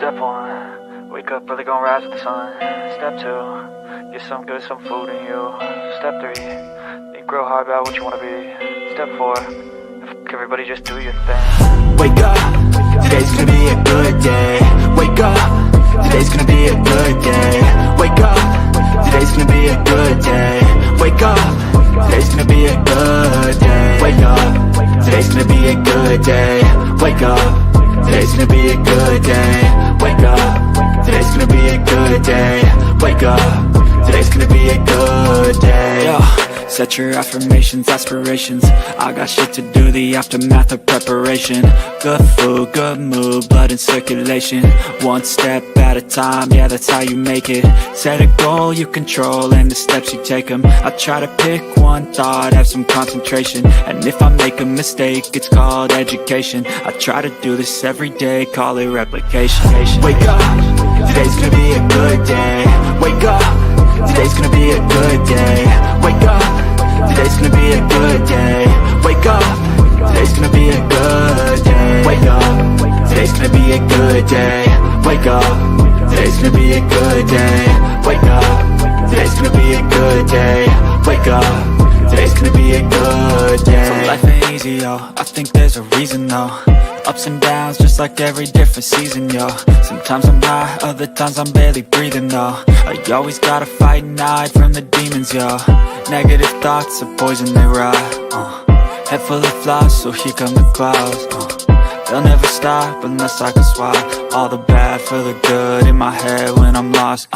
Step 1, wake up, really gonna rise with the sun. Step 2, get some good, some food in you. Step 3, think real hard about what you wanna be. Step 4, everybody just do your thing. Wake up, today's gonna be a good day. Wake up, today's gonna be a good day. Wake up, today's gonna be a good day. Wake up, today's gonna be a good day. Wake up, today's gonna be a good day. Wake up, today's gonna be a good day. Wake up, today's gonna be a good day. Wake up, today's gonna be a good day. Yeah. Set your affirmations, aspirations. I got shit to do, the aftermath of preparation. Good food, good mood, blood in circulation. One step at a time, yeah, that's how you make it. Set a goal you control and the steps you take them. I try to pick one thought, have some concentration. And if I make a mistake, it's called education. I try to do this every day, call it replication. Wake up, today's gonna be a good day. Wake up, today's gonna be a good day. Wake up, today's gonna be a good day. Wake up, today's gonna be a good day. Wake up, today's gonna be a good day. Wake up, today's gonna be a good day. Wake up, today's gonna be a good day. Wake up, today's gonna be a good day. So life ain't easy, yo, I think there's a reason though. Ups and downs, just like every different season, yo. Sometimes I'm high, other times I'm barely breathing, though. I always gotta fight and hide from the demons, yo. Negative thoughts are poison, they rot. Head full of flies, so here come the clouds. They'll never stop unless I can swap all the bad for the good in my head when I'm lost.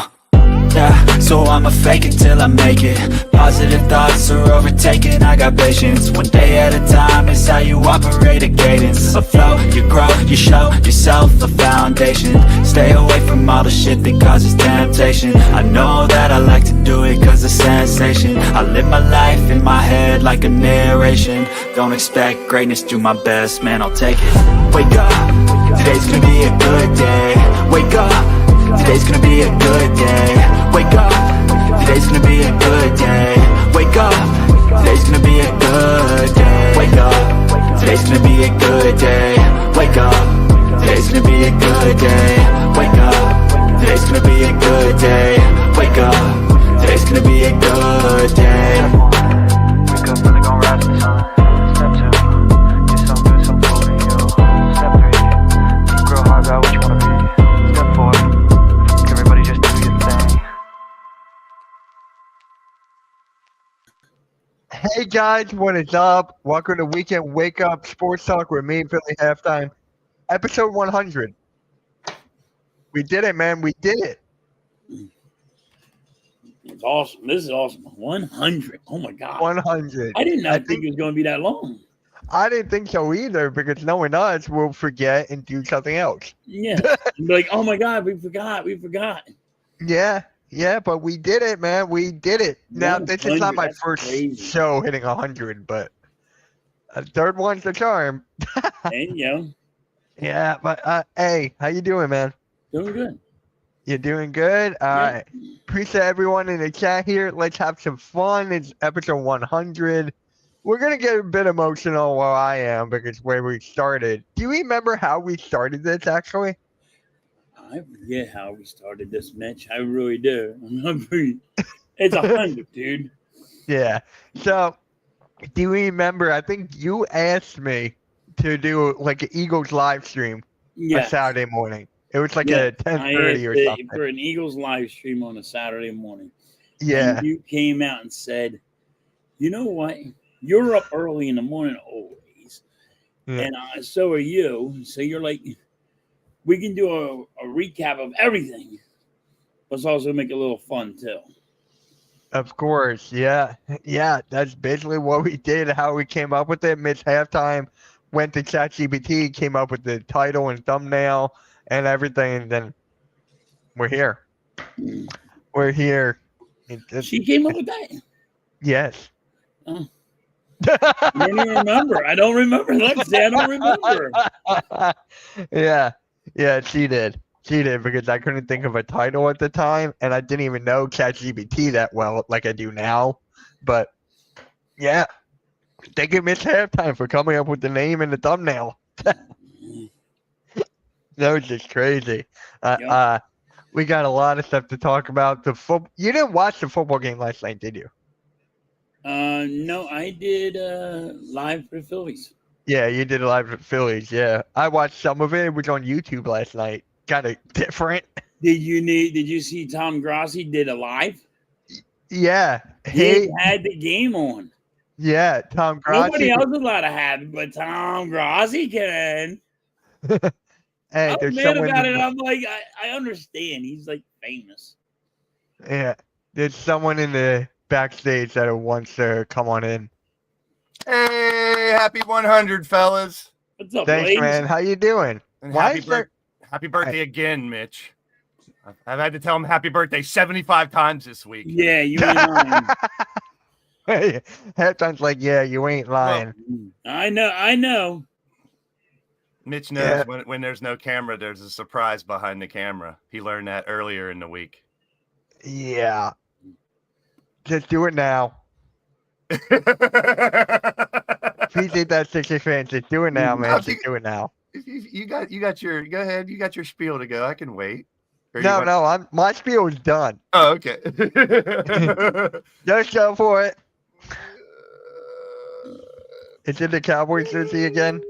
Yeah, so I'ma fake it till I make it. Positive thoughts are overtaken, I got patience. One day at a time is how you operate a cadence. A flow, you grow, you show yourself a foundation. Stay away from all the shit that causes temptation. I know that I like to do it cause it's sensation. I live my life in my head like a narration. Don't expect greatness, do my best, man, I'll take it. Wake up, today's gonna be a good day. Wake up, today's gonna be a good day. Wake up, today's gonna be a good day. Wake up, today's gonna be a good day. Wake up, today's gonna be a good day. Wake up, today's gonna be a good day. Wake up, today's gonna be a good day. Wake up, today's gonna be a good day. Wake up, really gonna rise with the sun. Step 2, get some good, some food in you. Step 3, think real hard about what you wanna be. Step 4, everybody just do your thing. Hey guys, what is up? Welcome to Weekend Wake Up Sports Talk with me, Philly Halftime, episode 100. We did it, man. We did it. It's awesome. This is awesome. 100. Oh my God. 100. I did not think it was going to be that long. I didn't think so either because knowing us, we'll forget and do something else. Yeah. Be like, oh my God, we forgot. Yeah, but we did it, man. We did it. Now, this is not my 100, that's first crazy. show hitting 100, but a third one's the charm. And, you know, Yeah, but hey, how you doing, man? doing good. You're doing good? All Yeah. right. Appreciate everyone in the chat here. Let's have some fun. It's episode 100. We're going to get a bit emotional where I am because where we started. Do you remember how we started this, actually? I forget how we started this, Mitch. I really do. It's 100, dude. Yeah. So, do you remember? I think you asked me to do like an Eagles live stream Yeah. on Saturday morning. It was like Yeah, a 10:30 or something. for an Eagles live stream on a Saturday morning. Yeah. And you came out and said, you know what? You're up early in the morning always. Yeah. And so are you. So you're like, we can do a recap of everything. Let's also make it a little fun, too. Of course, yeah. Yeah, that's basically what we did, how we came up with it. Mitch Halftime went to ChatGPT, came up with the title and thumbnail and everything, and then we're here. We're here. She came up with that? Yes. Oh. I don't even remember. I don't remember. Let's say I don't remember. Yeah, she did. She did because I couldn't think of a title at the time, and I didn't even know ChatGPT that well like I do now. But yeah, thank you, Mitch Halftime, for coming up with the name and the thumbnail. That was just crazy. Yeah. We got a lot of stuff to talk about. You didn't watch the football game last night, did you? No, I did live for the Phillies. Yeah, you did a live with Phillies. Yeah, I watched some of it. It was on YouTube last night. Kind of different. Did you see Tom Grossi did a live? Yeah. He had the game on. Yeah, Tom Grossi. Nobody else is allowed to have it, but Tom Grossi can. Hey, I'm there's mad someone. about it. I'm like, I understand. He's like famous. Yeah, there's someone in the backstage that wants to come on in. Hey, happy 100, fellas. What's up, Thanks, Blaze? man. How you doing? And Why happy birthday again, Mitch. I've had to tell him happy birthday 75 times this week. Yeah, you ain't lying. Hey, Halftime's like, yeah, you ain't lying. I know. Mitch knows when there's no camera, there's a surprise behind the camera. He learned that earlier in the week. Yeah. Just do it now. If you did that 60 fans, just do it now, man. Just do it now. You got your go ahead. You got your spiel to go. I can wait. No, my spiel is done. Oh, okay. Just go for it. Is it the Cowboys jersey again?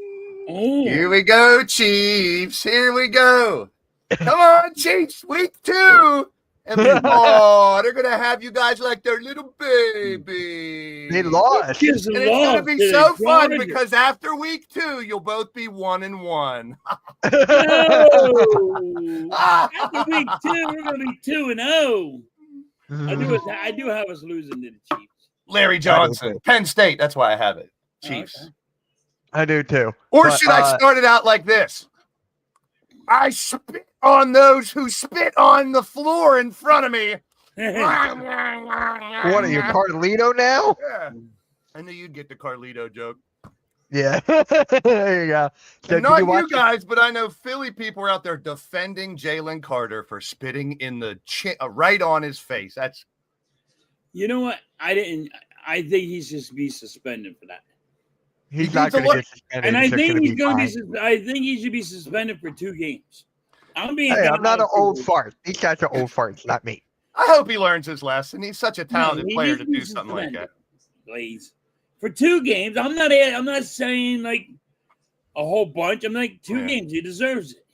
Here we go, Chiefs. Here we go. Come on, Chiefs. Week 2. And they're going to have you guys like their little baby. They lost. And it's going to be so fun because after week 2, you'll both be 1-1. After week 2, we're going to be 2-0. I do have us losing to the Chiefs. Larry Johnson, Penn State. That's why I have it. Chiefs. Okay. I do too. Or should I start it out like this? I spit on those who spit on the floor in front of me. What are you, Carlito now? Yeah. I knew you'd get the Carlito joke. Yeah. There you go. So not you guys, but I know Philly people are out there defending Jalen Carter for spitting in the right on his face. That's. You know what? I think he should be suspended for that. He's not going to get suspended. And I think he's going to be. I think he should be suspended for 2 games. I'm not an old fart. These guys are old farts, not me. I hope he learns his lesson. He's such a talented player to do something like that. Please, for 2 games. I'm not saying like a whole bunch. I'm like 2 games. He deserves it.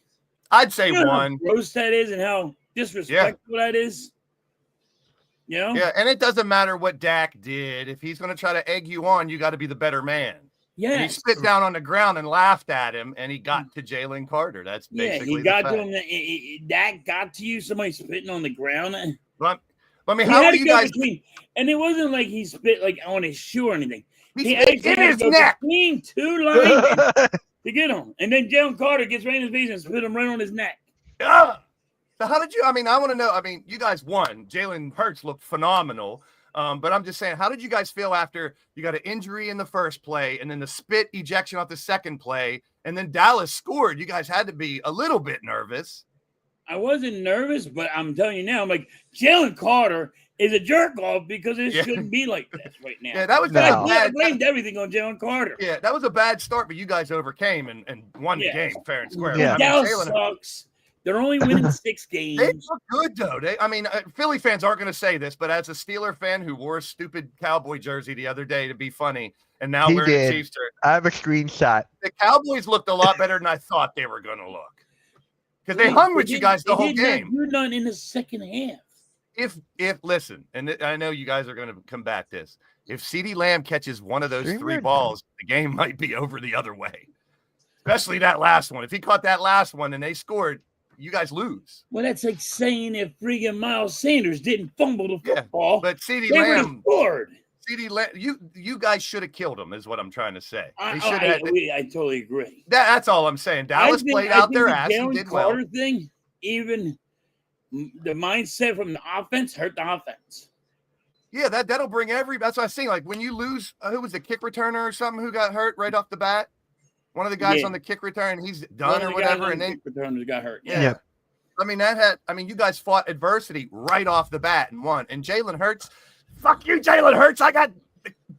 I'd say 1. How gross that is, and how disrespectful that is. You know? Yeah, and it doesn't matter what Dak did. If he's going to try to egg you on, you got to be the better man. Yeah, he spit down on the ground and laughed at him, and he got to Jalen Carter. That's basically he got to him. That got to you. Somebody spitting on the ground. But I mean, how are you guys? And it wasn't like he spit like on his shoe or anything. He spit in his neck between 2 linemen to get him, and then Jalen Carter gets right in his face and spit him right on his neck. So how did you? I mean, I want to know. I mean, you guys won. Jalen Hurts looked phenomenal. But I'm just saying, how did you guys feel after you got an injury in the first play and then the spit ejection off the second play and then Dallas scored? You guys had to be a little bit nervous. I wasn't nervous, but I'm telling you now, I'm like, Jalen Carter is a jerk off because it shouldn't be like this right now. Yeah, that was I blamed everything on Jalen Carter. Yeah, that was a bad start, but you guys overcame and won the game fair and square. Yeah. Dallas sucks. They're only winning 6 games. They look good, though. Philly fans aren't going to say this, but as a Steeler fan who wore a stupid Cowboy jersey the other day to be funny, and now wearing a Chiefs jersey. I have a screenshot. The Cowboys looked a lot better than I thought they were going to look. Because they hung with you guys the whole game. You're done in the second half. If listen, and I know you guys are going to combat this. If CeeDee Lamb catches one of those 3 balls, the game might be over the other way. Especially that last one. If he caught that last one and they scored, you guys lose. Well, that's like saying if freaking Miles Sanders didn't fumble the football, but CeeDee Lamb scored. CeeDee Lamb, you guys should have killed him, is what I'm trying to say. I totally agree. That's all I'm saying. Dallas played out their ass and did well. The thing, even the mindset from the offense hurt the offense. Yeah, that'll bring that's what I was saying. Like when you lose, who was the kick returner or something who got hurt right off the bat? One of the guys on the kick return, he's done or whatever, and then returners got hurt. Yeah. I mean, you guys fought adversity right off the bat and won. And Jalen Hurts, fuck you, Jalen Hurts. I got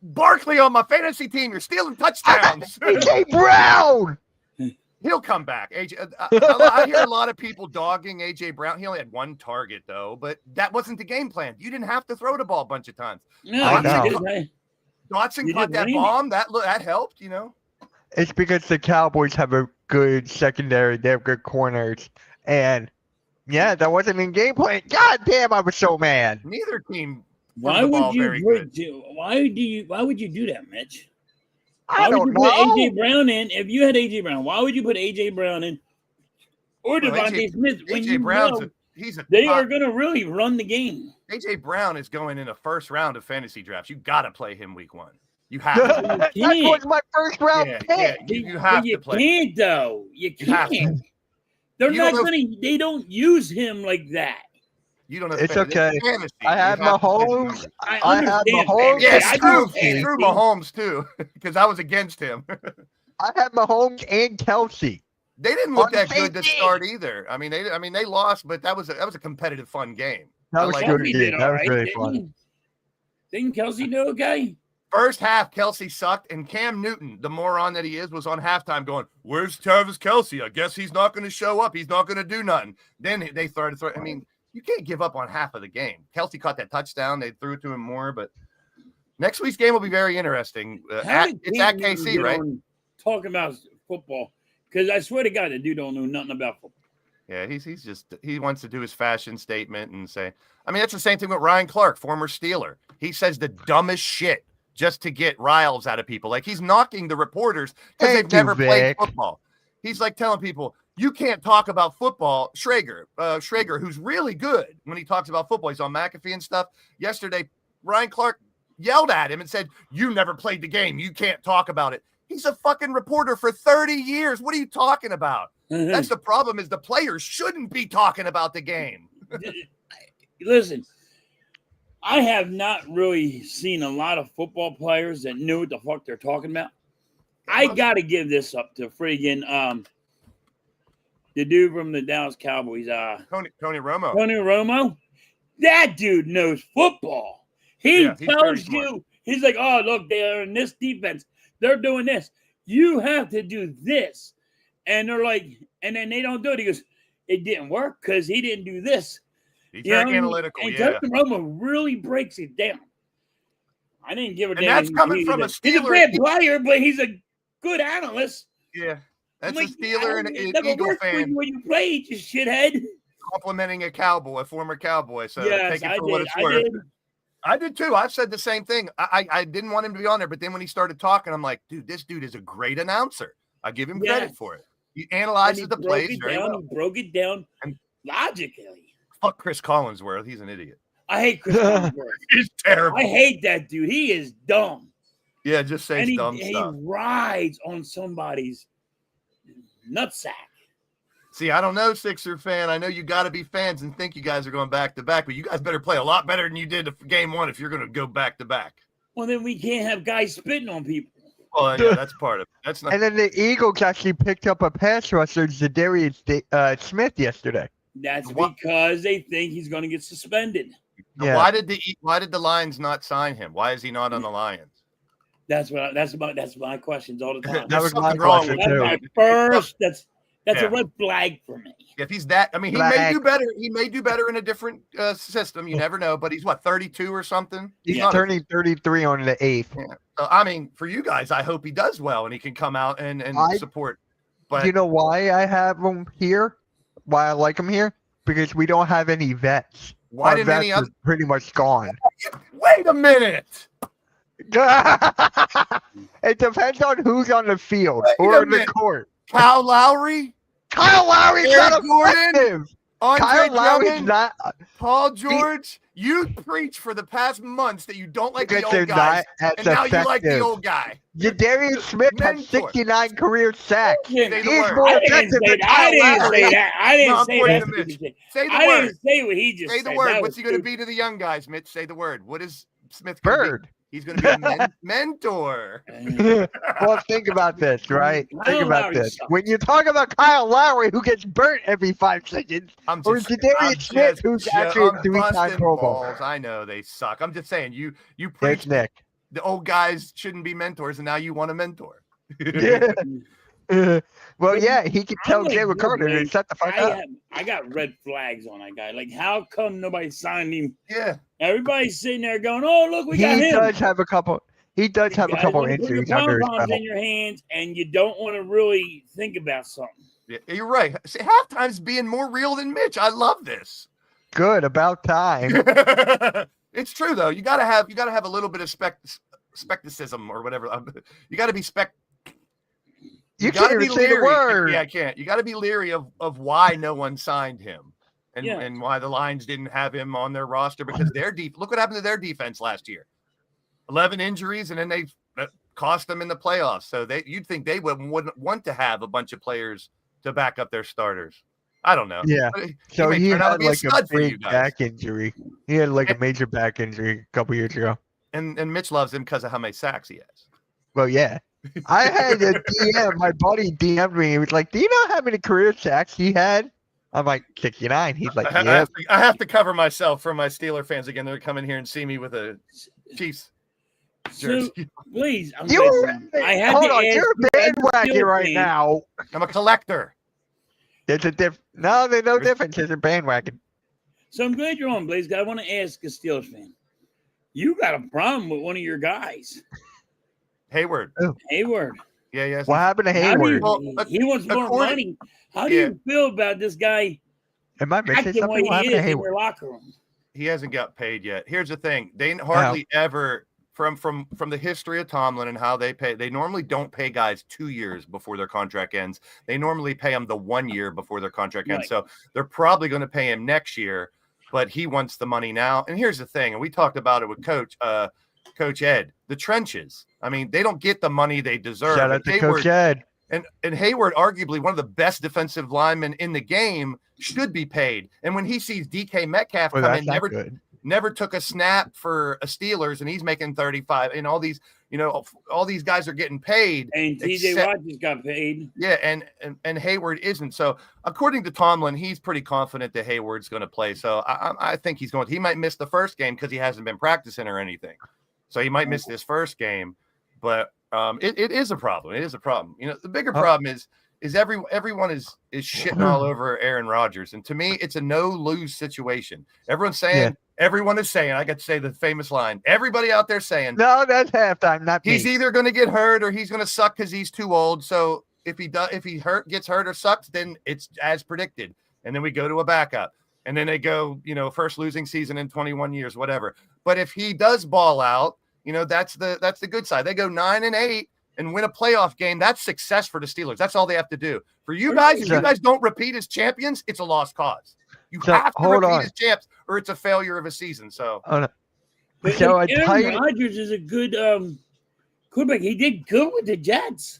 Barkley on my fantasy team. You're stealing touchdowns. AJ Brown. He'll come back. I hear a lot of people dogging AJ Brown. He only had one target though, but that wasn't the game plan. You didn't have to throw the ball a bunch of times. No, I know. Dotson caught that bomb. That helped. It's because the Cowboys have a good secondary. They have good corners, and yeah, that wasn't in game plan. God damn, I was so mad. Neither team. Why would you? Why would you do that, Mitch? I don't Put know. AJ Brown in? If you had AJ Brown, why would you put AJ Brown in or Devontae Smith when AJ you Brown's know they are going to really run the game? AJ Brown is going in the first round of fantasy drafts. You got to play him week 1. You have to. That was my first round pick. Yeah, you have to play. You can't though. You can't. They're not going to. They don't use him like that. You don't know. It's okay. Fantasy. I have Mahomes. I have Mahomes. Yeah, I screw do. Mahomes too, because I was against him. I had Mahomes and Kelsey. They didn't look that good to start either. I mean, they lost, but that was a competitive, fun game. That was good. That was really fun. Didn't Kelsey do okay? First half, Kelsey sucked, and Cam Newton, the moron that he is, was on halftime going, "Where's Travis Kelsey? I guess he's not going to show up. He's not going to do nothing." Then they started throwing. I mean, you can't give up on half of the game. Kelsey caught that touchdown. They threw it to him more, but next week's game will be very interesting. It's at KC, right? Talking about football, because I swear to God, the dude don't know nothing about football. Yeah, he wants to do his fashion statement and say. I mean, that's the same thing with Ryan Clark, former Steeler. He says the dumbest shit just to get riles out of people. Like he's knocking the reporters because they've never played football. He's like telling people, you can't talk about football. Schrager, who's really good when he talks about football. He's on McAfee and stuff. Yesterday, Ryan Clark yelled at him and said, "You never played the game. You can't talk about it." He's a fucking reporter for 30 years. What are you talking about? That's the problem, is the players shouldn't be talking about the game. Listen, I have not really seen a lot of football players that knew what the fuck they're talking about. I got to give this up to friggin' the dude from the Dallas Cowboys. Tony Romo. Tony Romo? That dude knows football. He tells you, he's like, "Oh, look, they're in this defense. They're doing this. You have to do this." And they're like, and then they don't do it. He goes, "It didn't work because he didn't do this." He's very analytical. And Tony Romo really breaks it down. I didn't give a damn. And that's coming from a Steeler. He's a bad player, but he's a good analyst. Yeah. That's a Steeler and an Eagle fan. When you played, you shithead. Complimenting a former Cowboy. So yes, take it for what it's worth. I did too. I've said the same thing. I didn't want him to be on there, but then when he started talking, I'm like, dude, this dude is a great announcer. I give him credit for it. He analyzes the plays very well. He broke it down logically. Fuck Chris Collinsworth. He's an idiot. I hate Chris Collinsworth. He's terrible. I hate that dude. He is dumb. Yeah, just say dumb stuff. He rides on somebody's nutsack. See, I don't know, Sixer fan. I know you got to be fans and think you guys are going back to back, but you guys better play a lot better than you did game 1 if you're going to go back to back. Well, then we can't have guys spitting on people. Well, yeah, that's part of it. That's not. And then the Eagles actually picked up a pass rusher, Zadarius Smith, yesterday. That's because they think he's going to get suspended. Yeah. Why did the Lions not sign him? Why is he not on the Lions? That's my questions all the time. That was my question too. My first. That's a red flag for me. If he's that, I mean, he may do better. He may do better in a different system. You never know. But he's 32 or something. He's turning 33 on the 8th. Yeah. So, I mean, for you guys, I hope he does well and he can come out and support. But you know why I have him here? Why I like him here? Because we don't have any vets. Why Our didn't vets any other? are pretty much gone. Wait a minute. It depends on who's on the field or the court. Kyle Lowry, Kyle Lowry's Eric not effective. Andre Kyle Lowry's Drummond, not. Paul George. You preach for the past months that you don't like the Because they're old guys, not and now effective. you like the old guy. Zadarius Smith has Mentor. 69 career sacks. Say the He's word. more I didn't effective say than that. I Kyle didn't Lowry. say that. I didn't No, I'm say pointing that. to Mitch. Say the I word. didn't say what he just Say said. the word. That What's was he going to stupid. be to the young guys, Mitch? Say the word. What is Smith gonna Bird. be? He's going to be a mentor. Well, think about this, right? Kyle Think about Lowry this. sucks. When you talk about Kyle Lowry, who gets burnt every 5 seconds, or I'm Zadarius Smith, who's actually a 3-time busting Pro Bowl. balls. I know they suck. I'm just saying you There's preach Nick. the old guys shouldn't be mentors, and now you want a mentor. Yeah. Well, yeah, he could tell I'm like, Jalen Carter to shut the fuck up. I got red flags on that guy. Like, how come nobody signed him? Yeah. Everybody's sitting there going, "Oh, look, we got He him." does have a couple. He does have a guys couple wanna put your injuries under his pom-poms belt. in your hands, and you don't want to really think about something. Yeah, you're right. See, halftime's being more real than Mitch. I love this. Good, about time. It's true though. You gotta have a little bit of skepticism or whatever. You gotta be You can't even say the word. Yeah, I can't. You gotta be leery of why no one signed him and why the Lions didn't have him on their roster because their look what happened to their defense last year. 11 injuries, and then they cost them in the playoffs. So you'd think they wouldn't want to have a bunch of players to back up their starters. I don't know. Yeah. So he had like a big back injury. He had like a major back injury a couple years ago. And Mitch loves him because of how many sacks he has. Well, yeah. I had a DM. My buddy DM'd me. He was like, "Do you know how many career sacks he had?" I'm like, 69. He's like, "Yeah." I have to cover myself for my Steeler fans again. They're coming here and see me with a Chiefs jersey. So, please, Hold on, you're a bandwagon right now. I'm a collector. There's a No, there's no difference. There's a bandwagon. So I'm glad you're on, Blaze. I want to ask a Steelers fan. You got a problem with one of your guys. Hayward. Oh. Hayward. Yeah. What happened to Hayward? He wants more money. How do you feel about this guy? Am I missing something? What happened to Hayward? In your locker room? He hasn't got paid yet. Here's the thing. They hardly ever, from the history of Tomlin and how they pay, they normally don't pay guys 2 years before their contract ends. They normally pay them the 1 year before their contract ends. So they're probably going to pay him next year, but he wants the money now. And here's the thing, and we talked about it with Coach Ed, the trenches. I mean, they don't get the money they deserve. Shout out to Coach Ed. And Hayward, arguably one of the best defensive linemen in the game, should be paid. And when he sees DK Metcalf come in, never took a snap for a Steelers, and he's making 35. And all these guys are getting paid. And TJ Watt just got paid. Yeah, and Hayward isn't. So according to Tomlin, he's pretty confident that Hayward's going to play. So I think he's going. He might miss the first game because he hasn't been practicing or anything. So he might miss this first game, but it is a problem. It is a problem. You know, the bigger problem is everyone is shitting all over Aaron Rodgers, and to me, it's a no-lose situation. Everyone is saying. I got to say the famous line. Everybody out there saying, "No, that's halftime. Not he's either going to get hurt or he's going to suck because he's too old." So if he gets hurt or sucks, then it's as predicted, and then we go to a backup. And then they go, first losing season in 21 years, whatever. But if he does ball out, that's the good side. They go 9-8 and win a playoff game. That's success for the Steelers. That's all they have to do. For you guys, if you guys don't repeat as champions, it's a lost cause. You have to repeat as champs, or it's a failure of a season. So, Aaron Rodgers is a good quarterback. He did good with the Jets.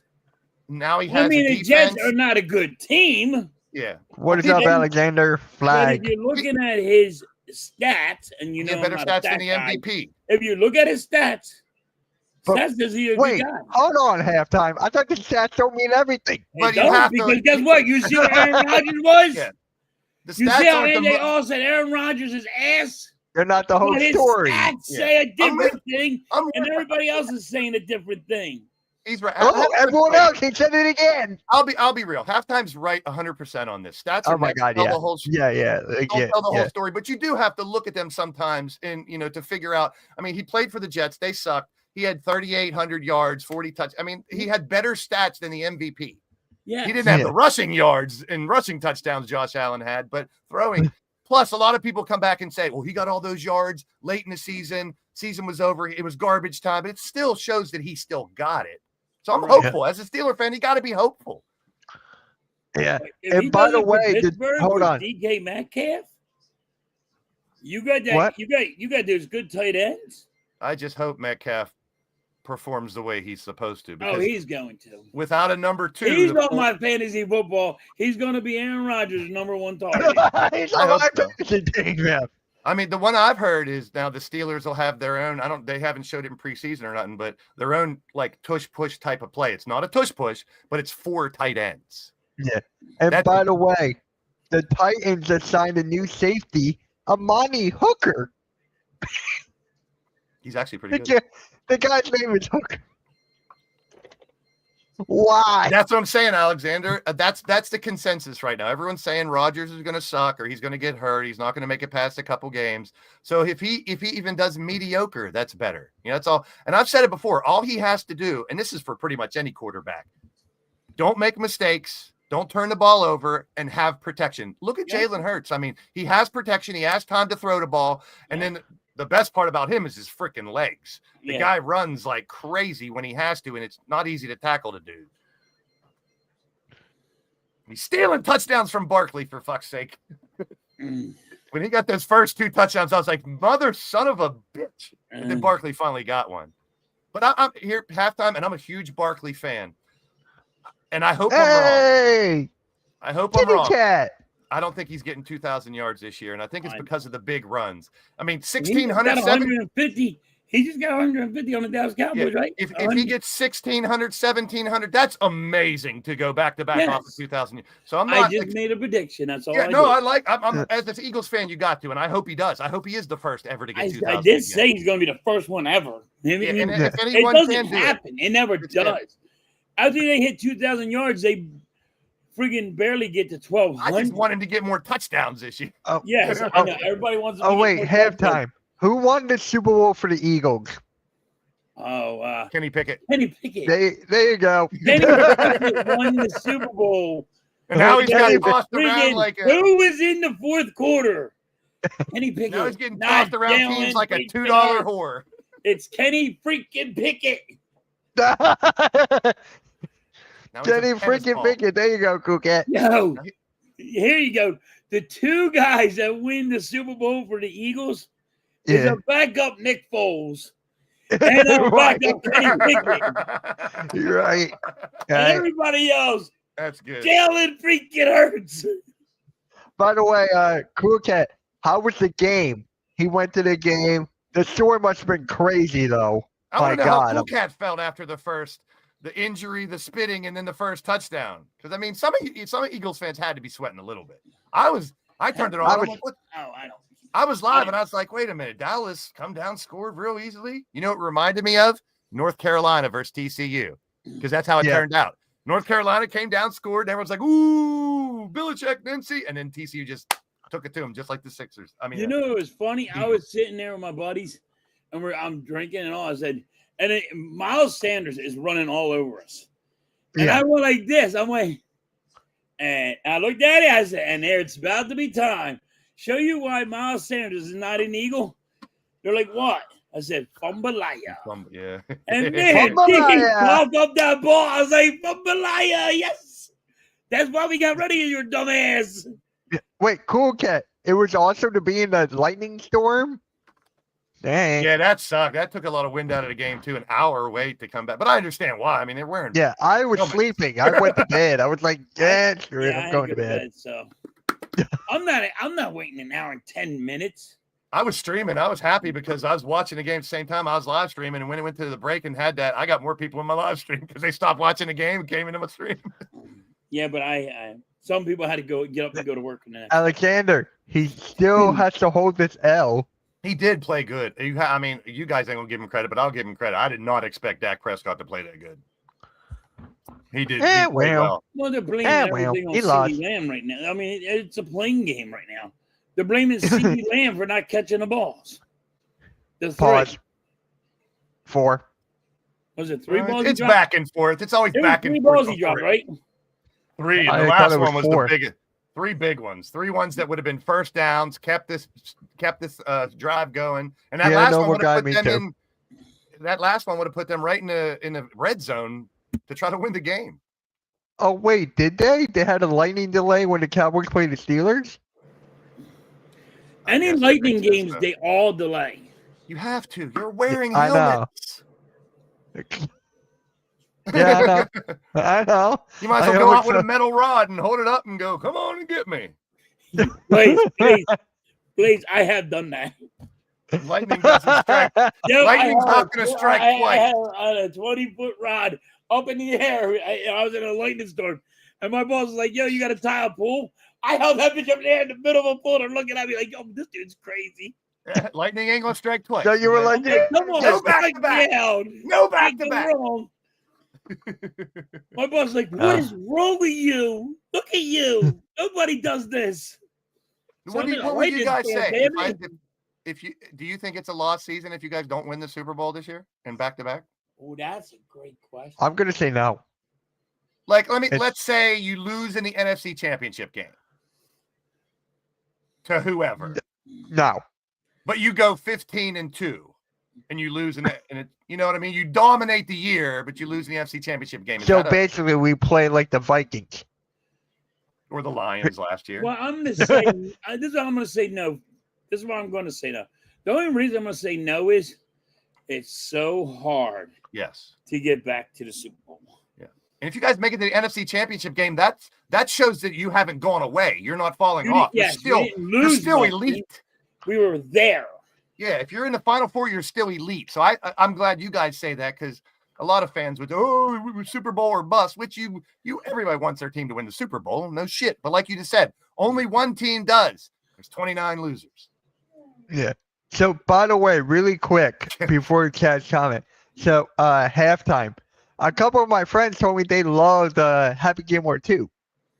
Now he has. The Jets are not a good team. Yeah. What is up, Alexander? Flag. But if you're looking at his stats, and you know better stats than the MVP. If you look at his stats does he a good guy. Hold on, halftime. I thought the stats don't mean everything. But you have because guess what? You see what Aaron Rodgers was? Yeah. You see how they all said Aaron Rodgers is ass? They're not the whole story. Stats say a different thing, and everybody else is saying a different thing. He's right. Everyone else, he said it again. I'll be real. Halftime's right 100% on this. Stats are my God, yeah. The whole story. Don't tell the whole story, but you do have to look at them sometimes and to figure out. I mean, he played for the Jets. They sucked. He had 3,800 yards, 40 touchdowns. I mean, he had better stats than the MVP. Yeah. He didn't have the rushing yards and rushing touchdowns Josh Allen had, but throwing. Plus, a lot of people come back and say, well, he got all those yards late in the season. Season was over. It was garbage time, but it still shows that he still got it. So I'm hopeful. As a Steeler fan, you got to be hopeful. Yeah. And by the way, hold on. DK Metcalf, you got that. What? You got those good tight ends. I just hope Metcalf performs the way he's supposed to. Oh, he's going to. Without a number 2. He's on my fantasy football. He's going to be Aaron Rodgers' number 1 target. He's on my fantasy team. I mean, the one I've heard is now the Steelers will have their own. They haven't showed it in preseason or nothing, but their own like tush push type of play. It's not a tush push, but it's 4 tight ends. Yeah. And by the way, the Titans have signed a new safety, Amani Hooker. He's actually pretty good. The guy's name is Hooker. Why? That's what I'm saying, Alexander. That's the consensus right now. Everyone's saying Rodgers is going to suck or he's going to get hurt. He's not going to make it past a couple games. So if he even does mediocre, that's better. That's all. And I've said it before. All he has to do, and this is for pretty much any quarterback, don't make mistakes. Don't turn the ball over and have protection. Look at Jalen Hurts. I mean, he has protection. He has time to throw the ball. And then the best part about him is his freaking legs. The guy runs like crazy when he has to, and it's not easy to tackle the dude. He's stealing touchdowns from Barkley, for fuck's sake. When he got those first 2 touchdowns, I was like, mother son of a bitch. And then Barkley finally got one. But I'm here halftime, and I'm a huge Barkley fan. And I hope I'm wrong. I hope I'm wrong. Cat. I don't think he's getting 2,000 yards this year, and I think it's because of the big runs. I mean, 1,650. He just got 150 on the Dallas Cowboys, right? If he gets 1,600, 1,700, that's amazing to go back to back off of 2,000. So I just made a prediction. That's all. I'm as an Eagles fan, you got to, and I hope he does. I hope he is the first ever to get 2,000. I did say he's going to be the first one ever. If anyone it doesn't happen. It never does. After they hit 2,000 yards, they friggin' barely get to 1,200. I just wanted to get more touchdowns this year. Oh, yes, I know. Everybody wants to. Oh, wait, halftime. Who won the Super Bowl for the Eagles? Oh, Kenny Pickett. Kenny Pickett. There you go. Kenny Pickett won the Super Bowl. And now he's getting tossed around like a... Who was in the fourth quarter? Kenny Pickett. Now he's getting tossed around teams like a $2 whore. It's Kenny freaking Pickett. Kenny freaking Pickett. There you go, Cool Cat. Yo, here you go. The 2 guys that win the Super Bowl for the Eagles is a backup Nick Foles and a backup Kenny Pickett. You're right. And everybody else, that's good. Jalen freaking Hurts. By the way, Cool Cat, how was the game? He went to the game. The story must have been crazy, though. I want to know how Cool Cat felt after the injury, the spitting, and then the first touchdown. Because I mean, some Eagles fans had to be sweating a little bit. I turned it on. I was live, and I was like, wait a minute, Dallas come down, scored real easily. You know what it reminded me of? North Carolina versus TCU, because that's how it turned out. North Carolina came down, scored, and everyone's like, ooh, Belichick, Nancy, and then TCU just took it to him, just like the Sixers. I mean, it was funny. I was sitting there with my buddies, and I'm drinking and all. I said, Miles Sanders is running all over us. And I went like this. I'm like, and I looked at it. I said, and there, it's about to be time. Show you why Miles Sanders is not an Eagle. They're like, what? I said, Fumbalaya. Yeah. And then he popped up that ball. I was like, Fumbalaya, yes. That's why we got rid of you, dumb ass. Wait, Cool Cat. It was awesome to be in the lightning storm. Dang. Yeah, that sucked. That took a lot of wind out of the game, too. An hour wait to come back. But I understand why. I mean, they're wearing. Yeah, I was sleeping. I went to bed. I was like, screw it. I'm going to bed. So I'm not waiting an hour and 10 minutes. I was streaming. I was happy because I was watching the game at the same time. I was live streaming. And when it went to the break and had that, I got more people in my live stream because they stopped watching the game and came into my stream. Yeah, but some people had to get up and go to work. Alexander, he still has to hold this L. He did play good. I mean, you guys ain't gonna give him credit, but I'll give him credit. I did not expect Dak Prescott to play that good. He did. Well, they're blaming everything on CeeDee Lamb right now. I mean, it's a playing game right now. They're blaming CeeDee Lamb for not catching the balls. Pause. 4. Was it 3 balls? It's back and forth. It's always back and forth. 3 balls he dropped, right? 3. And the last one was 4. The biggest. 3 big ones. 3 ones that would have been first downs, kept this drive going. And that last one would have put them in. That last one would have put them right in the red zone to try to win the game. Oh wait, did they? They had a lightning delay when the Cowboys played the Steelers? Any lightning games, they all delay. You have to. You're wearing helmets. Yeah, I know. You might as well go out with a metal rod and hold it up and go, come on and get me. Please, I have done that. Lightning doesn't strike. Lightning's not going to strike twice. On a 20-foot rod up in the air. I was in a lightning storm. And my boss was like, yo, you got to tie a pool? I held that bitch up there in the middle of a pool. They're looking at me like, yo, this dude's crazy. Yeah, lightning ain't going to strike twice. So you were like, no back to back. No back to back. My boss is like, what is wrong with you? Look at you. Nobody does this. So What would you guys say? If you do you think it's a lost season if you guys don't win the Super Bowl this year and back to back? Oh, that's a great question. I'm gonna say no. Like, let's say you lose in the NFC Championship game to whoever. No. But you go 15-2 and you lose in it. You know what I mean? You dominate the year, but you lose in the NFC Championship game. So basically, we play like the Vikings or the Lions last year. Well, I'm gonna say this is what I'm gonna say no. This is why I'm going to say no. The only reason I'm going to say no is it's so hard. Yes. To get back to the Super Bowl. Yeah. And if you guys make it to the NFC Championship game, that shows that you haven't gone away. You're not falling off. Yes, you're still elite. We were there. Yeah, if you're in the Final Four, you're still elite. So I'm glad you guys say that because a lot of fans would, Super Bowl or bust, which everybody wants their team to win the Super Bowl. No shit. But like you just said, only one team does. There's 29 losers. Yeah. So, by the way, really quick before Chad's comment. So, halftime. A couple of my friends told me they loved Happy Gilmore 2.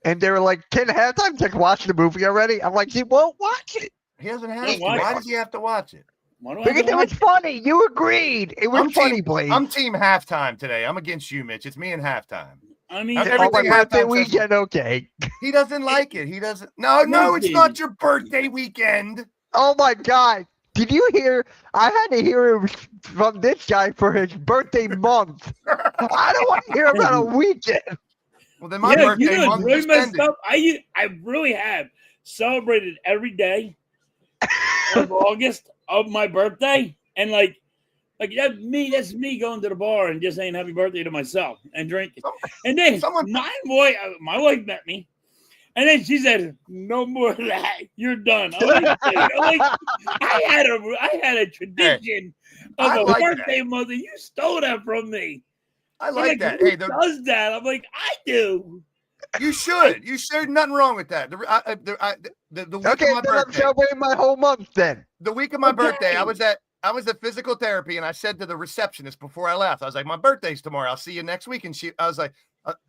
And they were like, can halftime just watch the movie already? I'm like, he won't watch it. He doesn't have to. Why does he have to watch it? Because it was funny. You agreed. It was funny, Blaze. I'm team halftime today. I'm against you, Mitch. It's me and halftime. I mean, on my birthday weekend, okay. He doesn't like it. He doesn't. No, it's not your birthday weekend. Oh my God. Did you hear? I had to hear it from this guy for his birthday month. I don't want to hear about a weekend. Well, then my birthday month really is messed up. I really have celebrated every day of August of my birthday. And like that's me going to the bar and just saying happy birthday to myself and drinking. And then my wife met me. And then she said, "No more of that. You're done." I had a tradition of a birthday month, and you stole that from me. I like that. Who does that? I'm like, I do. You should. You should. Nothing wrong with that. The week of my birthday, I'm celebrating my whole month. Then the week of my birthday, I was at physical therapy, and I said to the receptionist before I left, I was like, "My birthday's tomorrow. I'll see you next week." And I was like.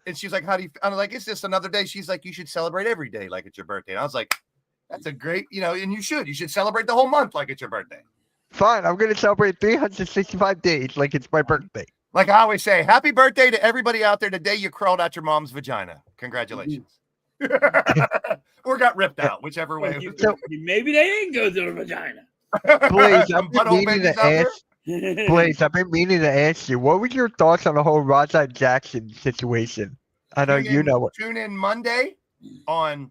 And she's like, how do you, I'm like, it's just another day. She's like, you should celebrate every day like it's your birthday. And I was like, that's a great, and you should celebrate the whole month like it's your birthday. Fine. I'm going to celebrate 365 days like it's my birthday. Like I always say, happy birthday to everybody out there the day you crawled out your mom's vagina. Congratulations. Or got ripped out, whichever way. Maybe they didn't go to the vagina. Blaze, I've been meaning to ask you, what were your thoughts on the whole Rajai Jackson situation? I know you know it. Tune in Monday on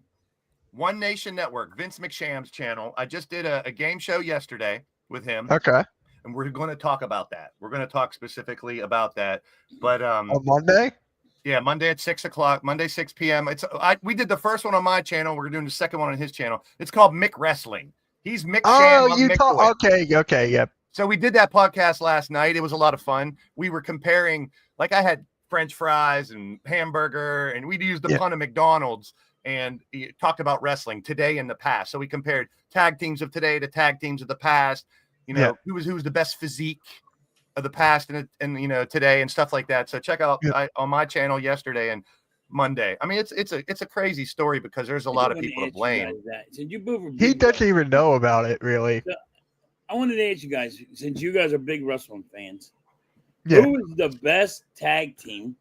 One Nation Network, Vince McSham's channel. I just did a game show yesterday with him. Okay. And we're going to talk about that. We're going to talk specifically about that. But on Monday? Yeah, Monday at 6 o'clock, Monday, 6 p.m. We did the first one on my channel. We're doing the second one on his channel. It's called Mick Wrestling. He's Mick Sham. Oh, you talk. Okay, yep. So we did that podcast last night. It was a lot of fun. We were comparing, like I had French fries and hamburger, and we used the pun of McDonald's and talked about wrestling today and the past. So we compared tag teams of today to tag teams of the past. Who was the best physique of the past and today and stuff like that. So check out on my channel yesterday and Monday. I mean, it's a crazy story because there's a lot of people to blame. He doesn't even know about it, really. I wanted to ask you guys, since you guys are big wrestling fans, who is the best tag team?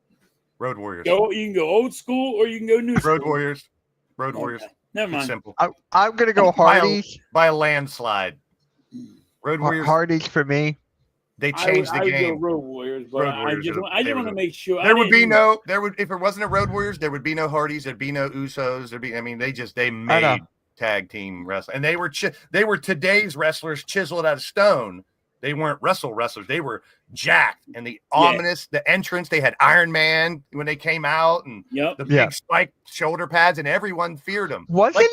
Road Warriors. You can go old school or you can go new school. Road Warriors. Road Warriors. Never mind. It's simple. I'm going to go Hardys. By a landslide. Road Warriors. Hardys for me. They changed the game. Go Road Warriors, but I just want to make sure. If it wasn't a Road Warriors, there would be no Hardys. There'd be no Usos. They made tag team wrestling, and they were today's wrestlers chiseled out of stone. They weren't wrestlers. They were jacked, and the entrance. They had Iron Man when they came out, and the big spiked shoulder pads, and everyone feared them. Wasn't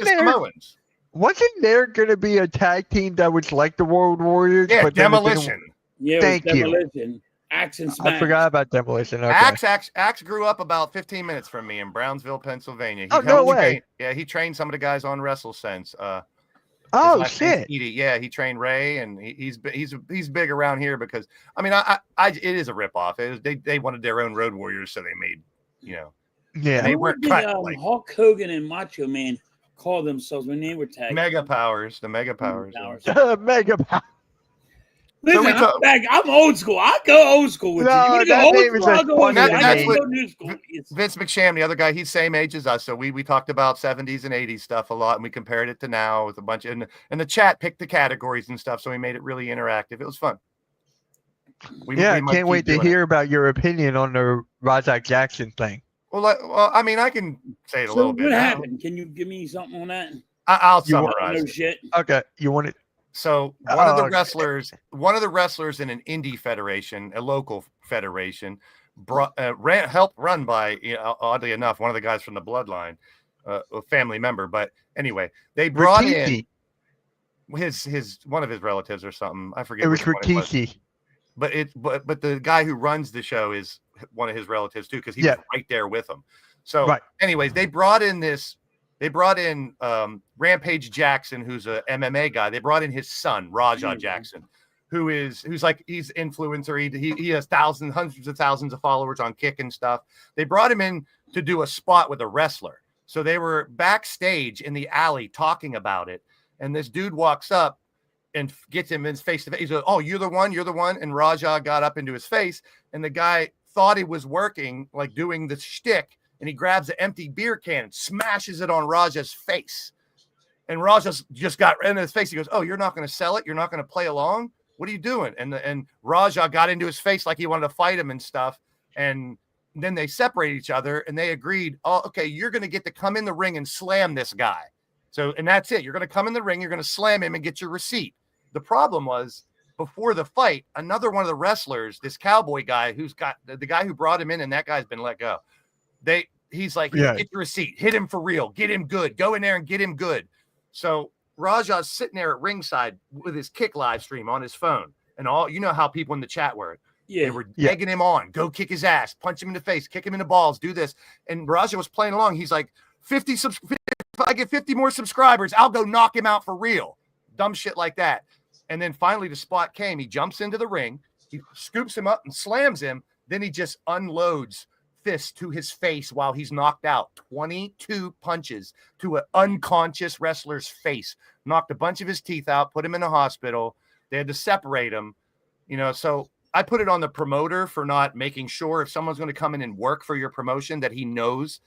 there going to be a tag team that was like the Road Warriors? Yeah, but Demolition. Thank you. Demolition. Axe and Smash. I forgot about Demolition. Okay. Axe grew up about 15 minutes from me in Brownsville, Pennsylvania. No way. He trained some of the guys on WrestleSense. Oh shit! Edie. Yeah, he trained Ray, and he's big around here because I mean, it is a ripoff. They wanted their own Road Warriors, so they made, Yeah, they weren't did, cut like Hulk Hogan and Macho Man call themselves when they were tagged? Mega Powers, the Mega Powers. Mega Power. Listen, I'm old school. I go old school with you. You want to go old school? I'll go old school. I go new school. Vince McSham, the other guy, he's same age as us, so we talked about 70s and 80s stuff a lot, and we compared it to now with a bunch of, and the chat picked the categories and stuff, so we made it really interactive. It was fun. I can't wait to hear about your opinion on the Razak Jackson thing. Well, I mean, I can say it a little bit. What happened? Can you give me something on that? I'll summarize. No shit. Okay, you want it? So one of the wrestlers in an indie federation, a local federation, helped run by, oddly enough, one of the guys from the bloodline, a family member. But anyway, they brought in his one of his relatives or something. I forget. It was Rikishi. But the guy who runs the show is one of his relatives too, because he was right there with him. So, anyways, they brought in Rampage Jackson, who's a MMA guy. They brought in his son, Raja Jackson, who's influencer. He has hundreds of thousands of followers on Kick and stuff. They brought him in to do a spot with a wrestler. So they were backstage in the alley talking about it. And this dude walks up and gets him in his face to face. He goes, "Oh, you're the one. And Raja got up into his face, and the guy thought he was working, like doing the shtick. And he grabs an empty beer can and smashes it on Raja's face. And Raja just got in his face. He goes, "Oh, you're not going to sell it? You're not going to play along? What are you doing?" And Raja got into his face like he wanted to fight him and stuff. And then they separated each other and they agreed, "Oh, okay, you're going to get to come in the ring and slam this guy. So, and that's it. You're going to come in the ring. You're going to slam him and get your receipt." The problem was, before the fight, another one of the wrestlers, this cowboy guy who's got the guy who brought him in, and that guy's been let go. He's like, "Get your receipt, hit him for real, get him good, go in there and get him good." So Raja's sitting there at ringside with his Kick live stream on his phone, and how people in the chat were. They were egging him on, go kick his ass, punch him in the face, kick him in the balls, do this. And Raja was playing along. He's like, if I get 50 more subscribers, I'll go knock him out for real. Dumb shit like that. And then finally the spot came. He jumps into the ring, he scoops him up and slams him. Then he just unloads fist to his face while he's knocked out. 22 punches to an unconscious wrestler's face. Knocked a bunch of his teeth out, put him in a hospital. They had to separate him. So I put it on the promoter for not making sure if someone's going to come in and work for your promotion that he knows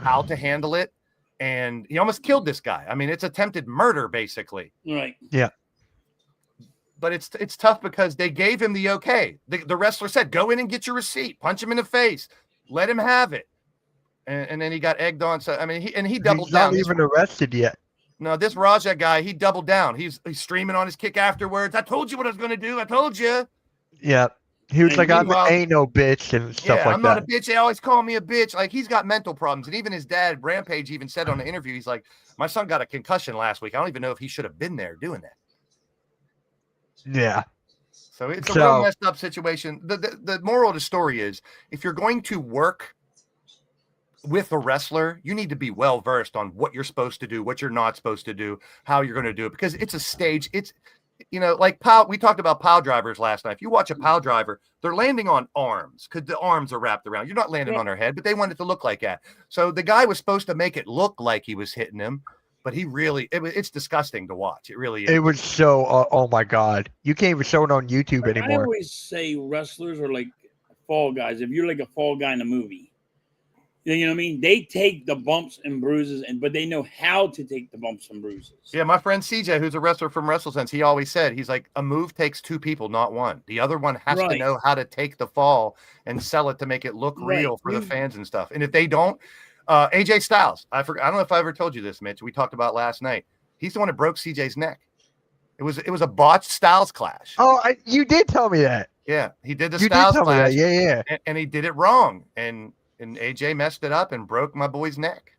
how to handle it. And he almost killed this guy. I mean, it's attempted murder, basically. Right. Yeah. But it's tough because they gave him the okay. The wrestler said, "Go in and get your receipt, punch him in the face, let him have it." And then he got egged on. So I mean, he doubled down. He's not even arrested yet. No, this Raja guy, he doubled down. He's streaming on his Kick afterwards. "I told you what I was going to do. I told you." Yeah. He was like, ain't no bitch and stuff like that. I'm not a bitch. They always call me a bitch. Like, he's got mental problems. And even his dad, Rampage, even said on the interview, he's like, "My son got a concussion last week. I don't even know if he should have been there doing that." Yeah. So it's a real messed up situation. The moral of the story is, if you're going to work with a wrestler, you need to be well versed on what you're supposed to do, what you're not supposed to do, how you're going to do it, because it's a stage. It's, like we talked about pile drivers last night. If you watch a pile driver, they're landing on arms because the arms are wrapped around. You're not landing on their head, but they want it to look like that. So the guy was supposed to make it look like he was hitting him, but it's disgusting to watch. It really is. It was so, oh my God. You can't even show it on YouTube anymore. I always say wrestlers are like fall guys. If you're like a fall guy in a movie, you know what I mean? They take the bumps and bruises, but they know how to take the bumps and bruises. Yeah, my friend CJ, who's a wrestler from WrestleSense, he always said, he's like, a move takes two people, not one. The other one has to know how to take the fall and sell it to make it look real for the fans and stuff. And if they don't, AJ Styles, I don't know if I ever told you this, Mitch. We talked about last night. He's the one that broke CJ's neck. It was a botched Styles clash. Oh, you did tell me that. Yeah, he did the Styles clash. Yeah. And he did it wrong. And AJ messed it up and broke my boy's neck.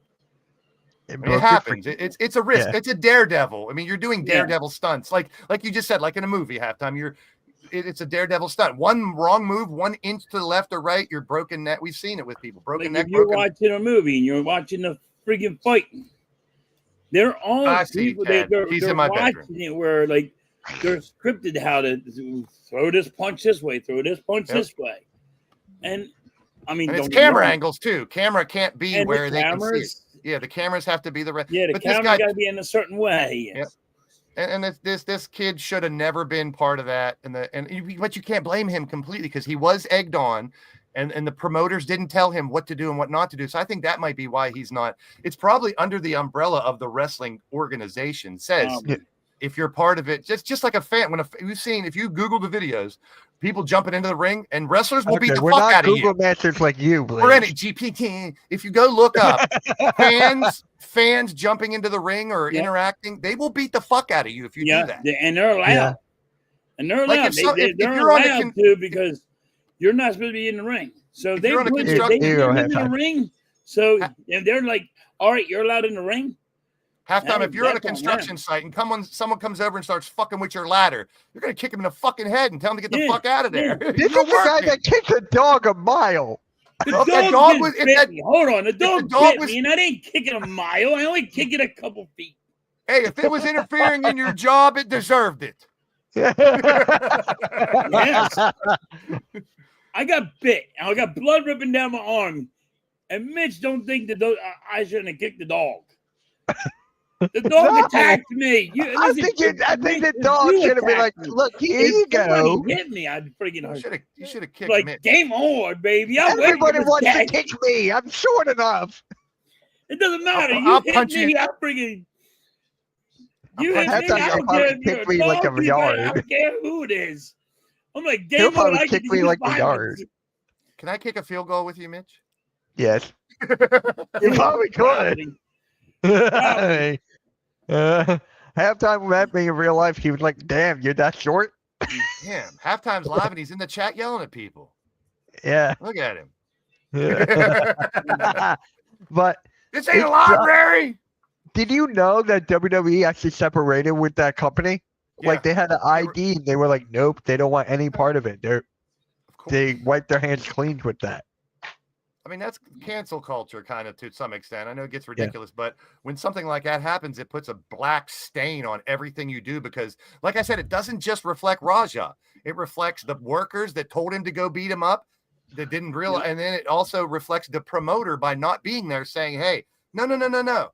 It happens. It's a risk. Yeah. It's a daredevil. I mean, you're doing daredevil stunts, like you just said, like in a movie. Halftime, it's a daredevil stunt. One wrong move, 1 inch to the left or right, you're broken neck. We've seen it with people. Broken neck. If you're watching a movie and you're watching a freaking fight, They're all I see, people. Ted. They're He's in my watching bedroom. it where like they're scripted how to throw this punch this way, throw this punch this way, and I mean, And it's don't get me camera wrong. angles too. Camera can't be And where the they can see it. cameras, Yeah, the cameras have to be the yeah, the but this camera guy, got to be in a certain way. Yep. and this kid should have never been part of that. But you can't blame him completely because he was egged on, and the promoters didn't tell him what to do and what not to do. So I think that might be why he's not. It's probably under the umbrella of the wrestling organization. Says if you're part of it, just like a fan. If you Google the videos, people jumping into the ring and wrestlers will beat the fuck out of you. We're not Google masters like you, Blaze. Or any GPT. If you go look up fans jumping into the ring or interacting, they will beat the fuck out of you if you do that. And they're allowed. Yeah. And they're Like allowed. They're allowed to because you're not supposed to be in the ring. So they put in the ring. So and they're like, all right, you're allowed in the ring. Halftime, if you're on a construction site and someone comes over and starts fucking with your ladder, you're going to kick him in the fucking head and tell him to get the fuck out of there. This is the guy that kicked a dog a mile. The dog bit me. Hold on. The dog bit me, and I didn't kick it a mile. I only kicked it a couple feet. Hey, if it was interfering in your job, it deserved it. Yes. I got bit. I got blood ripping down my arm. And Mitch don't think that I shouldn't have kicked the dog. The dog attacked me. I think the dog should have been like, look, here you go. Hit me. I'd freaking hurt. You should have kicked like, Mitch. Game on, baby. Everybody wants to kick me. I'm short enough. It doesn't matter. I'll punch you. I'm freaking. You hit me. I'll kick me like a yard. I don't care who it is. I'm like, He'll probably kick me like a yard. Can I kick a field goal with you, Mitch? Yes. You probably could. Halftime met me in real life. He was like, damn, you're that short? Damn. Halftime's live and he's in the chat yelling at people. Yeah. Look at him. But this ain't a library. Did you know that WWE actually separated with that company? Yeah. Like they had an ID and they were like, nope, they don't want any part of it. They wiped their hands clean with that. I mean, that's cancel culture kind of to some extent. I know it gets ridiculous, but when something like that happens, it puts a black stain on everything you do because, like I said, it doesn't just reflect Raja. It reflects the workers that told him to go beat him up that didn't realize. And then it also reflects the promoter by not being there saying, hey, no.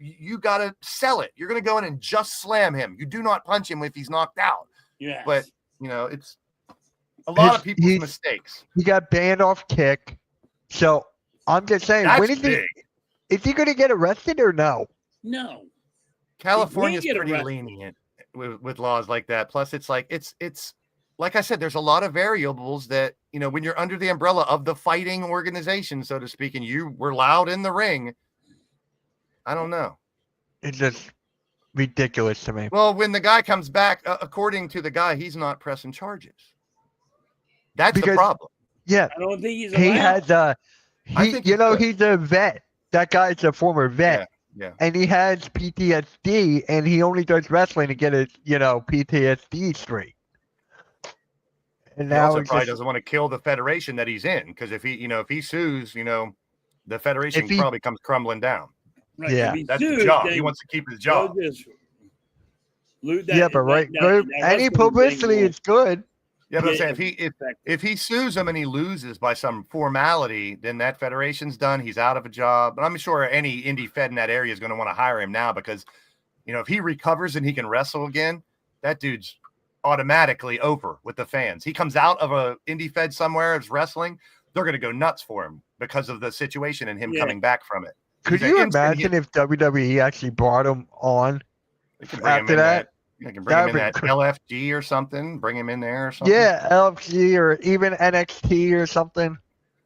You got to sell it. You're going to go in and just slam him. You do not punch him if he's knocked out. Yeah. But, it's a lot of people's mistakes. He got banned off Kick. So I'm just saying, is he going to get arrested or no? No. California's pretty lenient with laws like that. Plus, it's like it's like I said, there's a lot of variables that when you're under the umbrella of the fighting organization, so to speak, and you were loud in the ring. I don't know. It's just ridiculous to me. Well, when the guy comes back, according to the guy, he's not pressing charges. That's the problem. Yeah, I don't think he's allowed. He has he's a vet. That guy's a former vet. Yeah. And he has PTSD and he only does wrestling to get his, PTSD straight. And now he also probably doesn't want to kill the federation that he's in, because if he sues, the federation probably comes crumbling down. Right. Yeah. That's his job. He wants to keep his job. Any publicity is good. Yeah, but I'm saying if he sues him and he loses by some formality, then that federation's done. He's out of a job. But I'm sure any indie fed in that area is going to want to hire him now because, if he recovers and he can wrestle again, that dude's automatically over with the fans. He comes out of a indie fed somewhere as wrestling, they're going to go nuts for him because of the situation and him coming back from it. Could you imagine if WWE actually brought him on after that? I can bring him in that LFG or something. Bring him in there or something. Yeah, LFG or even NXT or something.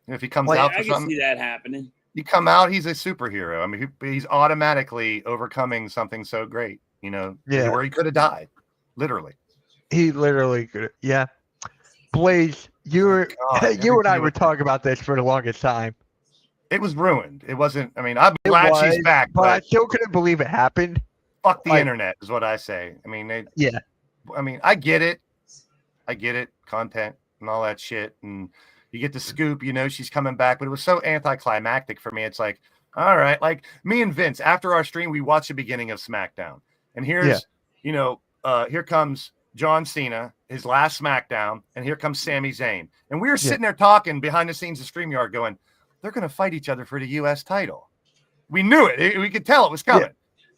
If he comes out for something, I can see that happening. You come out, he's a superhero. I mean, he's automatically overcoming something so great. Where he could have died, literally. He literally could. Yeah, Blaze, you and I were talking about this for the longest time. It was ruined. It wasn't. I mean, I'm glad she's back, but I still couldn't believe it happened. Fuck the internet is what I say. I mean, I get it. Content and all that shit. And you get the scoop, she's coming back, but it was so anticlimactic for me. It's like, All right. Like me and Vince, after our stream, we watched the beginning of SmackDown. And here's, here comes John Cena, his last SmackDown, and here comes Sami Zayn. And we were sitting there talking behind the scenes of StreamYard going, they're going to fight each other for the U.S. title. We knew it. We could tell it was coming. Yeah.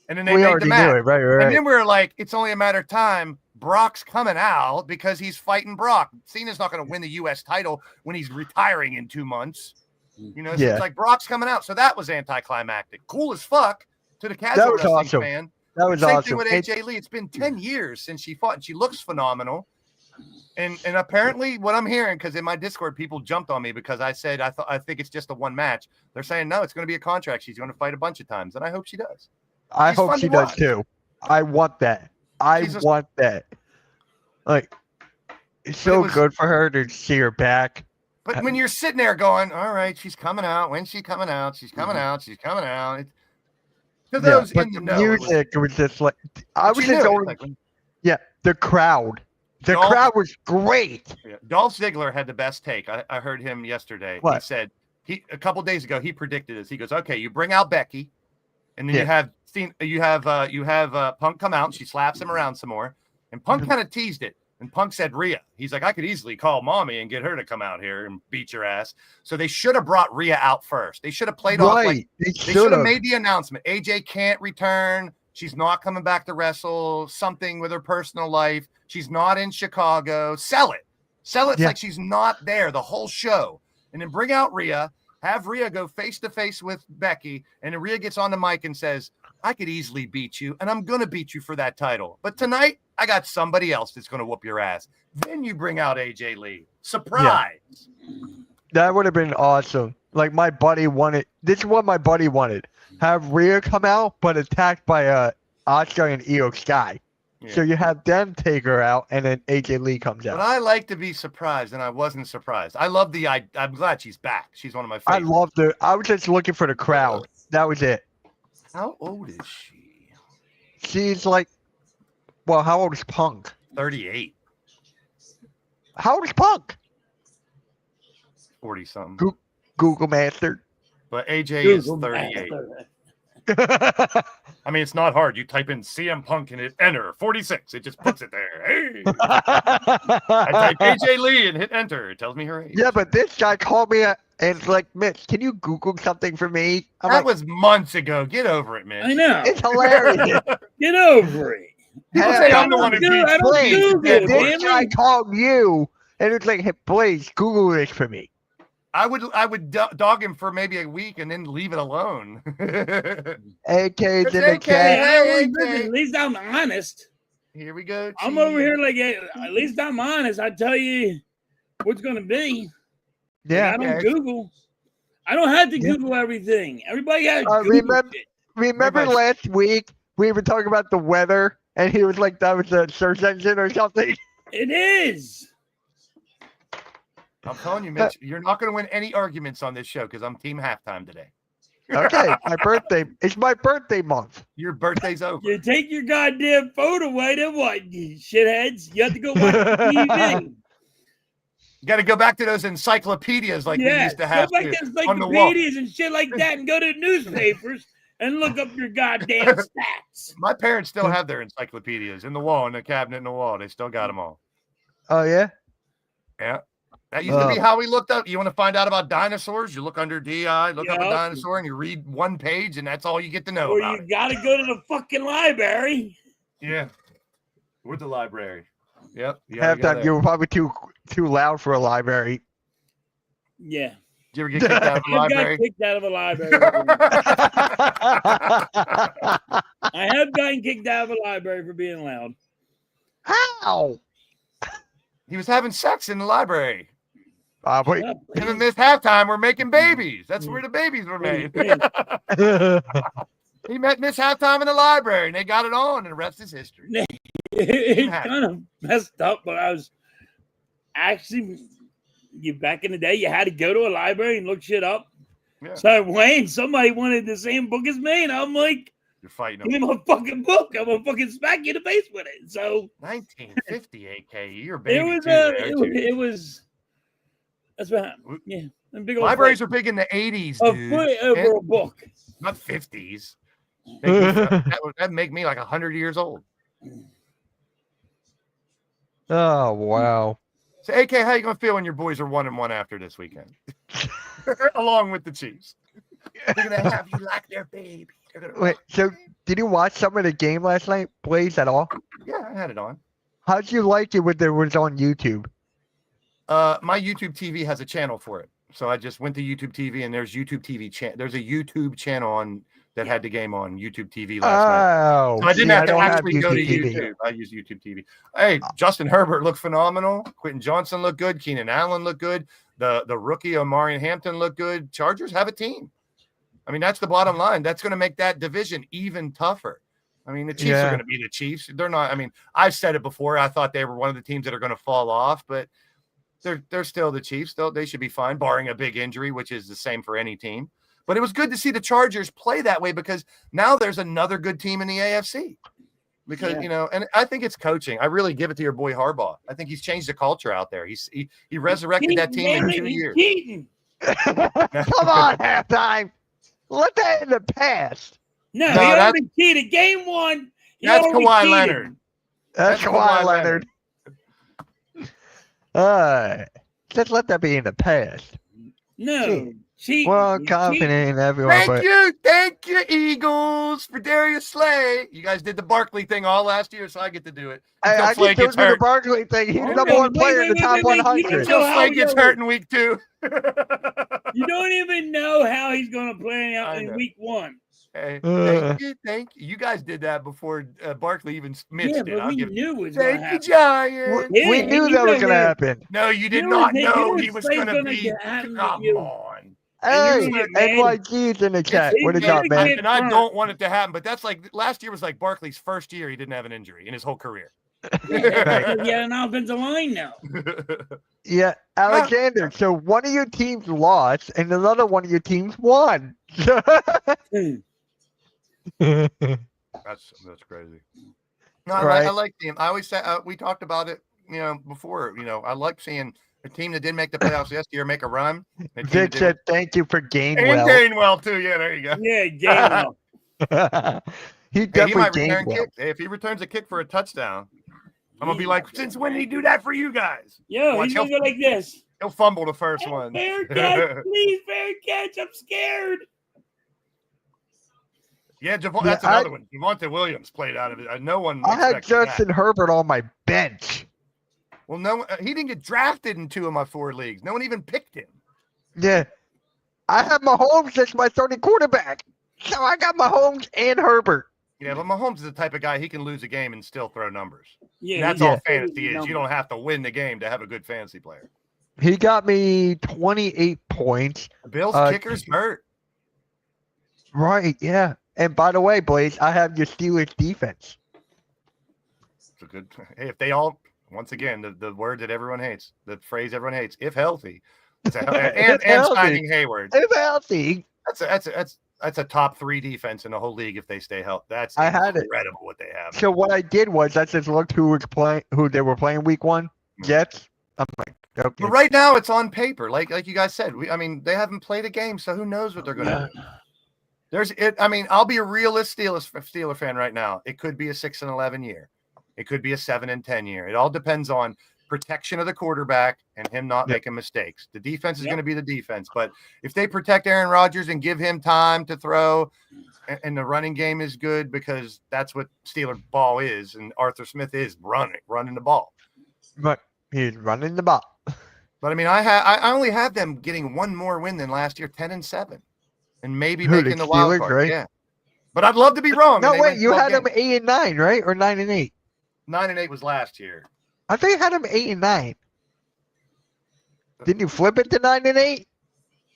And then they made the match. Knew it. Right. And then we were like, it's only a matter of time. Brock's coming out because he's fighting Brock. Cena's not going to win the U.S. title when he's retiring in 2 months. So it's like Brock's coming out. So that was anticlimactic. Cool as fuck to the casual wrestling fan. That was awesome. Same thing with AJ Lee. It's been 10 years since she fought, and she looks phenomenal. And apparently what I'm hearing, because in my Discord, people jumped on me because I said I think it's just a one match. They're saying, no, it's going to be a contract. She's going to fight a bunch of times, and I hope she does. I hope she does too. I want that. I want that. Like, it's so good for her to see her back. But when you're sitting there going, all right, she's coming out. When's she coming out? She's coming out. She's coming out. To those in the know, music was just like I was just going. The crowd. The crowd was great. Dolph Ziggler had the best take. I heard him yesterday. What? He said a couple days ago he predicted this. He goes, okay, you bring out Becky, and then you have Punk come out and she slaps him around some more, and Punk kind of teased it. And Punk said Rhea. He's like, I could easily call mommy and get her to come out here and beat your ass. So they should have brought Rhea out first. They should have played off like they should have made the announcement. AJ can't return. She's not coming back to wrestle. Something with her personal life. She's not in Chicago. Sell it. Like she's not there the whole show. And then bring out Rhea. Have Rhea go face to face with Becky. And then Rhea gets on the mic and says, I could easily beat you, and I'm going to beat you for that title. But tonight, I got somebody else that's going to whoop your ass. Then you bring out AJ Lee. Surprise. Yeah. That would have been awesome. Like my buddy wanted. This is what my buddy wanted. Have Rhea come out, but attacked by Asuka and Io Sky. Yeah. So you have them take her out, and then AJ Lee comes out. But I like to be surprised, and I wasn't surprised. I love I'm glad she's back. She's one of my favorites. I loved her. I was just looking for the crowd. That was it. How old is she? She's like, well, how old is Punk? 38. How old is Punk? 40-something. Google Master. But AJ is 38. I mean, it's not hard. You type in CM Punk and hit enter. 46. It just puts it there. Hey. I type AJ Lee and hit enter. It tells me her age. Yeah, but this guy called me and it's like, Mitch, can you Google something for me? That was months ago. Get over it, Mitch. I know. It's hilarious. Get over it. People say I'm the one who beats. This guy called you and it's like, hey, please Google this for me. I would dog him for maybe a week and then leave it alone. AK's in the cat. At least I'm honest. Here we go. I'm over here like, at least I'm honest. I tell you what's going to be. Yeah. I don't Google. I don't have to Google everything. Everybody has Google remember last week we were talking about the weather and he was like, that was a search engine or something? It is. I'm telling you, Mitch, you're not going to win any arguments on this show because I'm team halftime today. Okay, my birthday. It's my birthday month. Your birthday's over. You take your goddamn phone away, then what, you shitheads? You have to go watch the TV. You got to go back to those encyclopedias like we used to have go back to encyclopedias and shit like that and go to the newspapers and look up your goddamn stats. My parents still have their encyclopedias in the wall, in the cabinet in the wall. They still got them all. Oh, yeah? Yeah. That used to be how we looked up. You want to find out about dinosaurs? You look under DI, look up a dinosaur, and you read one page, and that's all you get to know about. Or you got to go to the fucking library. Yeah. With the library. Yep. Halftime, you were probably too loud for a library. Yeah. Did you ever get kicked out of a library? I got kicked out of a library. I have gotten kicked out of a library for being loud. How? He was having sex in the library. Wait. And then this halftime, we're making babies. That's where the babies were made. He met Miss Halftime in the library, and they got it on, and the rest is history. It's kind of messed up, but I was actually, back in the day, you had to go to a library and look shit up. Yeah. So Wayne, somebody wanted the same book as me, and I'm like, you're fighting give me my fucking book. I'm gonna fucking smack you in the face with it. So 1950 AK, you're baby. It was That's what happened. Yeah. Big old Libraries foot. are big in the 80s, A dude. foot over a book. Not 50s. That'd make me like 100 years old. Oh wow. So, AK, how you gonna feel when your boys are 1-1 after this weekend, along with the Chiefs? They're gonna have you like their baby. Wait, so did you watch some of the game last night, Blaze, at all? Yeah, I had it on. How'd you like it when it was on YouTube? My YouTube TV has a channel for it, so I just went to YouTube TV, and there's YouTube TV there's a YouTube channel on that had the game on YouTube TV last night. So I didn't have to actually go to YouTube. I use YouTube TV. Hey, Justin Herbert looked phenomenal. Quentin Johnson looked good. Keenan Allen looked good. The rookie Omarion Hampton looked good. Chargers have a team. I mean, that's the bottom line. That's going to make that division even tougher. I mean, the Chiefs are going to be the Chiefs. They're not. I mean, I've said it before. I thought they were one of the teams that are going to fall off, but they're still the Chiefs. They should be fine, barring a big injury, which is the same for any team. But it was good to see the Chargers play that way because now there's another good team in the AFC. Because, and I think it's coaching. I really give it to your boy Harbaugh. I think he's changed the culture out there. He resurrected that team in 2 years. Come on, halftime. Let that in the past. No, he already cheated. Game 1. That's Kawhi Leonard. That's Kawhi Leonard. Just let that be in the past. No. Well, confident in everyone. Thank you, Eagles, for Darius Slay. You guys did the Barkley thing all last year, so I get to do it. I get to do the Barkley thing. He's the number one player in the top 100. Until Slay gets hurt in week 2. You don't even know how he's going to play out in week 1. Hey, thank you. You guys did that before Barkley even Mitch did. But we knew it was going to happen. Giants. We knew that was going to happen. No, you did not know he was going to be. Come on. Hey, NYG's in the chat. What is up, man? And I don't want it to happen, but that's like last year was like Barkley's first year. He didn't have an injury in his whole career. Yeah, an offensive line now. Yeah, Alexander. So one of your teams lost, and another one of your teams won. That's crazy. No, I like the. I always say we talked about it. Before. I like seeing a team that didn't make the playoffs last year make a run. Vic said, "Thank you for Gainwell." And Gainwell too. Yeah, there you go. Yeah, Gainwell. He definitely return kicks. Hey, if he returns a kick for a touchdown, I'm gonna be like, since when did he do that for you guys? Yo, he's gonna go like this. He'll fumble the first one. Fair catch, please, fair catch. I'm scared. Yeah, that's another one. Javonte Williams played out of it. No one. I had Justin Herbert on my bench. Well, no, he didn't get drafted in 2 of my 4 leagues. No one even picked him. Yeah, I have Mahomes as my starting quarterback, so I got Mahomes and Herbert. Yeah, but Mahomes is the type of guy he can lose a game and still throw numbers. Yeah, and that's all fantasy is. You don't have to win the game to have a good fantasy player. He got me 28 points. The Bills kickers hurt. Right, yeah. And by the way, Blaze, I have your Steelers defense. It's a good. Hey, if they all, once again, the word that everyone hates, the phrase everyone hates, if healthy, and signing Hayward. If healthy. That's a top 3 defense in the whole league if they stay healthy. That's incredible what they have. So what I did was I just looked who they were playing week 1. Jets. I'm like, okay. But right now it's on paper, like you guys said. They haven't played a game, so who knows what they're going to do. I'll be a realist Steeler fan right now. It could be a 6-11 year. It could be a 7-10 year. It all depends on protection of the quarterback and him not making mistakes. The defense is going to be the defense, but if they protect Aaron Rodgers and give him time to throw, and the running game is good because that's what Steeler ball is, and Arthur Smith is running the ball. But he's running the ball. But I only have them getting one more win than last year, 10-7. And maybe making the wild card. Right? Yeah. But I'd love to be wrong. No, wait, you had them 8-9, right? Or 9-8? 9-8 was last year. I think you had them 8-9. Didn't you flip it to 9-8?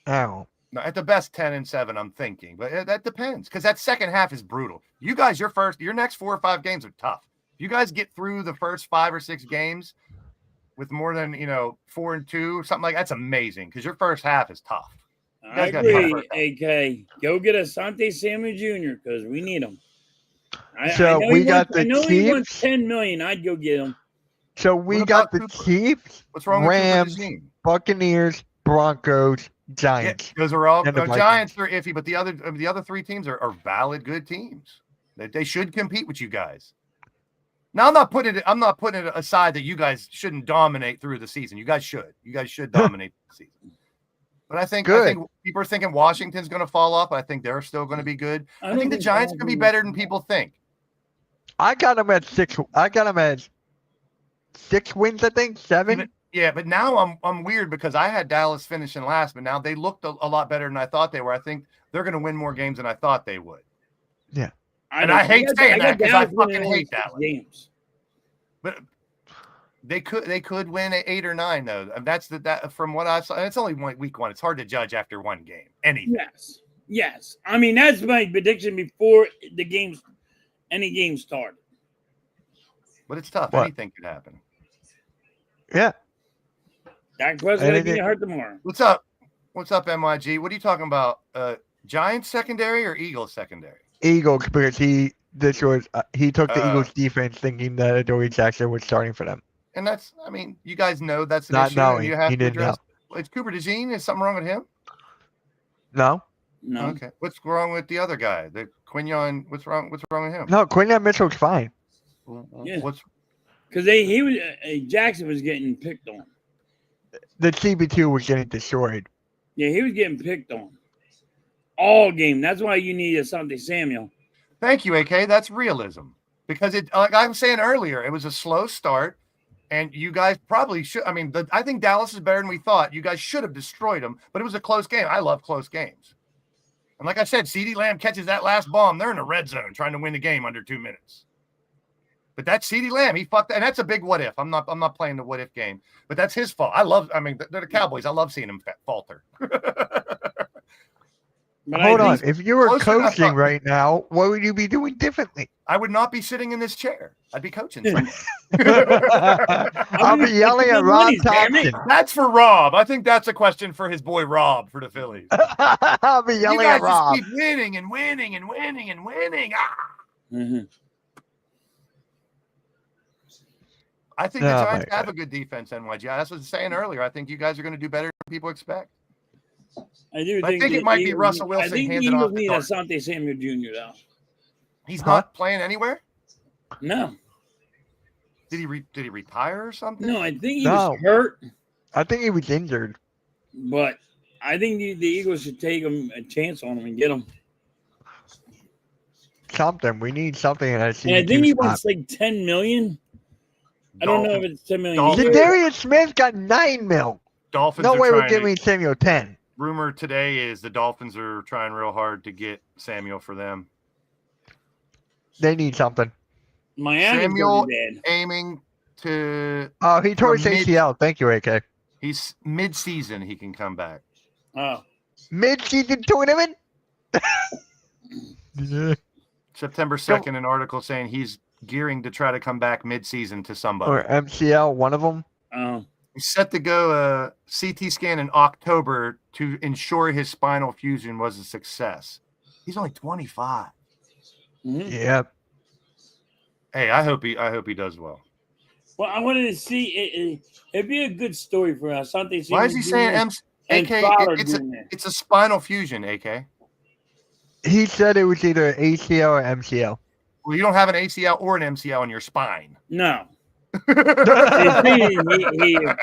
Oh. No, at the best 10-7, I'm thinking. But that depends. Because that second half is brutal. You guys, your next 4 or 5 games are tough. If you guys get through the first 5 or 6 games with more than 4-2, something like that's amazing. Because your first half is tough. I agree, AK. Go get Asante Samuel Jr. because we need him. I know he wants $10 million. I'd go get him. So we got the Chiefs, what's wrong Rams, with your team? Buccaneers, Broncos, Yeah, Giants. those are all And the Giants are iffy, but the other three teams are valid, good teams. They should compete with you guys. Now I'm not putting it aside that you guys shouldn't dominate through the season. You guys should. You guys should dominate the season. But I think people are thinking Washington's going to fall off. I think they're still going to be good. I think the Giants can be better than people think. I got them at 6. I got them at 6 wins. I think 7. Yeah, but now I'm weird because I had Dallas finishing last, but now they looked a lot better than I thought they were. I think they're going to win more games than I thought they would. Yeah, I hate saying that because I fucking hate Dallas. Games. But they could win at 8 or 9 though. That's that from what I saw. And it's only week 1. It's hard to judge after one game. Anything. Yes. I mean that's my prediction before any game started. But it's tough. Anything could happen. Yeah. Dak Prescott getting hurt tomorrow. What's up? What's up, MYG? What are you talking about? Giants secondary or Eagles secondary? Eagles, because he took the Eagles defense thinking that Adoree Jackson was starting for them. And that's, I mean, you guys know that's an Not issue. knowing. You have He to didn't address. know. Well, it's Cooper DeJean. Is something wrong with him? No. Okay. What's wrong with the other guy? The Quinyon. What's wrong with him? No, Quinyon Mitchell's fine. Yeah. What's because Jackson was getting picked on. The CB2 was getting destroyed. Yeah, he was getting picked on all game. That's why you need Asante Samuel. Thank you, AK. That's realism. Because it, like I was saying earlier, it was a slow start, and you guys probably should. I mean, I think Dallas is better than we thought. You guys should have destroyed them, but it was a close game. I love close games. And like I said, CeeDee Lamb catches that last bomb. They're in the red zone trying to win the game under 2 minutes. But that's CeeDee Lamb. He fucked that, and that's a big what if. I'm not playing the what if game, but that's his fault. I mean, they're the Cowboys. I love seeing him falter. But hold on. If you were coaching right now, what would you be doing differently? I would not be sitting in this chair. I'd be coaching. I'll be yelling at Rob Thompson. That's for Rob. I think that's a question for his boy Rob for the Phillies. I'll be yelling at Rob. You guys just keep winning and winning and winning and winning. Mm-hmm. I think the Giants have a good defense, NYG. That's what I was saying earlier. I think you guys are going to do better than people expect. I think it might be Russell Wilson. I think handed off need Asante Samuel Jr. though. He's not playing anywhere? No. Did he retire or something? No, I think he was hurt. I think he was injured. But I think the Eagles should take a chance on him and get him. Something. We need something. And I think he wants like $10 million. I don't know if it's $10 million. Darius Smith got $9 million. Dolphins. No way we're giving Samuel 10. Rumor today is the Dolphins are trying real hard to get Samuel for them. They need something. Miami Samuel aiming to. Oh, he tore his ACL. Thank you, AK. He's mid-season. He can come back. Oh, mid-season tournament. September 2nd, an article saying he's gearing to try to come back mid-season to somebody. Or MCL, one of them. Oh. He's set to go CT scan in October to ensure his spinal fusion was a success. He's only 25. Mm-hmm. Yep. Hey, I hope he does well. Well, I wanted to see it'd be a good story for us. Something. Why is he saying AK? It's a spinal fusion, AK. He said it was either ACL or MCL. Well, you don't have an ACL or an MCL in your spine. No. he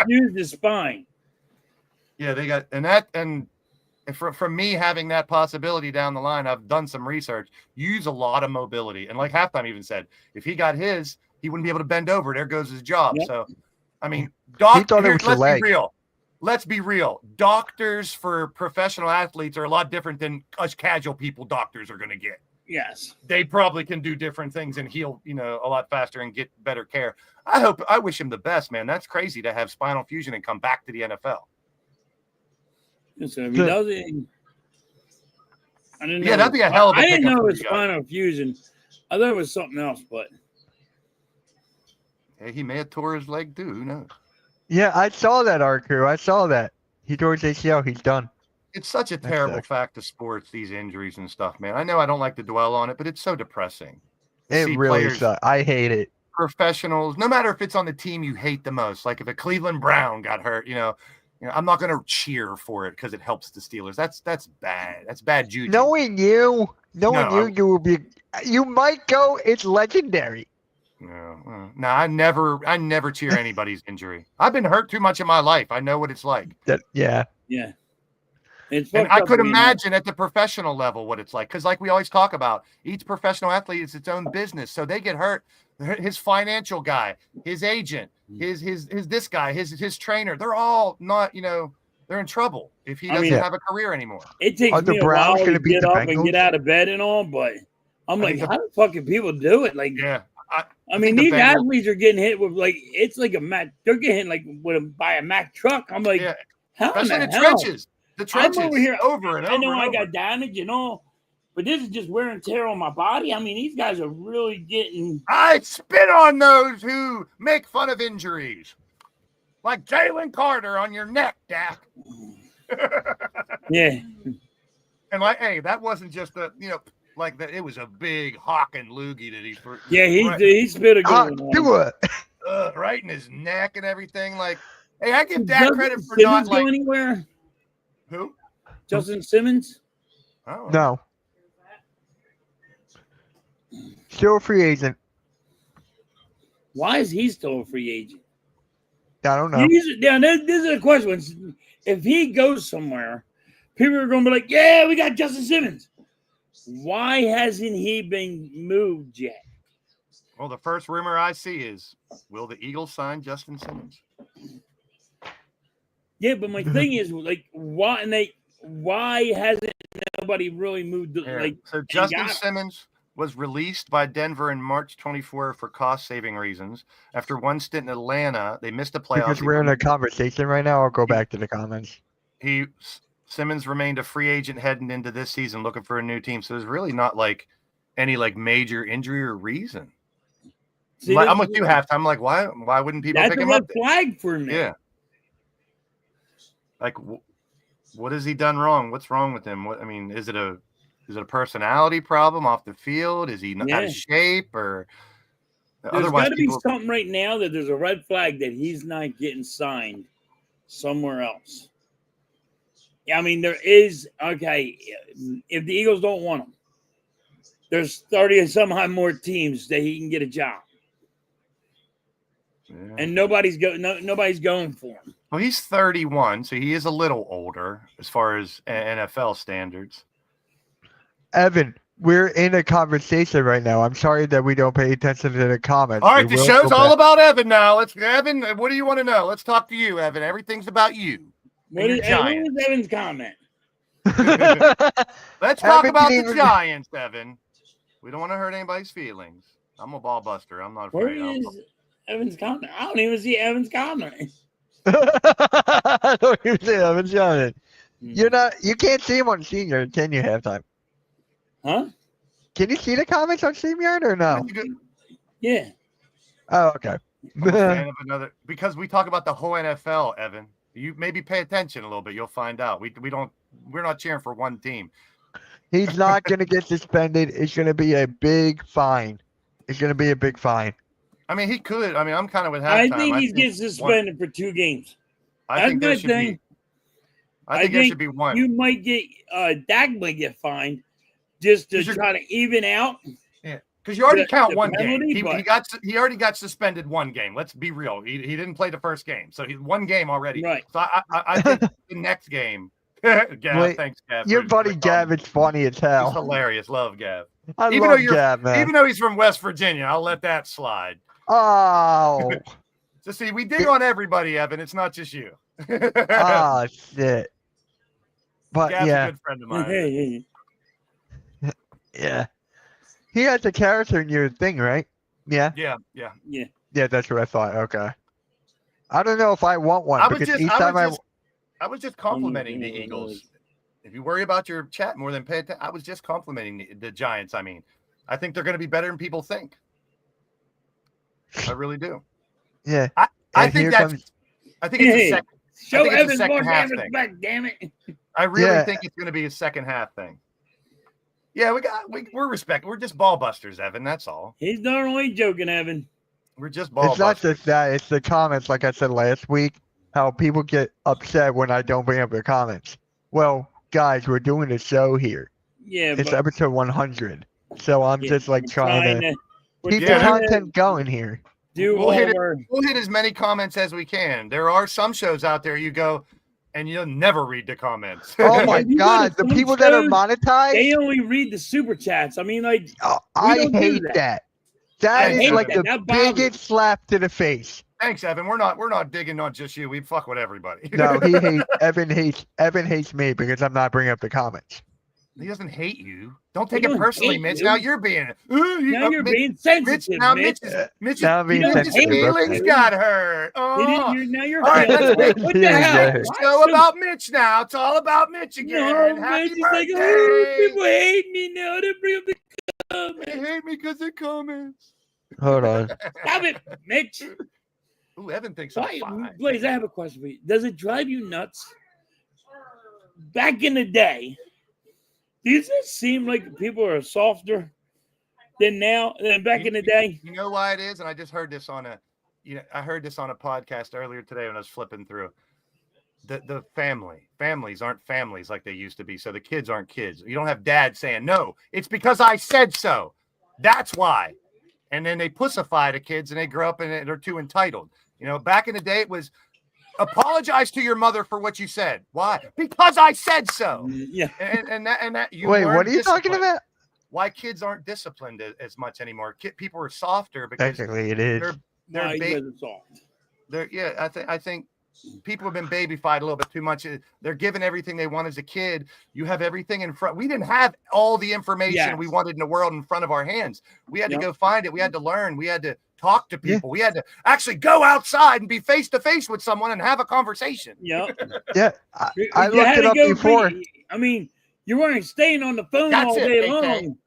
fused his spine. Yeah, they got and from me having that possibility down the line, I've done some research. Use a lot of mobility, and like Halftime even said, if he got his, he wouldn't be able to bend over. There goes his job. Yep. So, I mean, let's be real. Doctors for professional athletes are a lot different than us casual people. Doctors are going to get. Yes, they probably can do different things and heal, a lot faster and get better care. I wish him the best, man. That's crazy to have spinal fusion and come back to the NFL. So if he does it, I didn't know. Yeah, that'd be a hell of a. I didn't know it was spinal fusion. I thought it was something else, but hey, he may have tore his leg too. Who knows? Yeah, I saw that, Arku. I saw that. He tore his ACL. He's done. It's such a terrible fact of sports, these injuries and stuff, man. I know I don't like to dwell on it, but it's so depressing. It really sucks. I hate it. Professionals, no matter if it's on the team you hate the most, like if a Cleveland Brown got hurt, I'm not going to cheer for it because it helps the Steelers. That's bad. That's bad juju. Knowing you, you might go. It's legendary. No, I never cheer anybody's injury. I've been hurt too much in my life. I know what it's like. Yeah. And I could imagine at the professional level what it's like. Because like we always talk about, each professional athlete is its own business. So they get hurt. His financial guy, his agent, his this guy, his trainer, they're all not, they're in trouble if he doesn't have a career anymore. It takes me a while to get up and get out of bed and all, but I'm like, how the fuck can people do it? Like, I mean, these athletes are getting hit with it's like a Mack. They're getting hit by a Mack truck. I'm like, how especially in the trenches. The trenches I'm over here over and over. I know I over. got damage and all, but this is just wear and tear on my body. I mean, these guys are really getting. I spit on those who make fun of injuries, like Jalen Carter on your neck, Dak. Yeah. And hey, that wasn't just like that. It was a big hawk and loogie that he. Yeah, he spit a good one. Do it. Right in his neck and everything. Like, hey, I give Dak Doesn't credit for Simmons not like go anywhere. Who? Justin Simmons? Oh. No. Still a free agent. Why is he still a free agent? I don't know. This is a question. If he goes somewhere, people are going to be like, yeah, we got Justin Simmons. Why hasn't he been moved yet? Well, the first rumor I see is, will the Eagles sign Justin Simmons? Yeah, but my thing is, why hasn't nobody really moved? So Justin Simmons was released by Denver in March 24 for cost-saving reasons. After one stint in Atlanta, they missed the playoffs. Because we're in a conversation right now, I'll go back to the comments. Simmons remained a free agent heading into this season, looking for a new team. So there's really not any major injury or reason. See, I'm with you halftime. I'm like, why wouldn't people pick him up? That's a red flag for me. Yeah. Like, what has he done wrong? What's wrong with him? Is it a personality problem off the field? Is he out of shape or? There's got to be something right now that there's a red flag that he's not getting signed somewhere else. I mean, there is, okay, if the Eagles don't want him, there's 30 and some odd more teams that he can get a job. Yeah. And nobody's going for him. Well, he's 31, so he is a little older as far as NFL standards. Evan, we're in a conversation right now. I'm sorry that we don't pay attention to the comments. All right, the show's all about Evan now. Evan, what do you want to know? Let's talk to you, Evan. Everything's about you. What is Evan's comment? Let's talk about the Giants, Evan. We don't want to hurt anybody's feelings. I'm a ball buster. I'm not afraid. Where is Evan's comment? I don't even see Evan's comment. I don't even see Evan's comment. You can't see him on StreamYard, can you, halftime? Huh? Can you see the comments on StreamYard or no? Yeah. Oh, okay. Because we talk about the whole NFL, Evan. You maybe pay attention a little bit. You'll find out. We're not cheering for one team. He's not going to get suspended. It's going to be a big fine. It's going to be a big fine. I mean, he could. I mean, I'm kind of with halftime. I think he's getting suspended for 2 games. I think there should be. I think there should be one. You might get Dak might get fined just to try to even out. Yeah, because you already count one game. He already got suspended 1 game. Let's be real. He didn't play the first game, so he's 1 game already. Right. So I think the next game. Gav, thanks, Gav. Your buddy Gav is funny as hell. He's hilarious. Love Gav. I love Gav, man. Even though he's from West Virginia, I'll let that slide. Oh. So see, we dig on everybody, Evan. It's not just you. Oh shit. But Gav's yeah, a good friend of mine. Yeah. He has a character in your thing, right? Yeah. Yeah. Yeah, that's what I thought. Okay. I don't know if I want one I was just complimenting the Eagles. If you worry about your chat more than pay attention, I was just complimenting the Giants. I mean, I think they're going to be better than people think. I really do. Yeah. I think it's a second. Show Evans more damn respect, damn it. I really think it's going to be a second half thing. Yeah, we're respect. We're just ball busters, Evan. That's all. He's not only joking, Evan. We're just ball busters. It's not just that. It's the comments, like I said last week. how people get upset when I don't bring up their comments. Well, guys, we're doing a show here. Yeah, It's but episode 100. So I'm yeah, just like we're trying to we're keep the trying to content going here. do We'll all hit it. our We'll hit as many comments as we can. There are some shows out there you go and you'll never read the comments. Oh my You God, go to the some people that are shows, monetized, they only read the super chats. I mean, like, oh, we I don't do hate that. that. That I is hate like that. the That bothers me. biggest slap to the face. Thanks, Evan. We're not digging on just you. We fuck with everybody. No, Evan hates me because I'm not bringing up the comments. He doesn't hate you. Don't He take it don't personally, hate Mitch. you. Now you're being Now you're Mitch, being sensitive, now Mitch. Mitch's Now I'm being Mitch's sensitive. feelings Okay. got hurt. Oh. Now you're All right, feeling let's like, make- what the Yeah, hell? yeah. Why Show so- about Mitch now. It's all about Mitch again. No, Happy Mitch is like, birthday. oh, people hate me now. They bring up the They comments. hate me because of comments. Hold on. Stop it, Mitch. Ooh, Evan thinks Why, I'm fine. Blaze, I have a question for you. Does it drive you nuts? Back in the day, does it seem like people are softer than back in the day? You know why it is? And I just heard this on I heard this on a podcast earlier today when I was flipping through. The families aren't families like they used to be. So the kids aren't kids. You don't have dad saying, no, it's because I said so. That's why. And then they pussify the kids and they grow up and they're too entitled. You know, back in the day, it was apologize to your mother for what you said. Why? Because I said so. Yeah. And that you Wait, learn what are you talking discipline. about? Why kids aren't disciplined as much anymore? People are softer because Technically, it is. they're Why you ba- guys are soft? I think people have been babyfied a little bit too much. They're given everything they want as a kid. You have everything in front. We didn't have all the information we wanted in the world in front of our hands. We had to go find it. We had to learn. We had to talk to people. We had to actually go outside and be face to face with someone and have a conversation. Yeah. Yeah, I You looked had it to up go before. I mean, you weren't staying on the phone That's all it, day AK. long.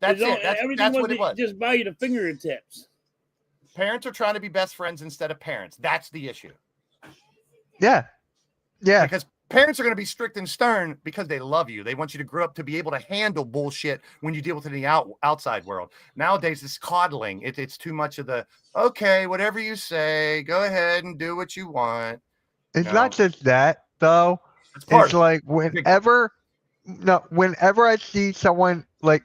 That's it. Everything That's what wasn't it was. just by the fingertips. Parents are trying to be best friends instead of parents. That's the issue. Yeah. Yeah. Because parents are going to be strict and stern because they love you. They want you to grow up to be able to handle bullshit when you deal with it in the outside world. Nowadays, it's coddling. It's too much of the, okay, whatever you say, go ahead and do what you want. It's not just that, though. It's like whenever I see someone like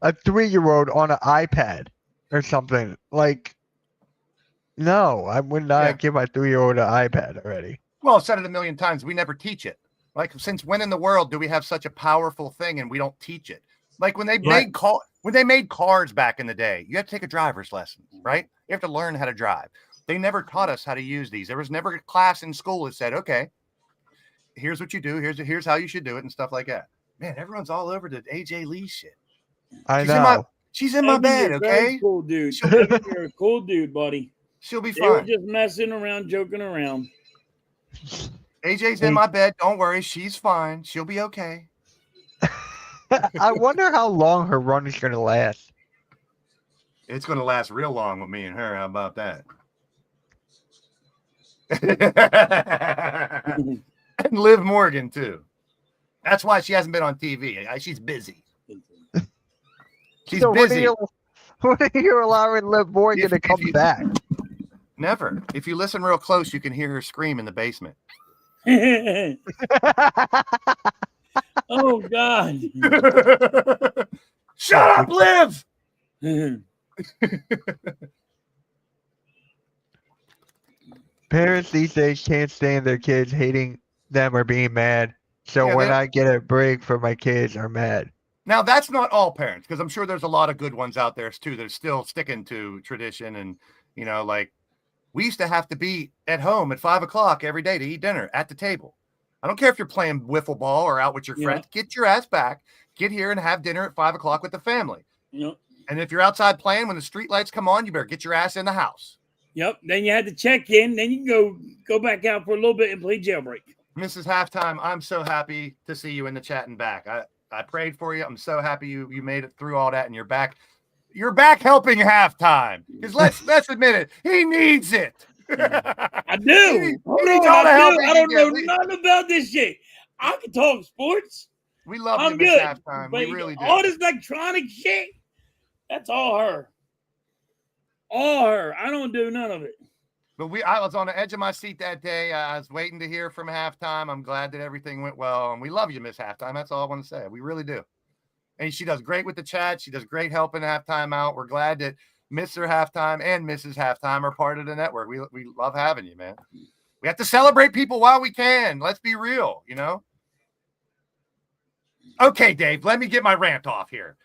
a 3-year-old on an iPad or something, like, no, I would not give my 3-year-old an iPad already. Well, I've said it a million times. We never teach it. Like, since when in the world do we have such a powerful thing and we don't teach it? Like when they made cars back in the day, you have to take a driver's lesson, right? You have to learn how to drive. They never taught us how to use these. There was never a class in school that said, okay, here's what you do. Here's how you should do it and stuff like that. Man, everyone's all over the AJ Lee shit. I know. She's in my bed, okay? Cool dude. You're a cool dude, buddy. She'll be They were fine. just messing around, joking around. AJ's in my bed. Don't worry. She's fine. She'll be okay. I wonder how long her run is going to last. It's going to last real long with me and her. How about that? And Liv Morgan, too. That's why she hasn't been on TV. She's busy. She's So busy. When are you allowing Liv Morgan to come back? Never. If you listen real close, you can hear her scream in the basement. Oh, God. Shut up, Liv! Parents these days can't stand their kids hating them or being mad. So when I get a break from my kids, are mad. Now, that's not all parents, because I'm sure there's a lot of good ones out there, too, that are still sticking to tradition. And, you know, like, we used to have to be at home at 5 o'clock every day to eat dinner at the table. I don't care if you're playing wiffle ball or out with your friends. Get your ass back. Get here and have dinner at 5 o'clock with the family. Yep. And if you're outside playing, when the street lights come on, you better get your ass in the house. Yep. Then you had to check in. Then you can go back out for a little bit and play jailbreak. Mrs. Halftime, I'm so happy to see you in the chat and back. I prayed for you. I'm so happy you made it through all that and you're back. You're back helping Halftime. Because let's admit it, he needs it. I do. I don't know nothing about this shit. I can talk sports. We love I'm you, Miss good. Halftime. But We really do. all this electronic shit, that's all her. All her. I don't do none of it. But I was on the edge of my seat that day. I was waiting to hear from halftime. I'm glad that everything went well. And we love you, Miss Halftime. That's all I want to say. We really do. And she does great with the chat. She does great helping halftime out. We're glad that Mr. Halftime and Mrs. Halftime are part of the network. We love having you, man. We have to celebrate people while we can. Let's be real, you know? Okay, Dave, let me get my rant off here.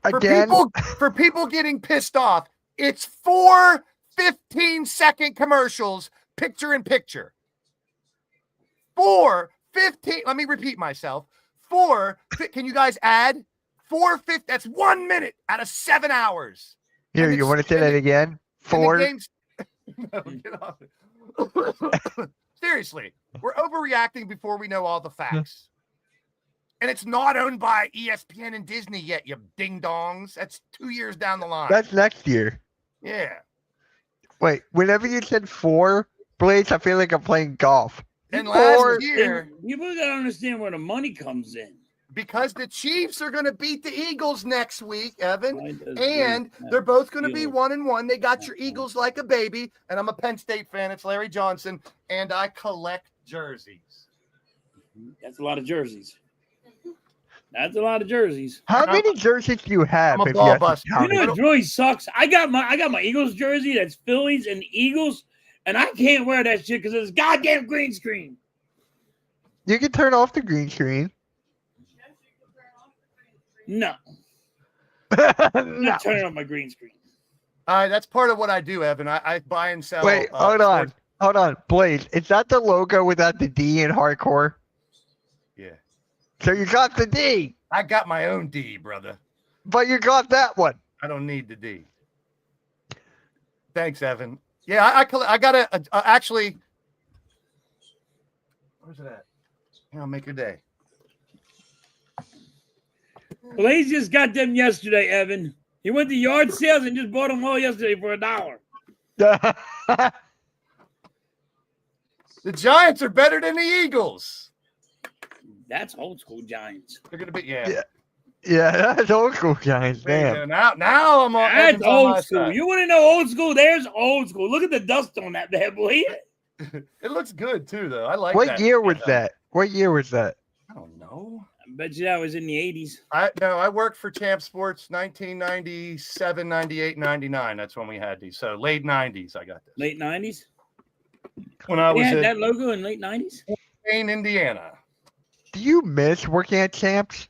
Again? For people getting pissed off, it's 4 15-second commercials, picture in picture. 4 15. Let me repeat myself. Can you guys add 4 that's 1 minute out of 7 hours. Here, you want to say that again? 4. No, get off it. Seriously, we're overreacting before we know all the facts. And it's not owned by ESPN and Disney yet, you ding-dongs. That's 2 years down the line. That's next year. Yeah. Wait, whenever you said 4, Blades, I feel like I'm playing golf. And 4. last year, people got to understand where the money comes in. because the Chiefs are going to beat the Eagles next week, Evan, and they're both going to be 1-1. They got your Eagles like a baby, and I'm a Penn State fan. It's Larry Johnson, and I collect jerseys. That's a lot of jerseys. That's a lot of jerseys. How many jerseys do you have? I'm a ball buster. You know what really sucks? I got my Eagles jersey that's Phillies and Eagles, and I can't wear that shit because it's goddamn green screen. You can turn off the green screen. No. I'm not turning on my green screen. That's part of what I do, Evan. I buy and sell. Wait, hold on. Blaze, is that the logo without the D in hardcore? Yeah. So you got the D. I got my own D, brother. But you got that one. I don't need the D. Thanks, Evan. Yeah, I got to actually. Where's it at? Here, I'll make your day. Blaze just got them yesterday, Evan. He went to yard sales and just bought them all yesterday for $1. The Giants are better than the Eagles. That's old school Giants. They're gonna be yeah. Yeah, that's old school Giants. Damn. Now I'm on. That's old school. You want to know old school? There's old school. Look at the dust on that bad boy. It looks good too, though. I like. What year was that? What year was that? I don't know. I bet you that was in the 80s. I worked for Champ Sports 1997, 98, 99. That's when we had these. So late 90s, I got this. Late 90s? When I was had that logo in late 90s? In Indiana. Do you miss working at Champs?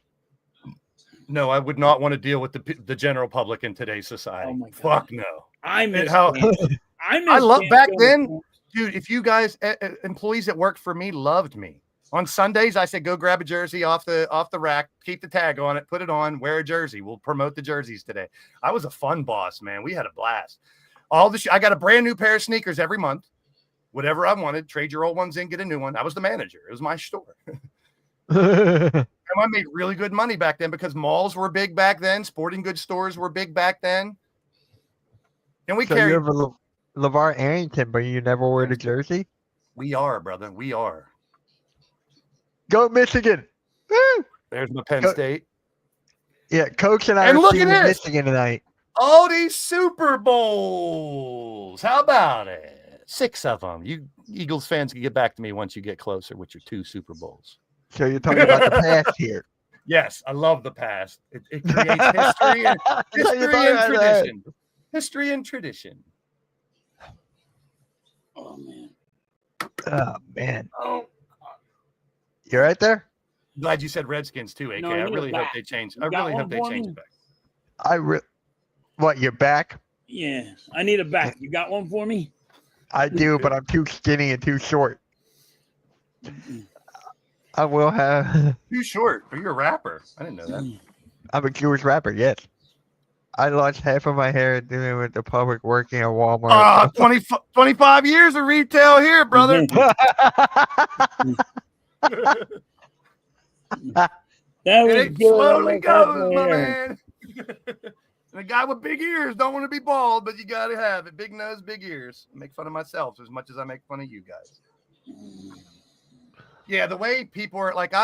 No, I would not want to deal with the general public in today's society. Oh my God. Fuck no. I miss I love back then, dude. If you guys, employees that worked for me, loved me. On Sundays, I said, go grab a jersey off the rack, keep the tag on it, put it on, wear a jersey. We'll promote the jerseys today. I was a fun boss, man. We had a blast. I got a brand new pair of sneakers every month. Whatever I wanted, trade your old ones in, get a new one. I was the manager. It was my store. And I made really good money back then because malls were big back then. Sporting goods stores were big back then. And we carried. You have a LeVar Arrington, but you never wore the jersey? We are, brother. We are. Go Michigan. Woo! There's my Penn State. Yeah, Coach and I and are look seeing at this. Michigan tonight. All these Super Bowls. How about it? 6 of them. You Eagles fans can get back to me once you get closer with your 2 Super Bowls. So you're talking about the past here. Yes, I love the past. It creates history and tradition. History and tradition. Oh, man. Oh, man. You right there? Glad you said Redskins too, AK. No, I really hope they change. I really hope they change it back. What, you're back? Yeah, I need a back. You got one for me? I do, but I'm too skinny and too short. I will have. Too short. Are you a rapper? I didn't know that. I'm a Jewish rapper, yes. I lost half of my hair doing with the public working at Walmart. 25 years of retail here, brother. That was it slowly goes, my man. The guy with big ears don't want to be bald, but you got to have it. Big nose, big ears. I make fun of myself as much as I make fun of you guys. Yeah, the way people are like,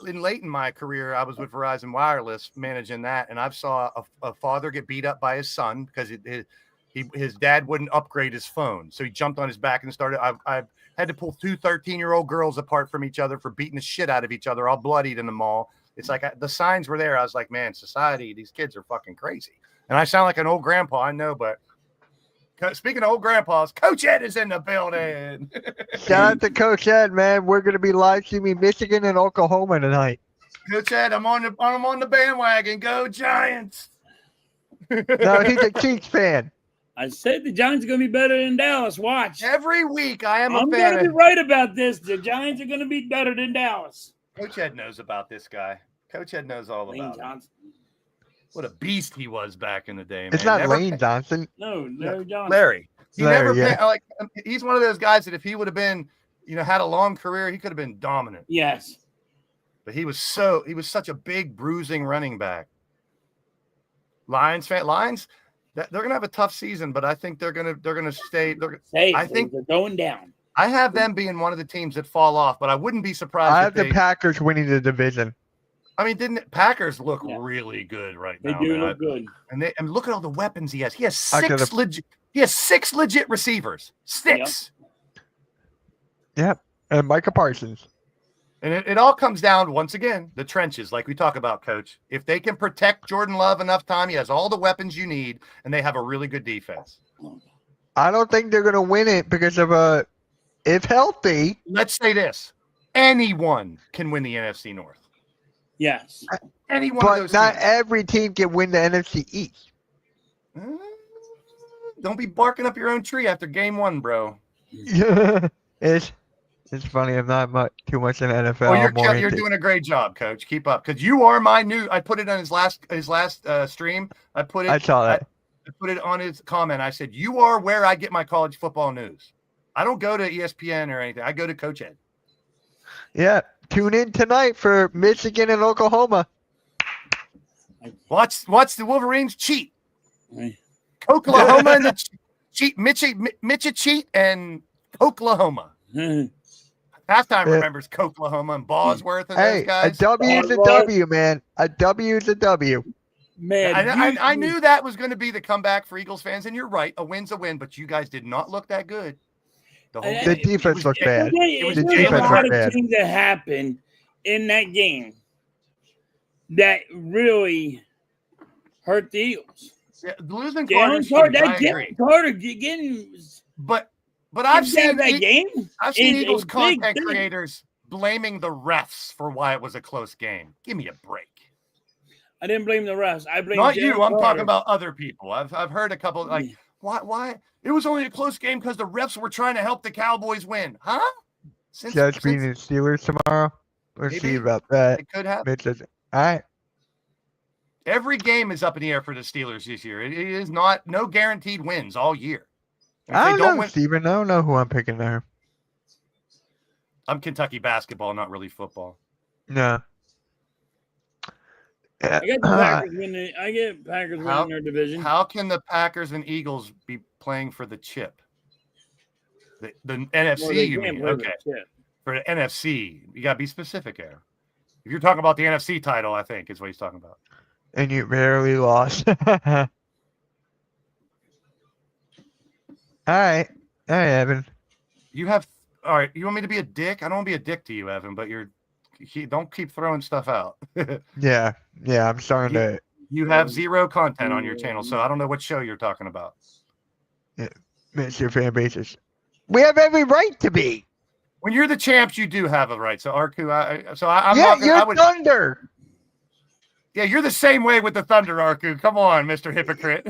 late in my career, I was with Verizon Wireless managing that, and I saw a father get beat up by his son because his dad wouldn't upgrade his phone, so he jumped on his back and started. I had to pull two 13-year-old girls apart from each other for beating the shit out of each other, all bloodied in the mall. It's like the signs were there. I was like, man, society, these kids are fucking crazy. And I sound like an old grandpa, I know, but speaking of old grandpas, Coach Ed is in the building. Shout out to Coach Ed, man. We're going to be live streaming Michigan and Oklahoma tonight. Coach Ed, I'm on the bandwagon. Go Giants. No, he's a Chiefs fan. I said the Giants are going to be better than Dallas. Watch. Every week I am I'm a fan. going to be right about this. The Giants are going to be better than Dallas. Coach Ed knows about this guy. Coach Ed knows all Lane about Johnson. him. What a beast he was back in the day, man. It's not Lane Johnson. No, Larry Johnson. Larry. Larry, He's one of those guys that if he would have been, had a long career, he could have been dominant. Yes. But he was such a big bruising running back. Lions, they're gonna have a tough season, but I think they're gonna stay. I think they're going down. I have them being one of the teams that fall off, but I wouldn't be surprised. I have the Packers winning the division. I mean, Packers look really good right now? They do look good, and look at all the weapons he has. He has six legit. He has 6 legit receivers. 6. Yep, and Micah Parsons. And it all comes down, once again, the trenches, like we talk about, Coach. If they can protect Jordan Love enough time, he has all the weapons you need, and they have a really good defense. I don't think they're going to win it because of if healthy. Let's say this. Anyone can win the NFC North. Yes. Anyone but of those not teams. every team can win the NFC East. Don't be barking up your own tree after game 1, bro. It's funny. I'm not too much in NFL. Oh, you're doing a great job, Coach. Keep up, because you are my new. I put it on his last stream. I saw that. I put it on his comment. I said, "You are where I get my college football news. I don't go to ESPN or anything. I go to Coach Ed." Yeah, tune in tonight for Michigan and Oklahoma. Watch the Wolverines cheat. Oklahoma and the cheat. Mitch cheat and Oklahoma. Halftime remembers Oklahoma and Bosworth and those guys. A W is a W, man. A W is a W. Man, I knew that was going to be the comeback for Eagles fans, and you're right. A win's a win, but you guys did not look that good. The defense looked bad. It was a lot of things that happened in that game that really hurt the Eagles. Yeah, losing Carter getting. But I've seen that game. I've seen Eagles content creators blaming the refs for why it was a close game. Give me a break. I didn't blame the refs. I blame not Jalen you. I'm Carter. talking about other people. I've heard a couple like why it was only a close game because the refs were trying to help the Cowboys win, huh? Judge beating the Steelers tomorrow. We'll see about that. It could happen. All right. Every game is up in the air for the Steelers this year. It is no guaranteed wins all year. I don't know, Steven. I don't know who I'm picking there. I'm Kentucky basketball, not really football. No. I get Packers winning their division. How can the Packers and Eagles be playing for the chip? The NFC, you mean? Okay. For the NFC, you got to be specific there. If you're talking about the NFC title, I think is what he's talking about. And you barely lost. All right, Evan. All right. You want me to be a dick? I don't want to be a dick to you, Evan, but don't keep throwing stuff out. Yeah. I'm starting to. You have 0 content on your channel, so I don't know what show you're talking about. Yeah, it's your fan bases. We have every right to be. When you're the champs, you do have a right. So Arku, you're Thunder. Yeah, you're the same way with the Thunder, Arku. Come on, Mr. Hypocrite.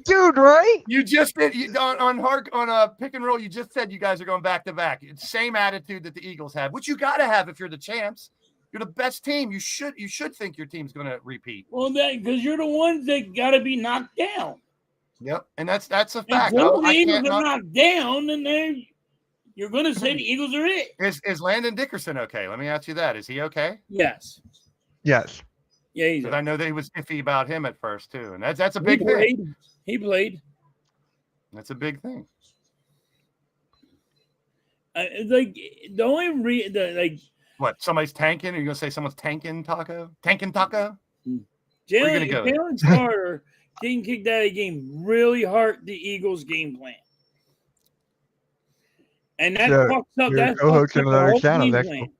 Dude, right? You just did on pick and roll. You just said you guys are going back to back. It's the same attitude that the Eagles have, which you got to have if you're the champs. You're the best team. You should think your team's going to repeat. Well, because you're the ones that got to be knocked down. Yep, and that's a fact. If the Eagles are knocked down, then you're going to say the Eagles are it. Is Landon Dickerson okay? Let me ask you that. Is he okay? Yes. Yes. Yeah, he's. I know that he was iffy about him at first too, and that's a big thing. He played. That's a big thing. The only what, somebody's tanking? Are you gonna say someone's tanking Taco? Tanking Taco? Jalen Carter getting kicked out of the game really hurt the Eagles' game plan. And that So, fucks up. you're That co-host fucks on up the another whole channel. game That's plan. cool.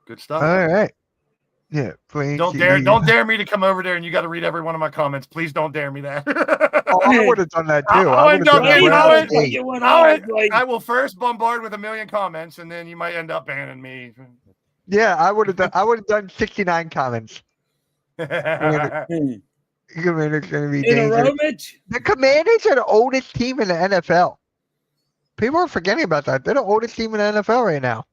Good stuff. All right. Yeah. Don't dare me to come over there and you got to read every one of my comments. Please don't dare me that. Oh, I would have done that too. I would have done that. I will first bombard with a million comments, and then you might end up banning me. Yeah, I would have done. I would have done 69 comments. Commanders going to be In a row, dangerous. Mitch? The Commanders are the oldest team in the NFL. People are forgetting about that. They're the oldest team in the NFL right now.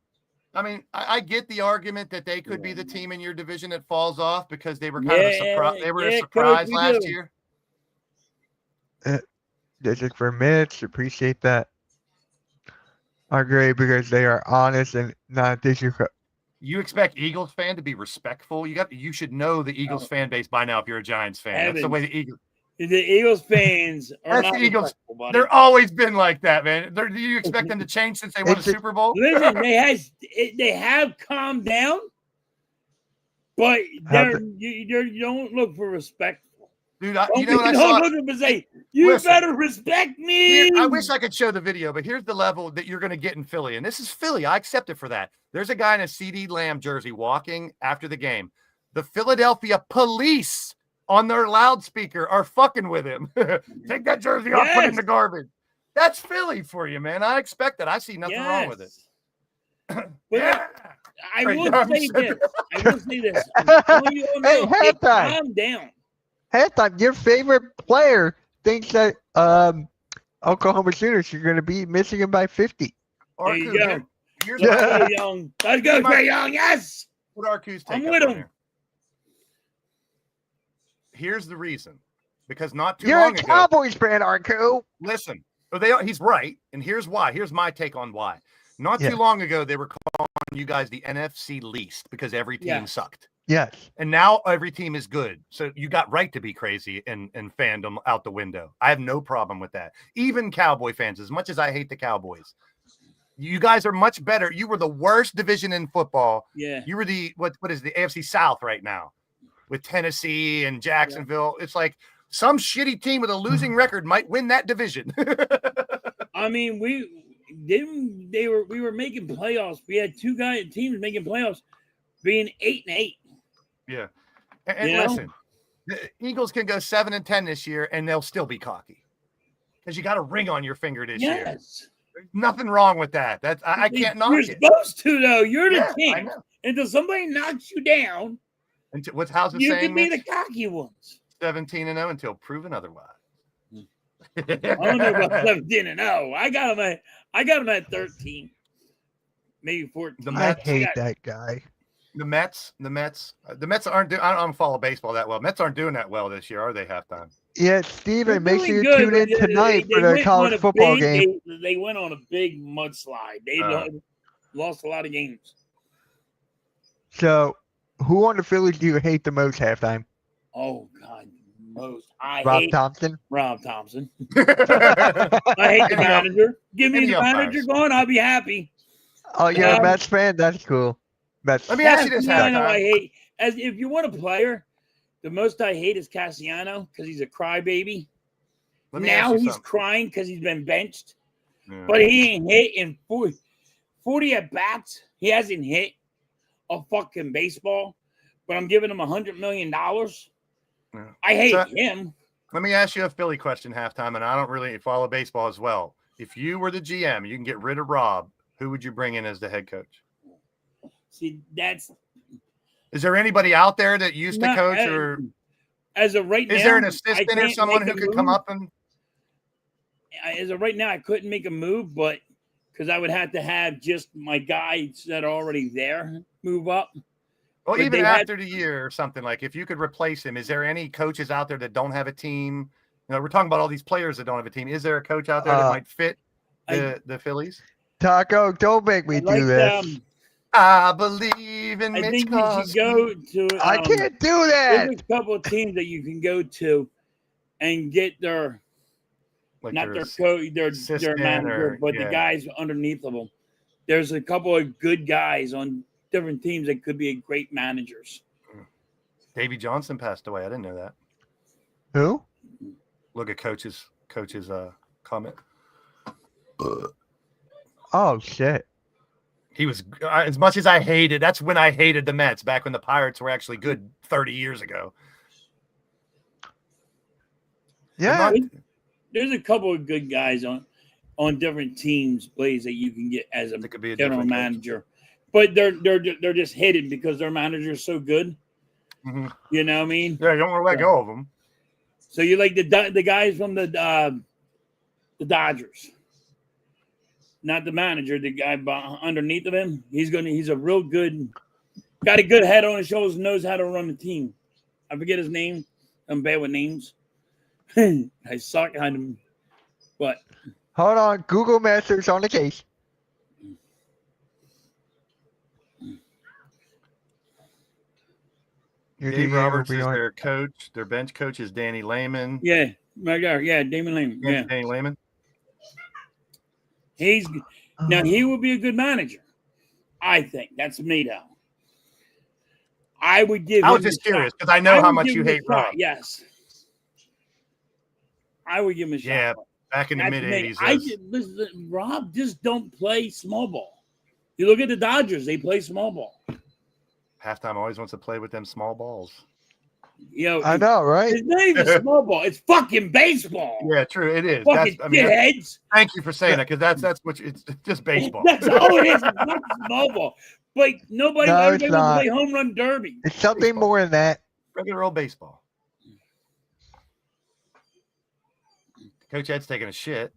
I mean, I get the argument that they could be the team in your division that falls off because they were kind of a surprise. They were a surprise last year. This is for Mitch. Appreciate that. Are great because they are honest and not disrespectful. You expect Eagles fan to be respectful? You should know the Eagles fan base by now if you're a Giants fan. That's the way the Eagles fans are not the Eagles. They're always been like that, man. Do you expect them to change since they won a Super Bowl? Listen, they have calmed down, but you don't look for respect. Dude, you know what I saw? Better respect me. I wish I could show the video, but here's the level that you're going to get in Philly. And this is Philly. I accept it for that. There's a guy in a CD Lamb jersey walking after the game. The Philadelphia police on their loudspeaker are fucking with him. Take that jersey off, put it in the garbage. That's Philly for you, man. I expect that. I see nothing wrong with it. Yeah. I will say this. Hey, halftime. Calm down. Halftime, your favorite player thinks that Oklahoma Sooners are going to beat Michigan by 50. There you go. Let's go, Young. Let's go, Trey Young. Yes. What Arcu's take? I'm with him. Here's the reason. Because not too long ago. You're a Cowboys fan, Arcu. Listen. He's right. And here's why. Here's my take on why. Not too long ago, they were calling you guys the NFC least because every team sucked. Yes. And now every team is good. So you got right to be crazy and fandom out the window. I have no problem with that. Even Cowboy fans, as much as I hate the Cowboys, you guys are much better. You were the worst division in football. Yeah. You were what is the AFC South right now with Tennessee and Jacksonville. Yeah. It's like some shitty team with a losing record might win that division. I mean, we were making playoffs. We had teams making playoffs being 8-8. Yeah. And listen, the Eagles can go 7-10 this year and they'll still be cocky. Because you got a ring on your finger this year. There's nothing wrong with that. I can't knock it. You're supposed to, though. You're the king. Until somebody knocks you down, how's it you saying? You can be the cocky ones. 17-0 until proven otherwise. I don't know about 17-0. I got him at 13, maybe 14. I hate that guy. The Mets aren't doing. I don't follow baseball that well. Mets aren't doing that well this year, are they? Halftime. Yeah, Steven, make sure you tune in tonight for the college football game. They went on a big mudslide. They lost a lot of games. So, who on the Phillies do you hate the most halftime? Oh God, Rob Thompson. Rob Thompson. I hate the manager. Give me the manager going. I'll be happy. Oh, you're a Mets fan? That's cool. Let me ask you this. I hate. If you want a player, the most I hate is Cassiano because he's a crybaby. Now he's crying because he's been benched, but he ain't hit in 40 at bats. He hasn't hit a fucking baseball, but I'm giving him $100 million. Yeah. I hate him. Let me ask you a Philly question, halftime, and I don't really follow baseball as well. If you were the GM, you can get rid of Rob. Who would you bring in as the head coach? See, is there anybody out there that used to coach, or as of right now, is there an assistant or someone who could come up and? As of right now, I couldn't make a move, but because I would have to have just my guys that are already there move up. Well, but even after the year or something, like if you could replace him, is there any coaches out there that don't have a team? You know, we're talking about all these players that don't have a team. Is there a coach out there that might fit the Phillies? Taco, don't make me do this. I believe in Mitch Kofsky. You should go to. I can't do that. There's a couple of teams that you can go to and get their, like not their coach, their manager, but the guys underneath of them. There's a couple of good guys on different teams that could be great managers. Davy Johnson passed away. I didn't know that. Who? Look at coach's comment. Oh shit. He was as much as I hated. That's when I hated the Mets, back when the Pirates were actually good 30 years ago. Yeah. There's a couple of good guys on different teams, plays that you can get as a general manager, but they're just hidden because their manager's so good. Mm-hmm. You know what I mean? Yeah, you don't want to let go of them. So you like the guys from the Dodgers, not the manager, the guy underneath of him. He's a real good, got a good head on his shoulders, knows how to run the team. I forget his name. I'm bad with names. I suck at him. But Hold on, Google Masters on the case. Dave Roberts is their coach. Their bench coach is Danny Lehman. Yeah, my guy. Yeah, Damon Lehman. Yeah, Danny Lehman. Now he would be a good manager. I think that's me though. I would give. I was just curious because I know how much you hate Rob. Yes, I would give him a shot. Yeah, back in the mid '80s. Listen, Rob just don't play small ball. You look at the Dodgers; they play small ball. Halftime always wants to play with them small balls. You know, I know, right? It's not even small ball; it's fucking baseball. Yeah, true. It is. Fucking shitheads. Thank you for saying that, because that's what it's just baseball. That's all it is. It's not small ball. But everybody wants to play home run derby. It's something more than that. Regular old baseball. Coach Ed's taking a shit.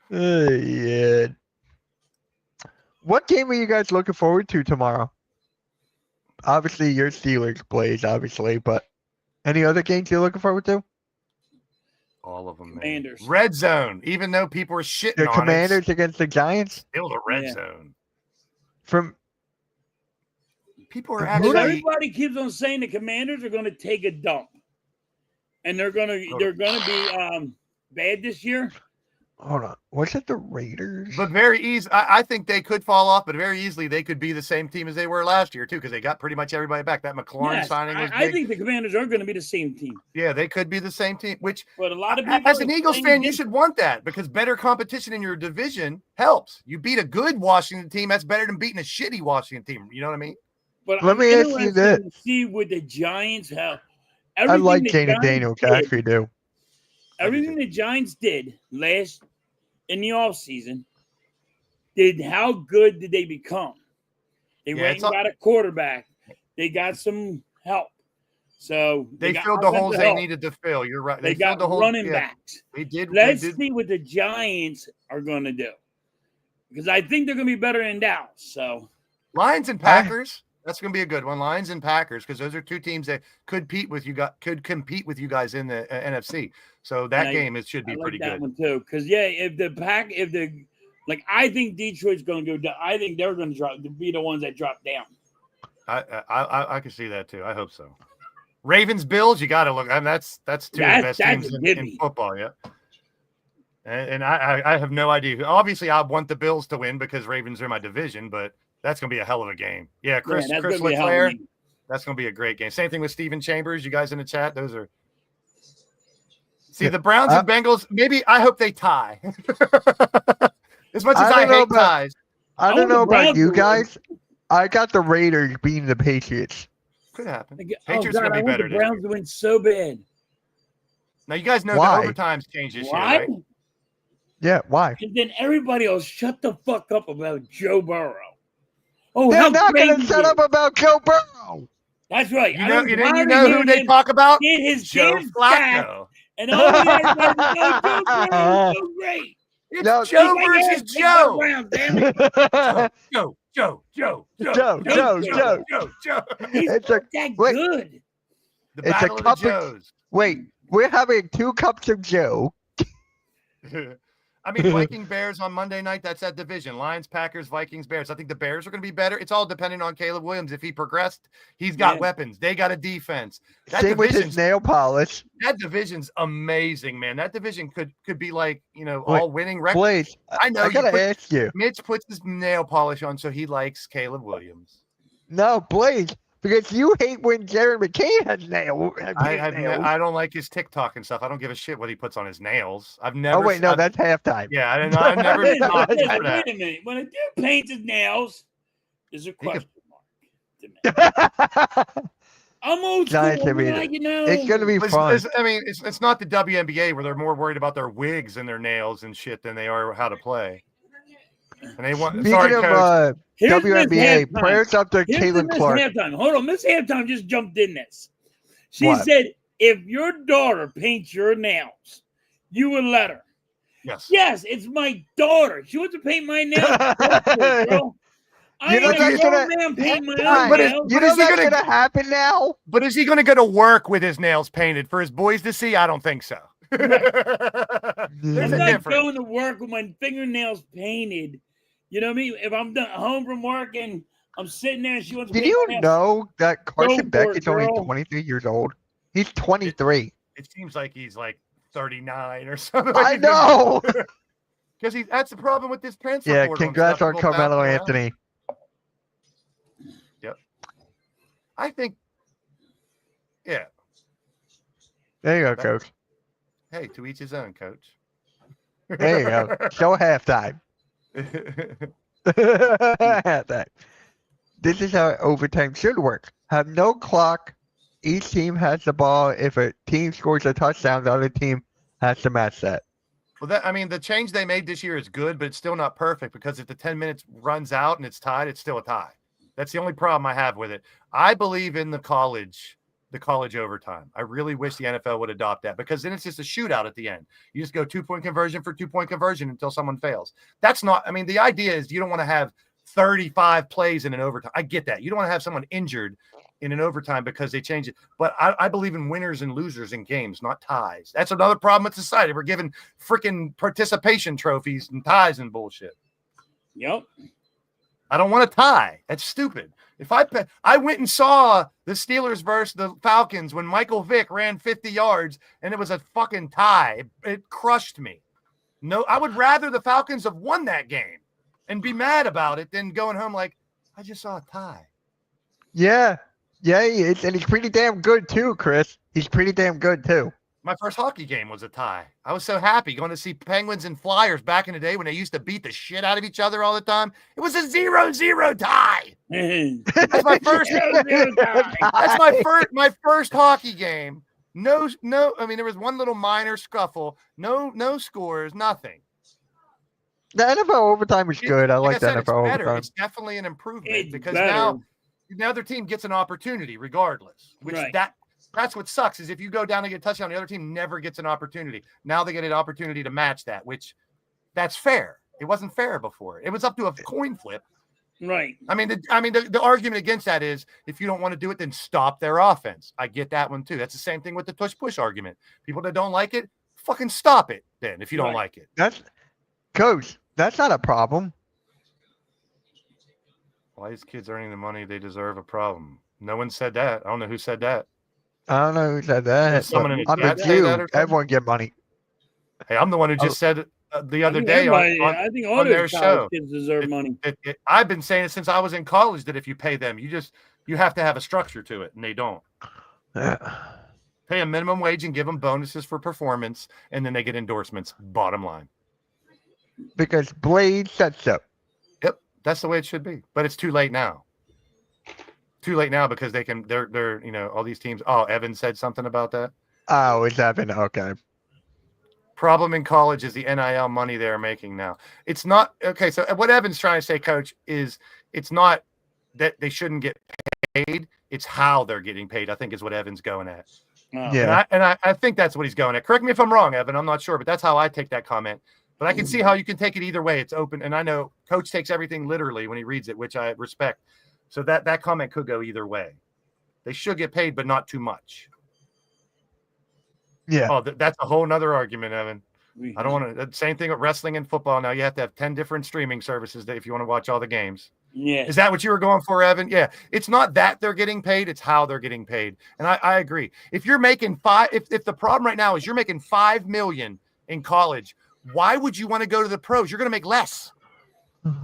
Yeah. What game are you guys looking forward to tomorrow? Obviously, your Steelers plays, obviously, but any other games you're looking forward to? All of them, Commanders. Man. Red zone. Even though people are shitting The on Commanders it, against the Giants? still the red zone. From people are actually. Everybody keeps on saying the Commanders are going to take a dump, and they're going to be bad this year. Hold on. Was it the Raiders? But very easy. I think they could fall off, but very easily they could be the same team as they were last year, too, because they got pretty much everybody back. That McLaurin signing was big. I think the Commanders are going to be the same team. Yeah, they could be the same team, which, but a lot of people, as an Eagles fan, you should want that, because better competition in your division helps. You beat a good Washington team, that's better than beating a shitty Washington team. You know what I mean? But let me ask you this. See with the Giants, how I like Daniel. I actually do. Everything the Giants did in the offseason, how good did they become? They went and got a quarterback. They got some help. So they filled the holes they needed to fill. You're right. They got the running backs. They did. Let's see what the Giants are going to do, because I think they're going to be better than Dallas. So Lions and Packers. That's going to be a good one. Lions and Packers, because those are two teams that could compete with you guys in the NFC. So that game should be pretty good. One too, because I think Detroit's going to go down. I think they're going to be the ones that drop down. I can see that too. I hope so. Ravens, Bills, you got to look. I mean, that's two of the best teams in football. Yeah. And I have no idea. Obviously, I want the Bills to win because Ravens are my division, but that's going to be a hell of a game. Yeah, Chris Leclerc, that's going to be a great game. Same thing with Steven Chambers. You guys in the chat, those are. See, the Browns and Bengals, maybe I hope they tie. As much as I hate ties. I don't know about you guys. I got the Raiders beating the Patriots. Could happen. Patriots are going to be better. The Browns win so bad. Now, you guys know the overtime's changed this year, right? Yeah, why? And then everybody else shut the fuck up about Joe Burrow. Oh, they're not going to shut up about Joe Burrow. That's right. You know who they talk about? Joe Flacco. And all the Joe Burrow is so great. It's Joe versus Joe. Joe. He's that good. The battle of the Joes. Wait, we're having 2 cups of Joe. I mean, Viking Bears on Monday night, that's that division. Lions, Packers, Vikings, Bears. I think the Bears are going to be better. It's all depending on Caleb Williams. If he progressed, he's got weapons. They got a defense. Same with his nail polish. That division's amazing, man. That division could be like, all winning records. Blake, I know. I got to ask you. Mitch puts his nail polish on, so he likes Caleb Williams. No, Blake. Because you hate when Jared McCain has nails. I don't like his TikTok and stuff. I don't give a shit what he puts on his nails. I've never. Oh wait, no, that's halftime. Yeah, I've never. Wait a minute. When a dude paints his nails, there's a question mark. I'm old school. It's gonna be fun. It's not the WNBA where they're more worried about their wigs and their nails and shit than they are how to play. And they want. Speaking sorry, of Coach. WNBA, prayers up to Caitlin Clark. Hold on, Miss Halftime just jumped in this. She said, if your daughter paints your nails, you will let her. Yes. Yes, it's my daughter. She wants to paint my nails. Bro. You know that's gonna happen now. But is he gonna go to work with his nails painted for his boys to see? I don't think so. I'm not going to work with my fingernails painted. You know what I mean? If I'm home from work and I'm sitting there and she wants to Did you know that Carson Beck is only 23 years old? He's 23. It seems like he's like 39 or something. I know. Because that's the problem with this transfer. Yeah, congrats on Carmelo Anthony. Yep. I think, yeah. There you go, Coach. Hey, to each his own, Coach. There you go. Show halftime. Halftime. This is how overtime should work. Have no clock. Each team has the ball. If a team scores a touchdown, the other team has to match that. Well, the change they made this year is good, but it's still not perfect because if the 10 minutes runs out and it's tied, it's still a tie. That's the only problem I have with it. I believe in the college overtime. I really wish the NFL would adopt that because then it's just a shootout at the end. You just go 2-point conversion for 2-point conversion until someone fails. That's not, the idea is you don't want to have 35 plays in an overtime. I get that. You don't want to have someone injured in an overtime because they change it. But I believe in winners and losers in games, not ties. That's another problem with society. We're giving freaking participation trophies and ties and bullshit. Yep. I don't want a tie. That's stupid. If I went and saw the Steelers versus the Falcons when Michael Vick ran 50 yards and it was a fucking tie. It crushed me. No, I would rather the Falcons have won that game and be mad about it than going home like, I just saw a tie. Yeah. Yeah, and he's pretty damn good too, Chris. He's pretty damn good too. My first hockey game was a tie. I was so happy going to see Penguins and Flyers back in the day when they used to beat the shit out of each other all the time. It was a 0-0 tie. That's my first. That's my first hockey game. No. There was one little minor scuffle. No scores. Nothing. The NFL overtime is good. I like the NFL overtime. It's definitely an improvement because now the other team gets an opportunity regardless. Which that's what sucks is if you go down and get a touchdown, the other team never gets an opportunity. Now they get an opportunity to match that, which that's fair. It wasn't fair before. It was up to a coin flip. Right. The argument against that is if you don't want to do it, then stop their offense. I get that one too. That's the same thing with the push argument. People that don't like it, fucking stop it then if you don't like it. Coach, that's not a problem. Why these kids earning the money they deserve a problem? No one said that. I don't know who said that. I don't know who said that. I'm a Jew. Everyone get money. Hey, I'm the one who just said it the other day I think all their show. Kids deserve money. I've been saying it since I was in college that if you pay them, you have to have a structure to it, and they don't. Pay a minimum wage and give them bonuses for performance, and then they get endorsements. Bottom line. Because Blade said so. Yep, that's the way it should be. But it's too late now. Too late now because they're all these teams. Oh, Evan said something about that. Oh, it's Evan. Okay. Problem in college is the NIL money they're making now. It's not okay. So what Evan's trying to say, Coach, is it's not that they shouldn't get paid. It's how they're getting paid. I think is what Evan's going at. Yeah, and I think that's what he's going at. Correct me if I'm wrong, Evan. I'm not sure, but that's how I take that comment. But I can see how you can take it either way. It's open, and I know Coach takes everything literally when he reads it, which I respect. So that comment could go either way. They should get paid, but not too much. Yeah. Oh, that's a whole nother argument, Evan. I don't want to. Same thing with wrestling and football. Now you have to have 10 different streaming services if you want to watch all the games. Yeah. Is that what you were going for, Evan? Yeah. It's not that they're getting paid; it's how they're getting paid. And I agree. If you're making if the problem right now is you're making $5 million in college, why would you want to go to the pros? You're going to make less.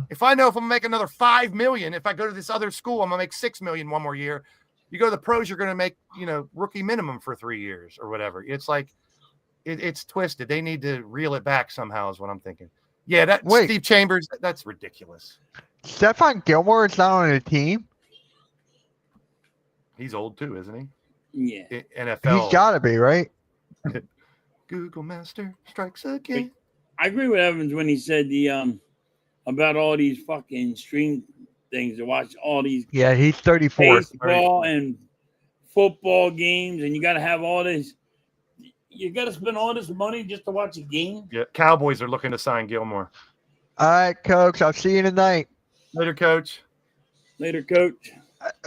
If I know if I'm gonna make another $5 million, if I go to this other school, I'm gonna make $6 million one more year. You go to the pros, you're gonna make rookie minimum for 3 years or whatever. It's like it's twisted. They need to reel it back somehow, is what I'm thinking. Yeah, Steve Chambers, that's ridiculous. Stephon Gilmore is not on the team. He's old too, isn't he? Yeah. NFL. He's got to be, right? Google Master strikes again. I agree with Evans when he said about all these fucking stream things to watch all these. Yeah, he's 34. Baseball and football games, and you got to have all this. You got to spend all this money just to watch a game. Yeah, Cowboys are looking to sign Gilmore. All right, Coach. I'll see you tonight. Later, Coach. Later, Coach.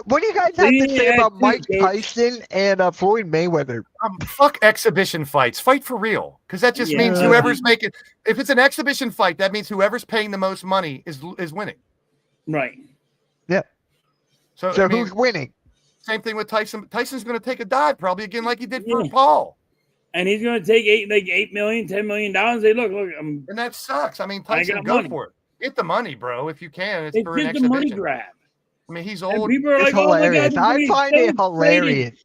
What do you guys have to say about Mike Tyson and Floyd Mayweather? Fuck exhibition fights. Fight for real, because that just means whoever's making. If it's an exhibition fight, that means whoever's paying the most money is winning. Right. Yeah. So who's winning? Same thing with Tyson. Tyson's going to take a dive probably again, like he did for Paul. And he's going to take $8 million, $10 million. Say, look, and that sucks. I mean, Tyson, go for it. Get the money, bro. If you can, it's for an exhibition. The money grab. I mean, he's old. People are it's hilarious. I find it hilarious.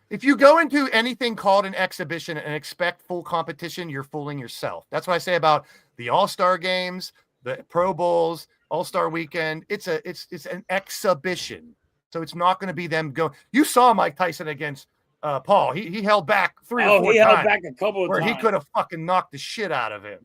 If you go into anything called an exhibition and expect full competition, you're fooling yourself. That's what I say about the All-Star games, the Pro Bowls, All-Star Weekend. It's an exhibition. So it's not going to be them going. You saw Mike Tyson against Paul. He held back 3 or 4 times. He held back a couple of times. times. Where he could have fucking knocked the shit out of him.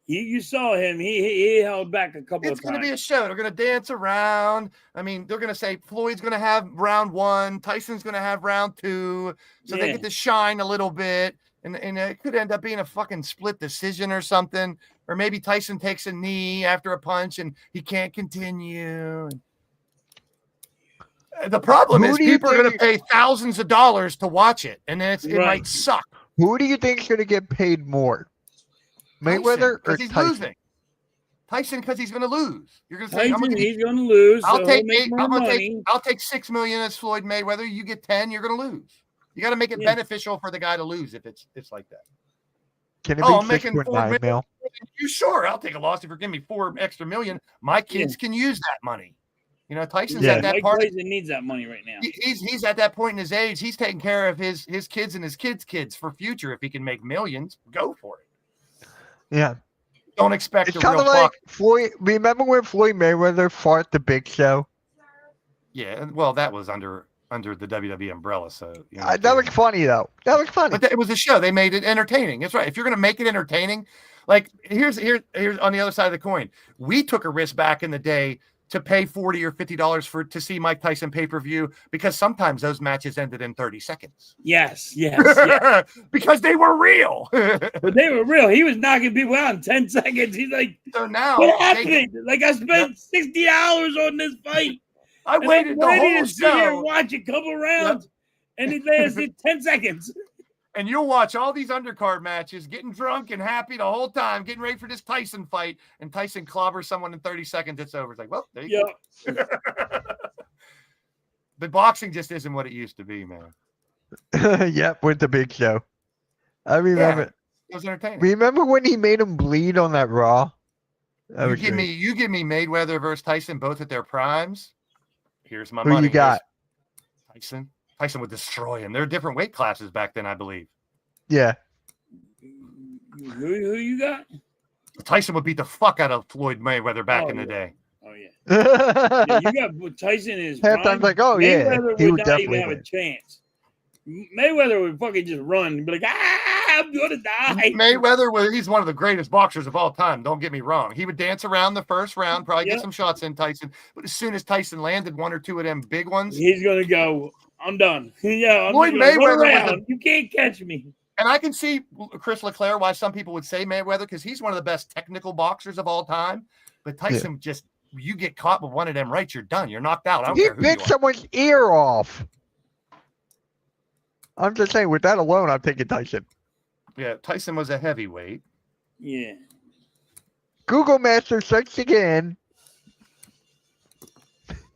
You saw him. He held back a couple of times. It's going to be a show. They're going to dance around. I mean, they're going to say Floyd's going to have round 1. Tyson's going to have round 2. So they get to shine a little bit. And it could end up being a fucking split decision or something. Or maybe Tyson takes a knee after a punch and he can't continue. The problem is people are going to pay thousands of dollars to watch it. And then it might suck. Who do you think is going to get paid more? Mayweather or he's Tyson? Losing. Tyson because he's going to lose. You're going to say he's going to lose. I'll take $6 million as Floyd Mayweather. You get 10. You're going to lose. You got to make it beneficial for the guy to lose if it's like that. Can it be I'm making $4 million? You sure? I'll take a loss if you're giving me $4 extra million. My kids can use that money. Tyson's at that part. Tyson needs that money right now. He's at that point in his age. He's taking care of his kids and his kids' for future. If he can make millions, go for it. Yeah. Don't expect it's a kind real of like fuck. Floyd. Remember when Floyd Mayweather fought the Big Show? Yeah, well, that was under the WWE umbrella. So that was funny though. That was funny. But it was a show. They made it entertaining. That's right. If you're going to make it entertaining, like here's on the other side of the coin. We took a risk back in the day to pay $40 or $50 to see Mike Tyson pay-per-view because sometimes those matches ended in 30 seconds. Yes. Because they were real. But they were real. He was knocking people out in 10 seconds. He's like, so now what happened? I spent $60 on this fight. I waited the whole show. Here and watch a couple rounds, and it lasted 10 seconds. And you'll watch all these undercard matches, getting drunk and happy the whole time, getting ready for this Tyson fight, and Tyson clobbers someone in 30 seconds. It's over. It's like, well, there you go. The boxing just isn't what it used to be, man. Yep, with the Big Show. I remember. It was entertaining. Remember when he made him bleed on that Raw? You give me Mayweather versus Tyson both at their primes. Here's my Who money. You got? Tyson would destroy him. There are different weight classes back then, I believe. Yeah. Who you got? Tyson would beat the fuck out of Floyd Mayweather back in the day. Oh yeah. You got Tyson is halftime's like, oh Mayweather he would would not definitely even have a chance. Mayweather would fucking just run and be like, I'm gonna die. Mayweather, he's one of the greatest boxers of all time. Don't get me wrong. He would dance around the first round, probably get some shots in Tyson. But as soon as Tyson landed 1 or 2 of them big ones, he's gonna go, I'm done. Floyd Mayweather you can't catch me. And I can see Chris Leclerc why some people would say Mayweather because he's one of the best technical boxers of all time. But Tyson you get caught with one of them right, you're done. You're knocked out. I don't care who bit someone's ear off. I'm just saying, with that alone, I'm taking Tyson. Yeah, Tyson was a heavyweight. Yeah. Google Master search again.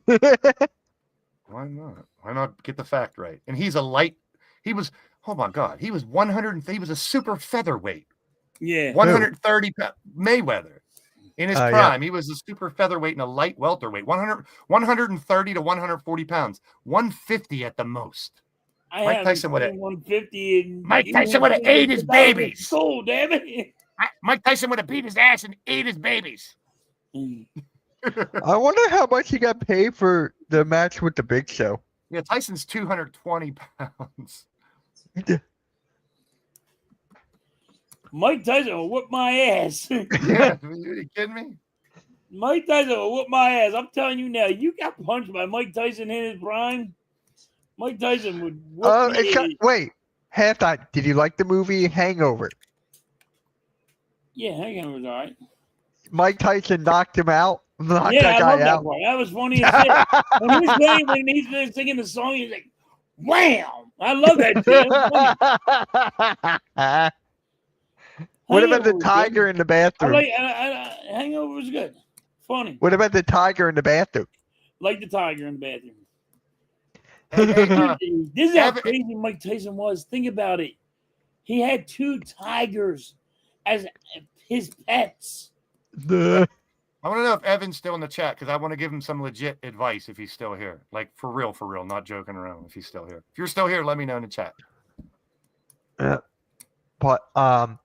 Why not? Why not get the fact right? And he's a light. He was. Oh my God. He was 100. He was a super featherweight. Yeah. 130 Mayweather. In his prime, Yeah. he was a super featherweight and a light welterweight. 130 to 140 pounds. 150 at the most. Mike Tyson would have 150. And Mike Tyson would have ate his babies. Cool, damn it. Mike Tyson would have beat his ass and ate his babies. I wonder how much he got paid for the match with the Big Show. Yeah, Tyson's 220 pounds. Mike Tyson will whoop my ass. Yeah, are you kidding me? Mike Tyson will whoop my ass. I'm telling you now, you got punched by Mike Tyson in his prime. Mike Tyson would whoop me. Wait, halftime. Did you like the movie Hangover? Yeah, Hangover was all right. Mike Tyson knocked him out. Knocked Yeah, that I guy love that out. part. That was funny as shit. When he's singing the song, he's like, wham! I love that shit. What about the tiger in the bathroom? Hangover was good. Funny. What about the tiger in the bathroom? Like the tiger in the bathroom. Hey, This is how crazy Mike Tyson was. Think about it. He had 2 tigers as his pets. I want to know if Evan's still in the chat because I want to give him some legit advice if he's still here. Like for real, not joking around. If he's still here. If you're still here, let me know in the chat. But halftime,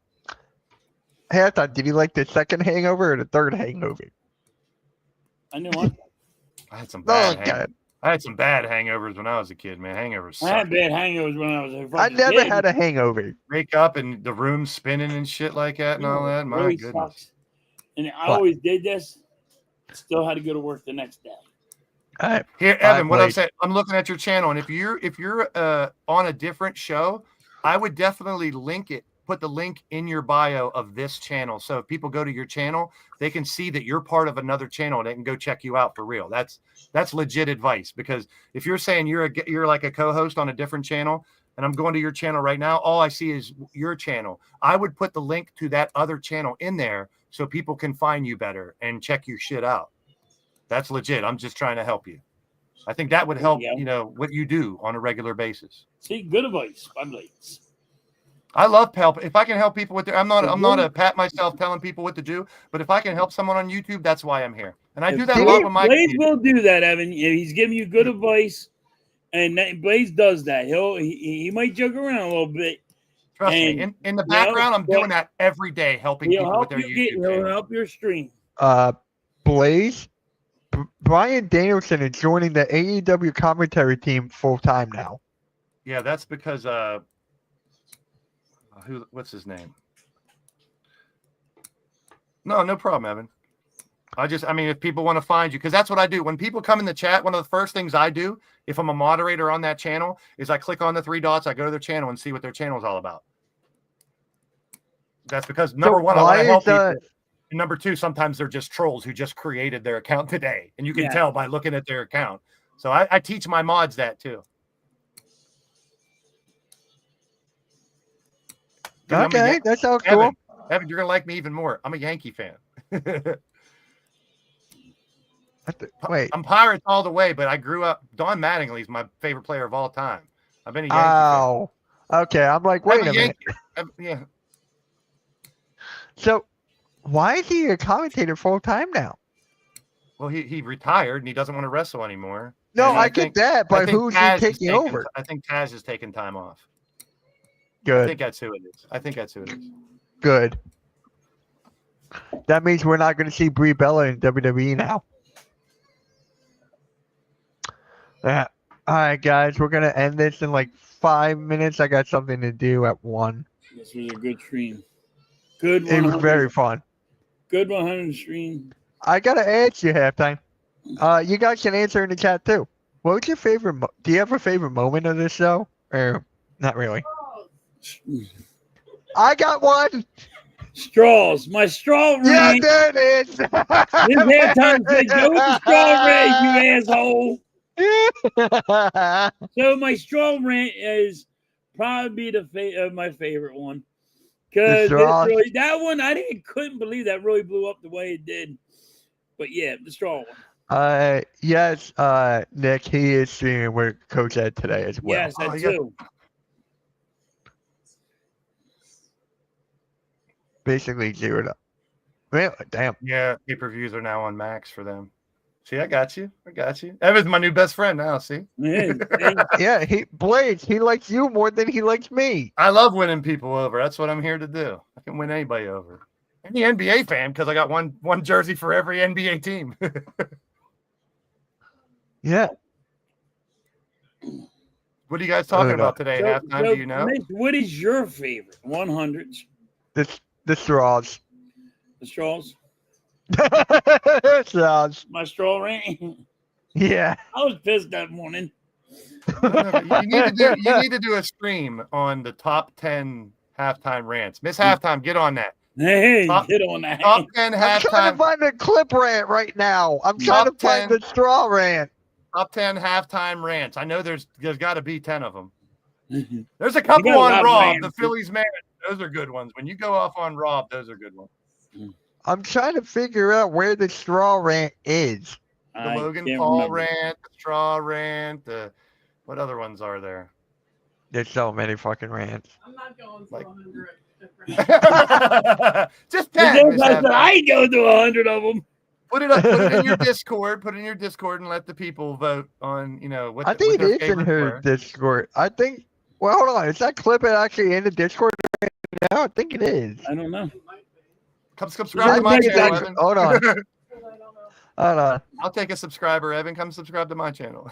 did you like the second Hangover or the third Hangover? I knew one. I had some bad hangovers when I was a kid, man. Hangovers. I had bad hangovers when I was a I never had a hangover. Wake up and the room spinning and shit like that and all that. My really goodness. sucks. And I always did this. Still had to go to work the next day. Here, Evan, what I'm saying, I'm looking at your channel, and if you're on a different show, I would definitely put the link in your bio of this channel. So if people go to your channel, they can see that you're part of another channel and they can go check you out for real. That's legit advice, because if you're saying you're like a co-host on a different channel and I'm going to your channel right now, all I see is your channel. I would put the link to that other channel in there so people can find you better and check your shit out. That's legit. I'm just trying to help you. I think that would help, what you do on a regular basis. See, good advice. I love help. If I can help people with I'm not a pat myself telling people what to do, but if I can help someone on YouTube, that's why I'm here. And I do that a lot with my Blaze will do that, Evan. He's giving you good advice, and Blaze does that. He might joke around a little bit. Trust me. In the background, I'm doing that every day, helping people with their YouTube channel. He'll help your stream. Blaze, Brian Danielson is joining the AEW commentary team full time now. Yeah, that's because what's his name? No problem, Evan. If people want to find you, because that's what I do. When people come in the chat, one of the first things I do, if I'm a moderator on that channel, is I click on the 3 dots, I go to their channel and see what their channel is all about. That's because number one, I want to help people. And number 2, sometimes they're just trolls who just created their account today. And you can tell by looking at their account. So I teach my mods that too. Okay, that sounds cool. Evan, you're going to like me even more. I'm a Yankee fan. Wait. I'm Pirates all the way, but I grew up. Don Mattingly's my favorite player of all time. I've been a Yankee fan. Okay. I'm like, wait a minute. Yeah. So, why is he a commentator full time now? Well, he retired and he doesn't want to wrestle anymore. No, I get that, but who's he taking over? I think Taz is taking time off. Good. I think that's who it is. Good. That means we're not going to see Brie Bella in WWE now. All right, guys, we're going to end this in like 5 minutes. I got something to do at 1. This was a good stream. Good one. It was very fun. Good 100 stream. I got to ask you halftime. You guys can answer in the chat too. What was your favorite? Do you have a favorite moment of this show? Or not really? I got one. Straws. My straw ring. Yeah, there it is. This halftime said, go with the straw ring, you asshole. So my straw rant is probably my favorite one. Because straw. really, that one, couldn't believe that really blew up the way it did. But yeah, the straw one. Yes, Nick, he is streaming with Coach Ed today as well. Yes, that too. Basically zeroed up. Well, damn. Yeah, pay-per-views are now on Max for them. See, I got you. Evan's my new best friend now, see? Yeah, Blades, he likes you more than he likes me. I love winning people over. That's what I'm here to do. I can win anybody over. Any NBA fan, because I got one jersey for every NBA team. Yeah. What are you guys talking about today? Halftime, do you know? Mitch, what is your favorite? 100s? The straws. The straws? Straws. My straw rant? Yeah. I was pissed that morning. You need to do a stream on the top 10 halftime rants. Miss Halftime, get on that. Hey, get on that. Top 10 halftime. I'm trying to find the clip rant right now. I'm trying to find the straw rant. Top 10 halftime rants. I know there's got to be 10 of them. There's a couple on Rob, the Phillies man. Those are good ones. When you go off on Rob, those are good ones. I'm trying to figure out where the straw rant is. The Logan Paul rant, the straw rant, what other ones are there? There's so many fucking rants. I'm not going for 100. Just 10. I ain't going to 100 of them. Put it in your Discord. Put it in your Discord and let the people vote on, what I think it is in her Discord. I think. Well, hold on. Is that clip actually in the Discord right now? I think it is. I don't know. Come subscribe to my channel, Evan. Hold on. Hold on. I'll take a subscriber, Evan. Come subscribe to my channel.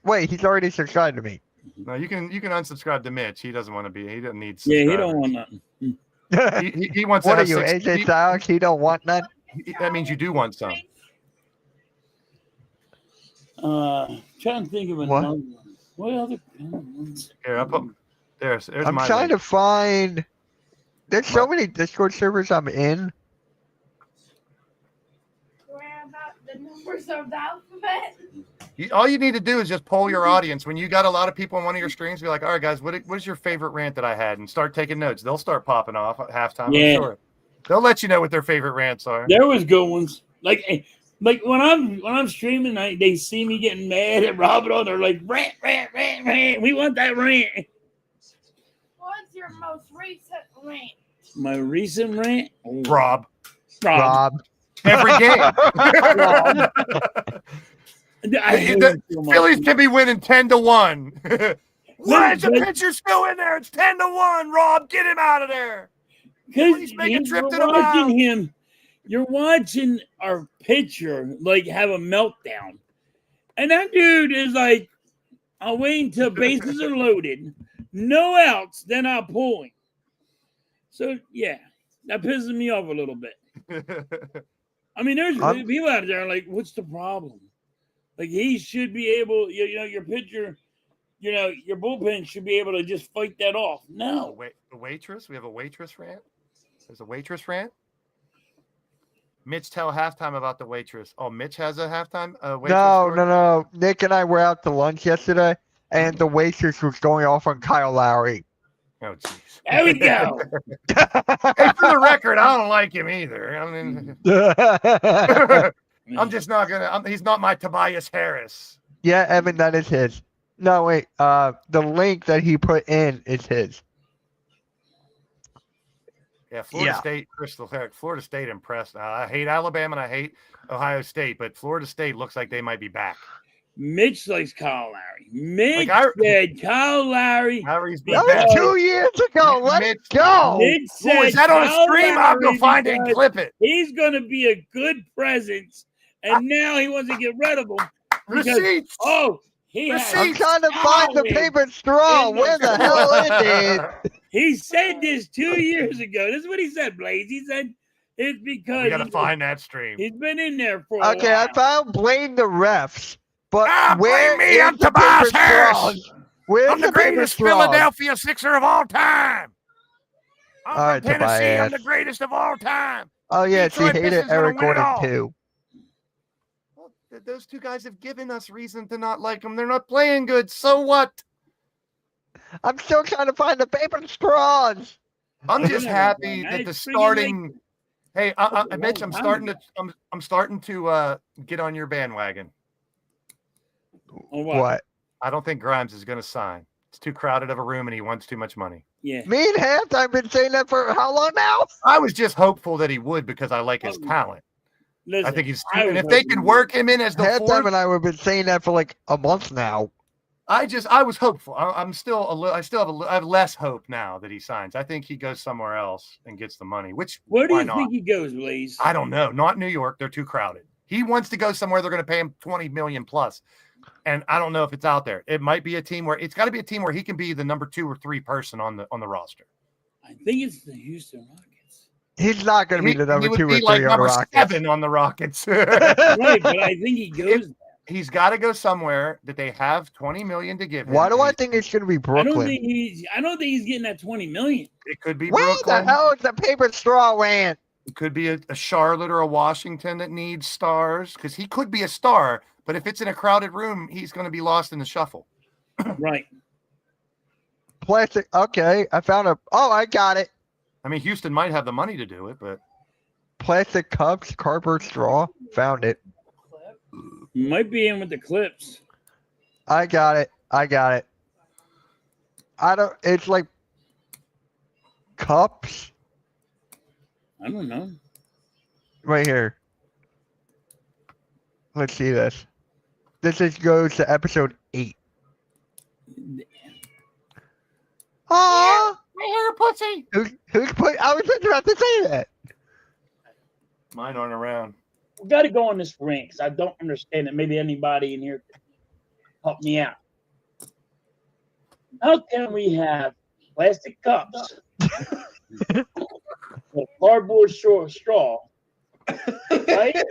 Wait, he's already subscribed to me. No, you can unsubscribe to Mitch. He doesn't want to be. He doesn't need. Yeah, he don't want nothing. He wants. What are you, AJ Styles? He don't want none. That means you do want some. Trying to think of another one. What other ones? Here, I'll put. There's I'm my trying link. to find. There's so many Discord servers I'm in. Where about the numbers of the alphabet? All you need to do is just poll your audience. When you got a lot of people on one of your streams, be like, all right, guys, what is your favorite rant that I had? And start taking notes. They'll start popping off at halftime. Yeah. I'm sure. They'll let you know what their favorite rants are. There was good ones. Like when I'm streaming, they see me getting mad at Robert. They're like, rant. We want that rant. What's your most recent rant? My recent rant? Rob. Every game. Phillies can be winning 10-1. Why is the pitcher still in there? It's 10-1. Rob, get him out of there. Because you're watching our pitcher have a meltdown, and that dude is like, "I'll wait until bases are loaded, no outs, then I'll pull him." So yeah, that pisses me off a little bit. I mean, there's people out there like, "What's the problem?" Like he should be able, your pitcher. Your bullpen should be able to just fight that off. No. The waitress? We have a waitress rant? There's a waitress rant? Mitch, tell halftime about the waitress. Oh, Mitch has a halftime waitress? No. Nick and I were out to lunch yesterday, and the waitress was going off on Kyle Lowry. Oh, jeez. There we go. Hey, for the record, I don't like him either. I mean, I'm just not going to – he's not my Tobias Harris. Yeah, Evan, that is his. No, wait. The link that he put in is his. Yeah, Florida State, Crystal Herrick. Florida State impressed. I hate Alabama and I hate Ohio State, but Florida State looks like they might be back. Mitch likes Kyle Lowry. Mitch said Kyle Lowry. Lowry's that was 2 years ago. Let's go. Mitch said, is that on a stream? I'll go find it and clip it. He's going to be a good presence, and now he wants to get rid of him. Receipts. I'm trying to find the paper straw. Where the hell is it? He said this 2 years ago. This is what he said, Blaze. He said it's because we got to find that stream. He's been in there for a while. Okay, I found blame the refs. But blame me. I'm Tobias Harris. I'm the greatest Philadelphia Sixer of all time. I'm from Tennessee. Tobias. I'm the greatest of all time. Oh, yeah, Detroit she hated Eric Gordon, too. Well, those two guys have given us reason to not like them. They're not playing good. So what? I'm still trying to find the paper straws. I'm just happy that the starting. Hey, Mitch, I'm starting to get on your bandwagon. What? I don't think Grimes is going to sign. It's too crowded of a room, and he wants too much money. Yeah. Me and Haft, I've been saying that for how long now? I was just hopeful that he would because I like his talent. Listen, I think he's too, and if they can work him in as the Halftime fourth, and I have been saying that for like a month now. I was hopeful. I have less hope now that he signs. I think he goes somewhere else and gets the money. Where do you think he goes, Blaze? I don't know. Not New York. They're too crowded. He wants to go somewhere they're going to pay him $20 million plus. And I don't know if it's out there. It might be a team where it's got to be a team where he can be the number 2 or 3 person on the roster. I think it's the Houston Rockets. He's not going to be the number 2 or 3 like on number the Rockets. 7 on the Rockets. Right, but I think he goes there. He's got to go somewhere that they have $20 million to give him. Why do I think it's going to be Brooklyn? I don't think he's getting that $20 million. It could be Where Brooklyn. the hell is the paper straw land? It could be a Charlotte or a Washington that needs stars because he could be a star, but if it's in a crowded room, he's going to be lost in the shuffle. Right. Plastic. Okay, I found a. Oh, I got it. I mean, Houston might have the money to do it, but Plastic cups, cardboard straw. Found it. Might be in with the Clips. I got it. I don't. It's like cups. I don't know. Right here. Let's see this. This goes to episode 8. Oh, my hair pussy. Who's put? I was just about to say that. Mine aren't around. We got to go on this rant because I don't understand it. Maybe anybody in here can help me out. How can we have plastic cups with cardboard straw? Right?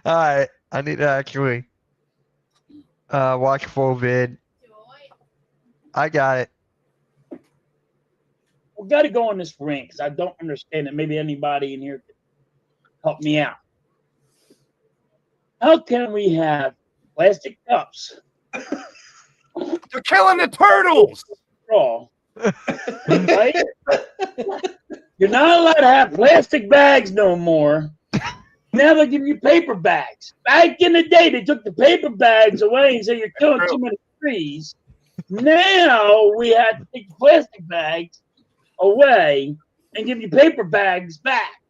All right, I need to actually watch full vid. I got it. We got to go on this rant because I don't understand it. Maybe anybody in here can help me out. How can we have plastic cups? They're killing the turtles. Straw, right? You're not allowed to have plastic bags no more. Now they're giving you paper bags. Back in the day, they took the paper bags away and said you're killing too many trees. Now we have to take the plastic bags away and give you paper bags back.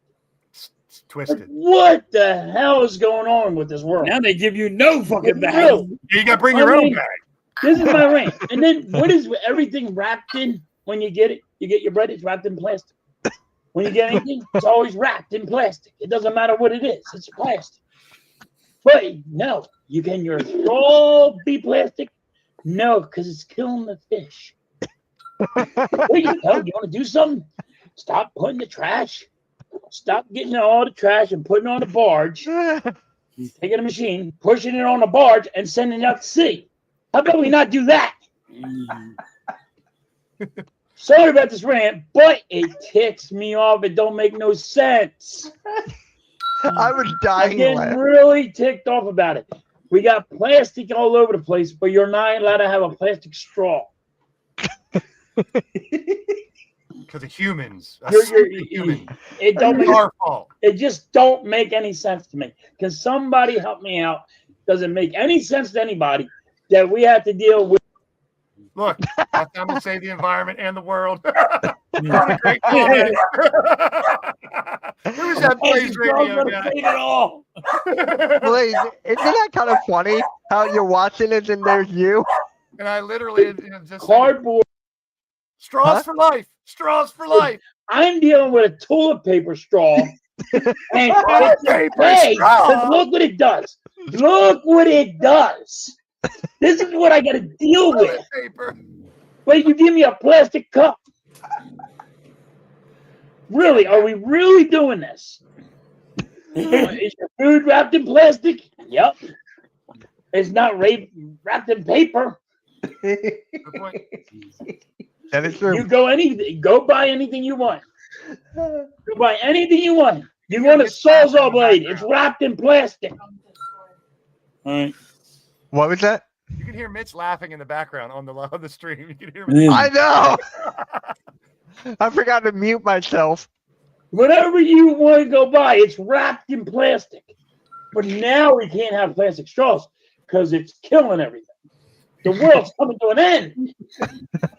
It's twisted. Like, what the hell is going on with this world? Now they give you no fucking bags. You got to bring your own bag. This is my rant. And then what is everything wrapped in when you get it? You get your bread, it's wrapped in plastic. When you get anything, it's always wrapped in plastic. It doesn't matter what it is. It's plastic. But no, can your straw be plastic? No, because it's killing the fish. What you want to do something? Stop putting the trash. Stop getting all the trash and putting it on a barge. Taking a machine, pushing it on a barge, and sending it out to sea. How about we not do that? Sorry about this rant, but it ticks me off. It don't make no sense. I was dying. I'm getting really ticked off about it. We got plastic all over the place, but you're not allowed to have a plastic straw. Because of humans. It don't make our fault. It just don't make any sense to me. Can somebody help me out? Doesn't make any sense to anybody that we have to deal with. Look, last time to save the environment and the world. What a great comment. Who's that Blaze Radio guy? Blaze, isn't that kind of funny how you're watching it and there's you? And I literally just cardboard. Straws for life. Straws for life. I'm dealing with a toilet paper straw. And toilet paper straw. Look what it does. Look what it does. This is what I got to deal with. Paper. Wait, you give me a plastic cup? Really? Are we really doing this? Is your food wrapped in plastic? Yep. It's not wrapped in paper. Good point. That is true. You go buy anything you want. Go buy anything you want. You want a Sawzall blade? It's wrapped in plastic. All right. What was that? You can hear Mitch laughing in the background on the stream. You can hear Mitch. I know. I forgot to mute myself. Whatever you want to go buy, it's wrapped in plastic. But now we can't have plastic straws because it's killing everything. The world's coming to an end.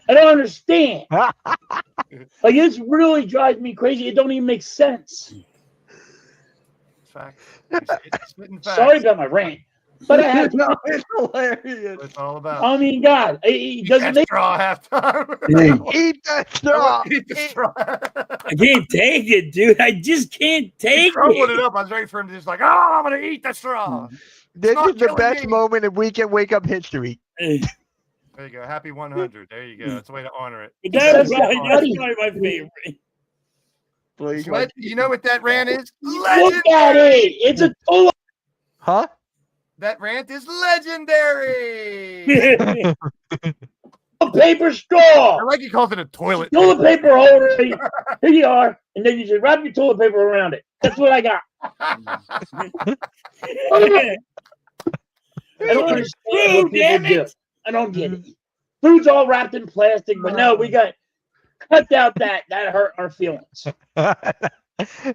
I don't understand. Like, this really drives me crazy. It don't even make sense. Fact. Sorry about my rant. But I have to. It's hilarious. What it's all about. I mean, God, it doesn't make straw halftime. Eat that straw. Eat the straw. I can't take it, dude. I just can't take Crumbled it it. up. I was ready for him to just like, I'm gonna eat the straw. This not is the killing best me. moment in Weekend Wake Up history. There you go. Happy 100. There you go. That's the way to honor it. That's probably my favorite. Please. You know what that rant is? Look at it. It's a toilet. Huh? That rant is legendary. Paper straw. I like he calls it a toilet. Toilet paper holder. Here you are. And then you just wrap your toilet paper around it. That's what I got. I don't understand what people do. I don't get it. Food's all wrapped in plastic, but no, we got cut out that hurt our feelings.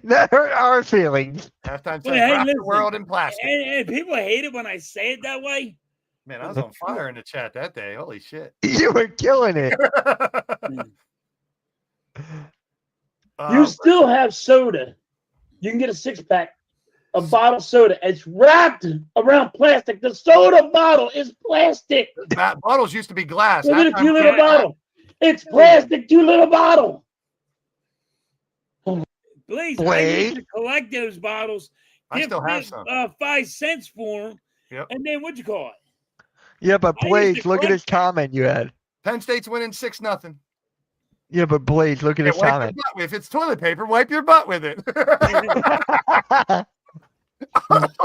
That hurt our feelings. Halftime Well, says, hey, wrap the listen, world in plastic. And people hate it when I say it that way. Man, I was on fire in the chat that day. Holy shit. You were killing it. You still have soda. You can get a 6-pack of bottled soda. It's wrapped around plastic. The soda bottle is plastic. Bottles used to be glass. Look at a Halftime 2-liter bottle. It's plastic 2-liter bottle. Please, I used to collect those bottles. I still have some. 5 cents for them. Yep. And then what'd you call it? Yeah, but I used Blaze, to look at collect his comment you had. Penn State's winning 6-0. Yeah, but Blaze, look at his Wipe your comment. butt with- If it's toilet paper, wipe your butt with it. I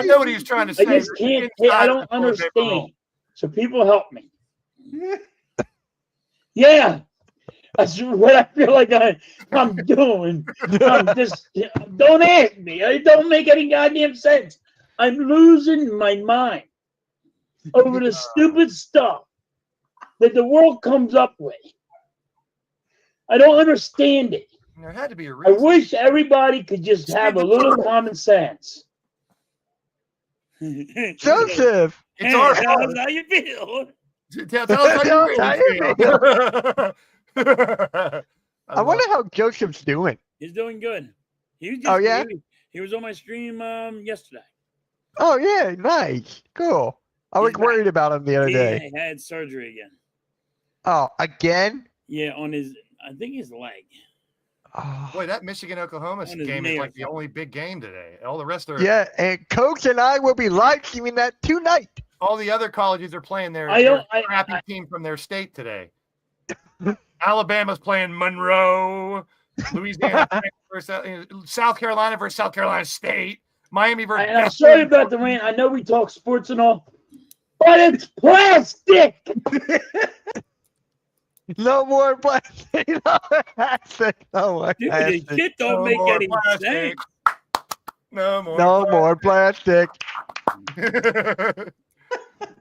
know what he was trying to say. I just can't. I don't understand. So people help me. Yeah. That's what I feel like I'm doing. I'm just, don't ask me. It don't make any goddamn sense. I'm losing my mind over the stupid stuff that the world comes up with. I don't understand it. There had to be a I reason. wish everybody could just have a little common sense. Joseph! It's our Tell fault. us how you feel. Tell us how you feel. I wonder how Joseph's doing. He's doing good. He was just, Oh, yeah? he was on my stream yesterday. Oh, yeah, nice. Cool. I was He's worried about him the other day. He had surgery again. Oh, again? Yeah, on his, I think his leg. Oh. Boy, that Michigan-Oklahoma On his game is nail. like the only big game today. All the rest are Yeah, and Coach and I will be live streaming that tonight. all the other colleges are playing their crappy team from their state today. Alabama's playing Monroe, Louisiana versus South Carolina versus South Carolina State, Miami versus. I'm sorry about the rant. I know we talk sports and all, but it's plastic. No more plastic. No more plastic. No more Dude, plastic. this shit don't No make more any plastic. sense. No more. No more plastic.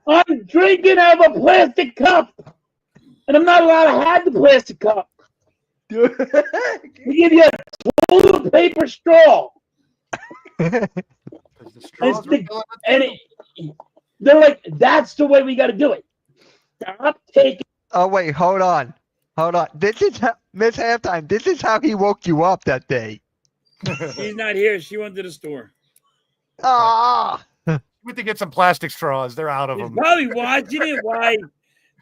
I'm drinking out of a plastic cup, and I'm not allowed to have the plastic cup. We give you a toilet paper straw. The straws were filling the And tube. they're like, that's the way we got to do it. Stop taking. Oh, wait, hold on. Hold on. This is how, Miss Halftime, this is how he woke you up that day. She's not here. She went to the store. Ah. We have to get some plastic straws. They're out of She's them. probably watching it while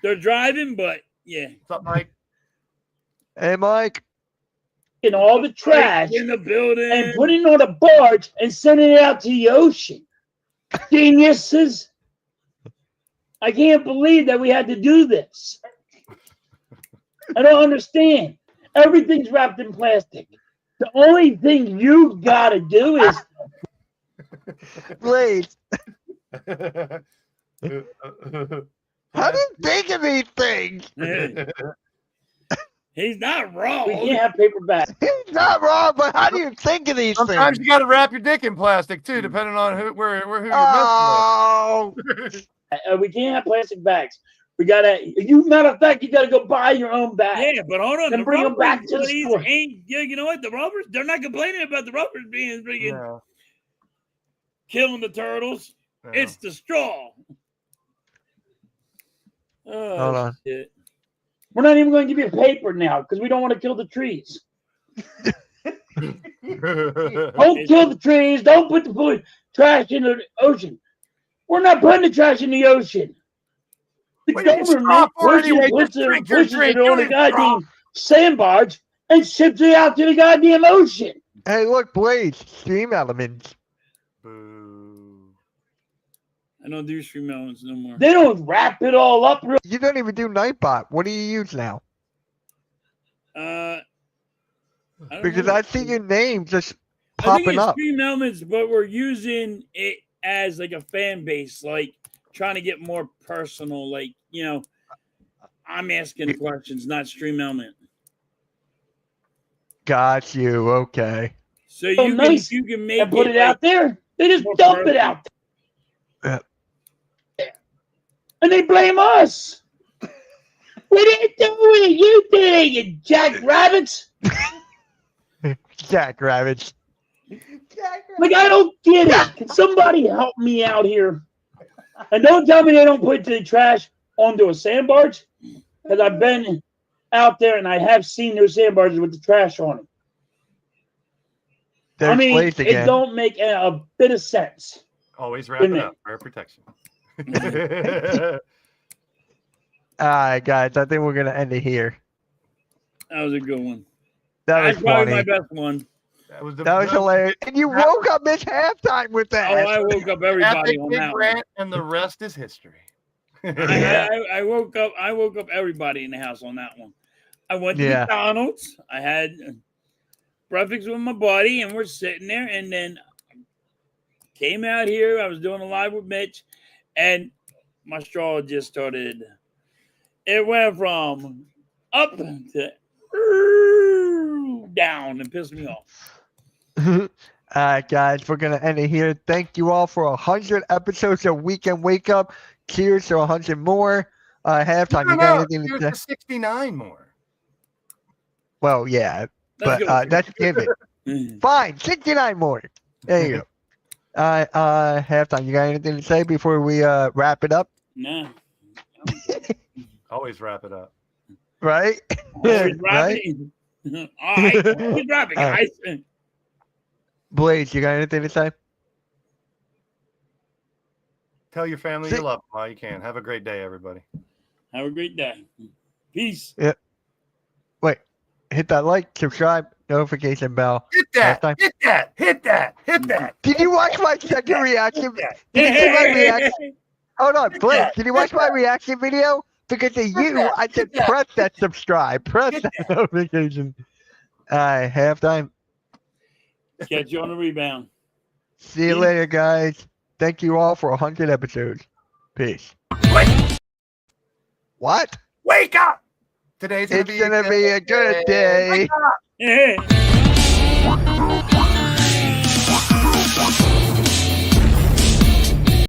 they're driving, but yeah. What's up, Mike? Hey, Mike. And all the trash in the building and putting it on a barge and sending it out to the ocean. Geniuses. I can't believe that we had to do this. I don't understand. Everything's wrapped in plastic. The only thing you got to do is Blaze. How do you think of these things? He's not wrong. We can't have paper bags. He's not wrong, but how do you think of these Sometimes things? you got to wrap your dick in plastic too, depending on who you're Oh, messing We can't have plastic bags. We gotta. Matter of fact, you gotta go buy your own bag. Yeah, but hold on. And The bring 'em rubbers back to the buddies store. ain't. Yeah, you know what? The rubbers. They're not complaining about the rubbers being with. freaking No, killing the turtles. no. It's the straw. Oh, hold on. shit. We're not even going to give you paper now because we don't want to kill the trees. Don't kill the trees. Don't put the trash in the ocean. We're not putting the trash in the ocean. The What are you government stop for anyway? pushes Just drink your it drink. on You a didn't drop. goddamn sandbarge and ships it out to the goddamn ocean. Hey, look, Blaze, stream elements. Boo. I don't do stream elements no more. They don't wrap it all up. You don't even do Nightbot. What do you use now? I don't Because know. I see your name just I think popping it's up. stream elements, but we're using it as like a fan base, like trying to get more personal. Like, I'm asking questions, not stream element. Got you. Okay. So Oh, you nice. can make And put it like, out there. They just more dump it personal. out Yeah. there. And they blame us. We didn't do it. You did it, you jackrabbits. Jackrabbits. Like, I don't get it. Can somebody help me out here? And don't tell me they don't put the trash onto a sandbarge. Because I've been out there and I have seen those sandbarges with the trash on it. There's I mean, Blaze it again. don't make a bit of sense. Always wrap it Good up for protection. All right, guys. I think we're gonna end it here. That was a good one. That was That's probably funny. my best one. That was hilarious. And you woke up Mitch halftime with that. Oh, I woke up everybody Epic on big that one. rant, and the rest is history. I woke up everybody in the house on that one. I went to Yeah. McDonald's. I had breakfast with my buddy, and we're sitting there. And then came out here. I was doing a live with Mitch, and my straw just started. It went from up to down and pissed me off. All right, guys, we're gonna end it here. Thank you all for 100 episodes of Weekend Wake Up. Cheers to 100 more. Halftime. You got anything to Here's say? the 69 more. Well, yeah, Let's but go. that's given. Fine, 69 more. There you go. Halftime. You got anything to say before we wrap it up? Nah. Always wrap it up. Right? Always Right? rapping. All right. Always rapping, All right. guys. Blaze, you got anything to say? Tell your family See- you love them while you can. Have a great day, everybody. Have a great day. Peace. Wait, hit that like, subscribe, notification bell. Hit that! Halftime. Hit that! Hit that! Hit that! Did you watch my second reaction? Did you see my reaction? Hold on, Blaze, did you watch my reaction video? Because of you, I said press that subscribe, press that notification. Halftime. Catch you on the rebound. See you later, guys. Thank you all for 100 episodes. Peace. Wake, What? wake up! Today's It's gonna be a good day. Hey.